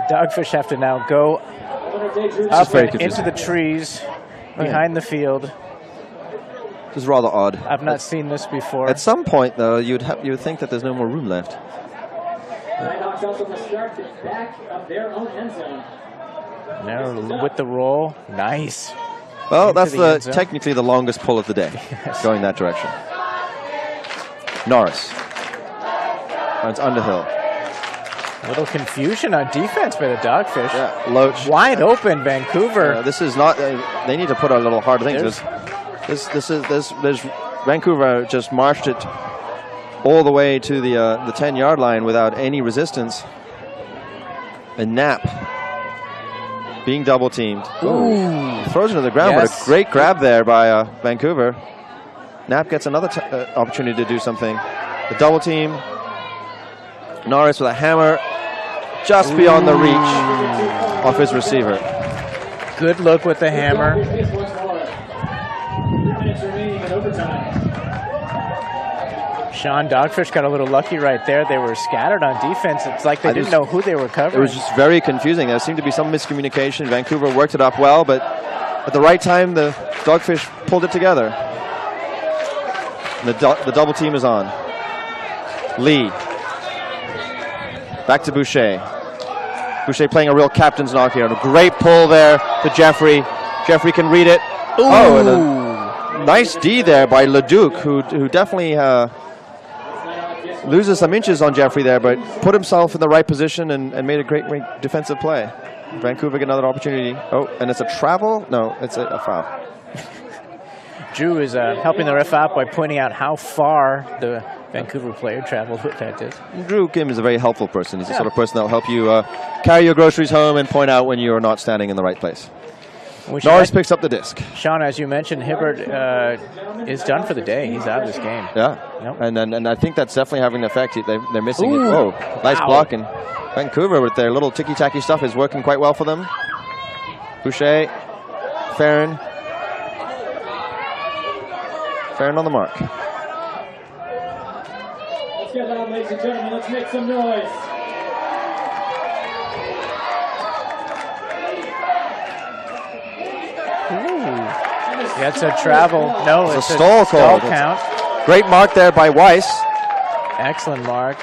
Dogfish have to now go up and into the trees behind the field. This is rather odd. I've not seen this before. At some point, though, you would think that there's no more room left. Nighthawks also must start the back of their own end zone. Now with the roll, nice. Well, Into that's the technically the longest pull of the day, going that direction. Norris. It's Underhill. A little confusion on defense by the Dogfish. Yeah, Loach. Wide open, Vancouver. This is not. They need to put a little hard things. There's Vancouver just marched it all the way to the 10-yard line without any resistance. And Knapp being double teamed. Ooh. Throws it to the ground, but a great grab there by Vancouver. Knapp gets another opportunity to do something. The double team. Norris with a hammer just beyond the reach of his receiver. Good look with the hammer. Sean, Dogfish got a little lucky right there. They were scattered on defense. It's like they didn't know who they were covering. It was just very confusing. There seemed to be some miscommunication. Vancouver worked it up well, but at the right time, the Dogfish pulled it together. And the double team is on. Lee. Back to Boucher. Boucher playing a real captain's knock here. And a great pull there to Jeffrey. Jeffrey can read it. Ooh. Oh, and a nice D there by Leduc, who definitely loses some inches on Jeffrey there, but put himself in the right position and made a great defensive play. Vancouver get another opportunity. Oh, and it's a travel? No, it's a foul. Drew is helping the ref out by pointing out how far the Vancouver player traveled with that disc. Drew Kim is a very helpful person. He's the sort of person that will help you carry your groceries home and point out when you are not standing in the right place. Norris picks up the disc. Sean, as you mentioned, Hibbert is done for the day. He's out of this game. Yeah, and I think that's definitely having an effect. They're missing it. Oh, nice blocking. Vancouver with their little ticky-tacky stuff is working quite well for them. Boucher, Farron on the mark. Let's get loud, ladies and gentlemen. Let's make some noise. That's a travel. No, it's a stall call. Count. Great mark there by Weiss. Excellent mark.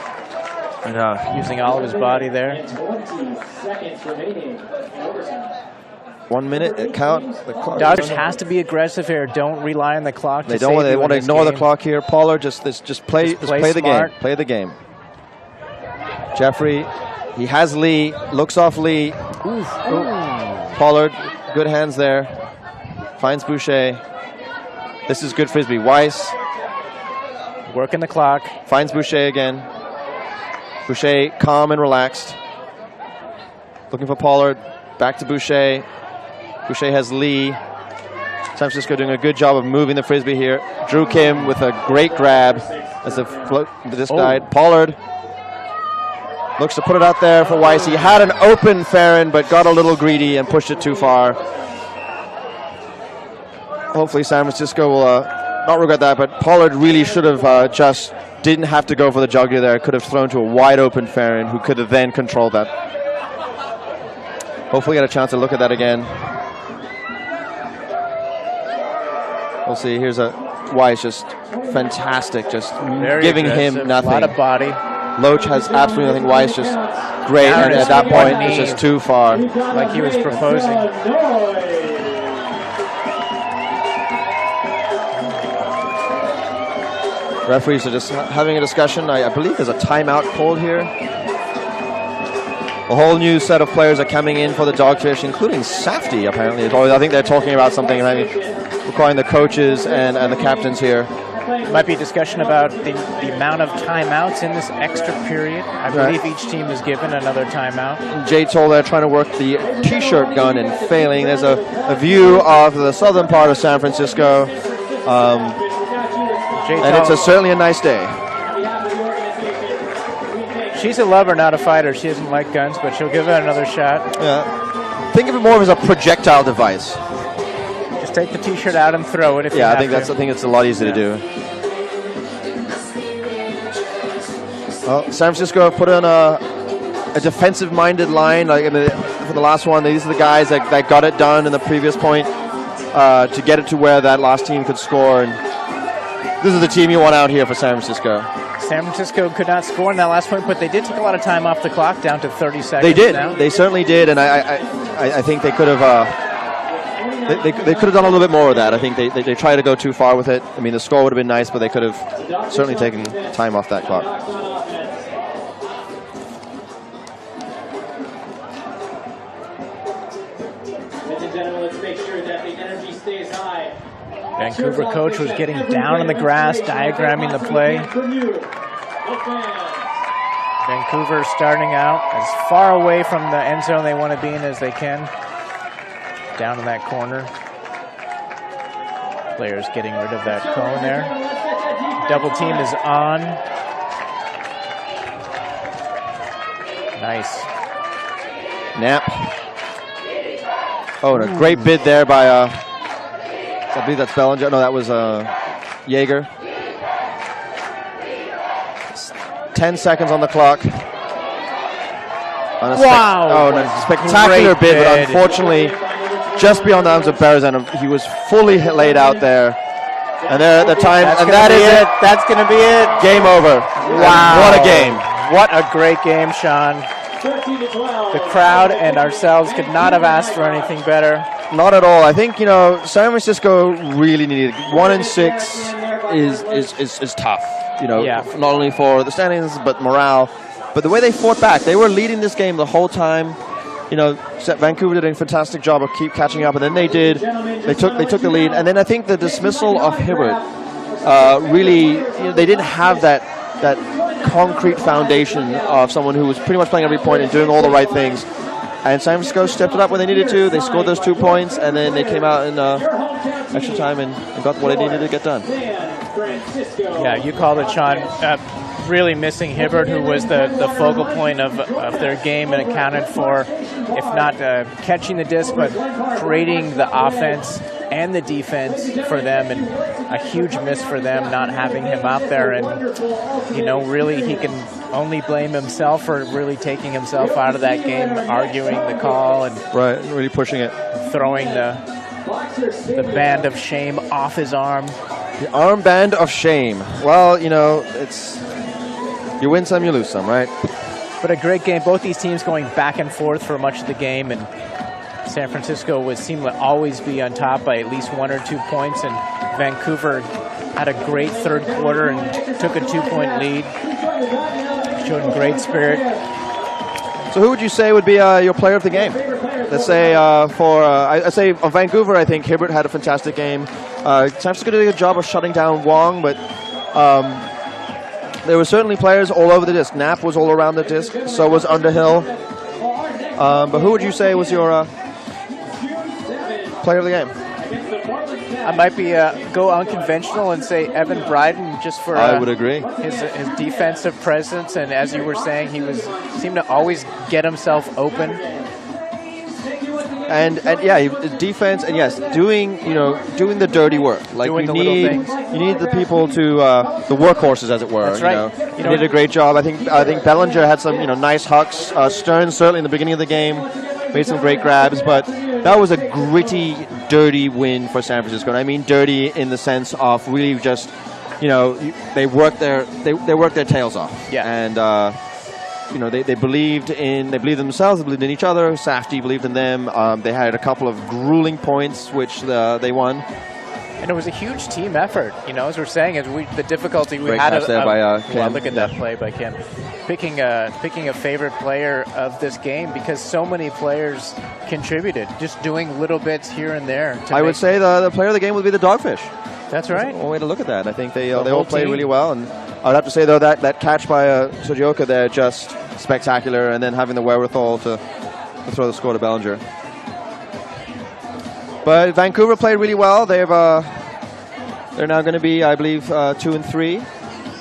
And, using all of his body there. 20 seconds remaining in overtime. 1 minute count. The clock Dodgers has to be aggressive here. Don't rely on the clock. They don't. They want to ignore the clock here. Pollard just play the game. Play the game. Jeffrey, he has Lee. Looks off Lee. Oof. Pollard, good hands there. Finds Boucher. This is good frisbee. Weiss Working the clock. finds Boucher again. Boucher calm and relaxed. Looking for Pollard. Back to Boucher. Boucher has Lee. San Francisco doing a good job of moving the frisbee here. Drew Kim with a great grab as the float this died. Pollard looks to put it out there for Weiss. He had an open Farron, but got a little greedy and pushed it too far. Hopefully San Francisco will not regret that, but Pollard really should have just didn't have to go for the jugular there. Could have thrown to a wide open Farron who could have then controlled that. Hopefully get a chance to look at that again. We'll see. Here's a Weiss, just fantastic, just Very giving aggressive, him nothing. A lot of body. Loach has absolutely nothing. Weiss just great, and at that point it's just too far. Like he was proposing. Referees are just having a discussion. I believe there's a timeout called here. A whole new set of players are coming in for the Dogfish, including Safety, apparently. I think they're talking about something requiring the coaches and the captains here. Might be discussion about the amount of timeouts in this extra period. I believe each team is given another timeout. Jay told they're trying to work the T-shirt gun and failing. There's a view of the southern part of San Francisco. And it's certainly a nice day. She's a lover, not a fighter. She doesn't like guns, but she'll give it another shot. Yeah. Think of it more as a projectile device. Just take the T-shirt out and throw it if you I have think to. it's a lot easier to do. Well, San Francisco put on a defensive-minded line. Like for the last one, these are the guys that got it done in the previous point to get it to where that last team could score. And this is the team you want out here for San Francisco. San Francisco could not score in that last point, but they did take a lot of time off the clock, down to 30 seconds. They did. Now. They certainly did, and I think they could have. They could have done a little bit more of that. I think they tried to go too far with it. I mean, the score would have been nice, but they could have certainly taken time off that clock. Ladies and gentlemen, let's make sure that the energy stays high. Vancouver coach was getting down on the grass, diagramming the play. Vancouver starting out as far away from the end zone they want to be in as they can. Down in that corner. Players getting rid of that cone there. Double team is on. Nice. Knapp. Oh, and a great bid there by, I believe that's Bellinger. No, that was Jaeger. 10 seconds on the clock. Wow. Spectacular bid, but unfortunately, just beyond the arms of Berezan, he was fully laid out there. And there, the time, and that is it. That's going to be it. Game over. Wow. What a game. What a great game, Sean. The crowd and ourselves could not have asked for anything better. Not at all. I think, San Francisco really needed 1-6 is tough. Not only for the standings, but morale. But the way they fought back, they were leading this game the whole time. Vancouver did a fantastic job of keep catching up, and then they did. They took the lead, and then I think the dismissal of Hibbert really, they didn't have that concrete foundation of someone who was pretty much playing every point and doing all the right things. And San Francisco stepped it up when they needed to. They scored those 2 points, and then they came out in extra time and got what they needed to get done. Yeah, you called it, Sean. Really missing Hibbert, who was the focal point of their game and accounted for, if not catching the disc, but creating the offense and the defense for them, and a huge miss for them not having him out there. And, really he can only blame himself for really taking himself out of that game, arguing the call and really pushing it, throwing the band of shame off his arm. The armband of shame. Well, it's you win some, you lose some, right? But a great game. Both these teams going back and forth for much of the game, and San Francisco seemed to always be on top by at least 1 or 2 points, and Vancouver had a great third quarter and took a 2-point lead. Showed great spirit. So who would you say would be your player of the game? Let's say I say on Vancouver, I think Hibbert had a fantastic game. San Francisco did a good job of shutting down Wong, but there were certainly players all over the disc. Knapp was all around the disc. So was Underhill. But who would you say was your player of the game? I might be go unconventional and say Evan Bryden, just for I would agree. His defensive presence, and as you were saying, seemed to always get himself open. And yeah, defense, and yes, doing the dirty work. Like doing you the little need things. you need the people to the workhorses, as it were. That's right. He did a great job. I think Bellinger had some nice hucks. Stearns certainly in the beginning of the game made some great grabs, but that was a gritty, dirty win for San Francisco. And I mean dirty in the sense of really just they worked their tails off. Yeah. And they believed in themselves, they believed in each other. Safdie believed in them. They had a couple of grueling points which they won. And it was a huge team effort, as we're saying, the difficulty we Great had. catch there by Kim. Look at that play by Kim. Picking a favorite player of this game because so many players contributed, just doing little bits here and there. I would say the player of the game would be the Dogfish. That's right. One way to look at that. I think they all played really well, and I'd have to say though that catch by Sojioka there just spectacular, and then having the wherewithal to throw the score to Bellinger. But Vancouver played really well. They're now going to be, I believe, 2-3,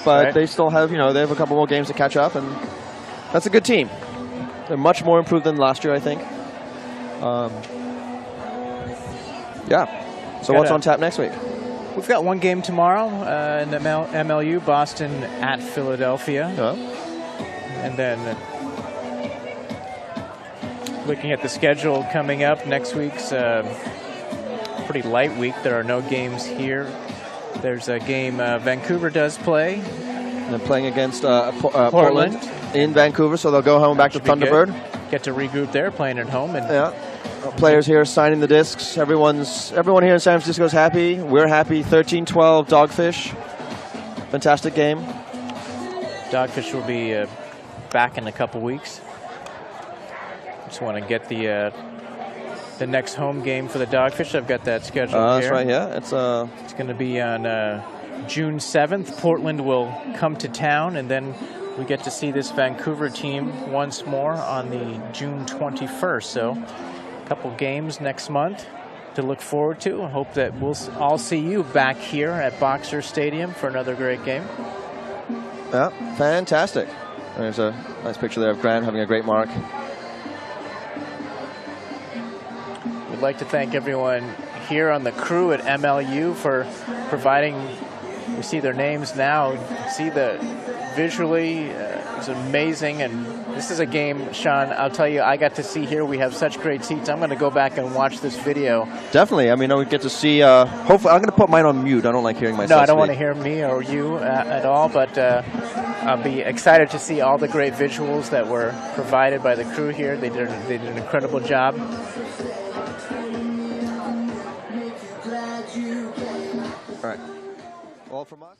but right. they still have they have a couple more games to catch up, and that's a good team. They're much more improved than last year, I think. Yeah. So what's on tap next week? We've got one game tomorrow in MLU, Boston at Philadelphia. Oh. And then looking at the schedule coming up, next week's pretty light week. There are no games here. There's a game Vancouver does play. And they're playing against Portland in Vancouver, so they'll go home back to Thunderbird. Get to regroup there, playing at home. And players here signing the discs. Everyone here in San Francisco is happy. We're happy. 13-12 Dogfish. Fantastic game. Dogfish will be back in a couple weeks. Just want to get the next home game for the Dogfish. I've got that scheduled That's here. right, yeah. It's going to be on June 7th. Portland will come to town, and then we get to see this Vancouver team once more on the June 21st. So a couple games next month to look forward to. I hope that we'll all see you back here at Boxer Stadium for another great game. Yeah, fantastic. There's a nice picture there of Grant having a great mark. We'd like to thank everyone here on the crew at MLU for providing. We see their names now. See visually, it's amazing. And this is a game, Sean, I'll tell you, I got to see here. We have such great seats. I'm going to go back and watch this video. Definitely. I mean, we get to see, hopefully, I'm going to put mine on mute. I don't like hearing myself No, I don't speak. want to hear me or you at all, but I'll be excited to see all the great visuals that were provided by the crew here. They did an incredible job. All right. All from us.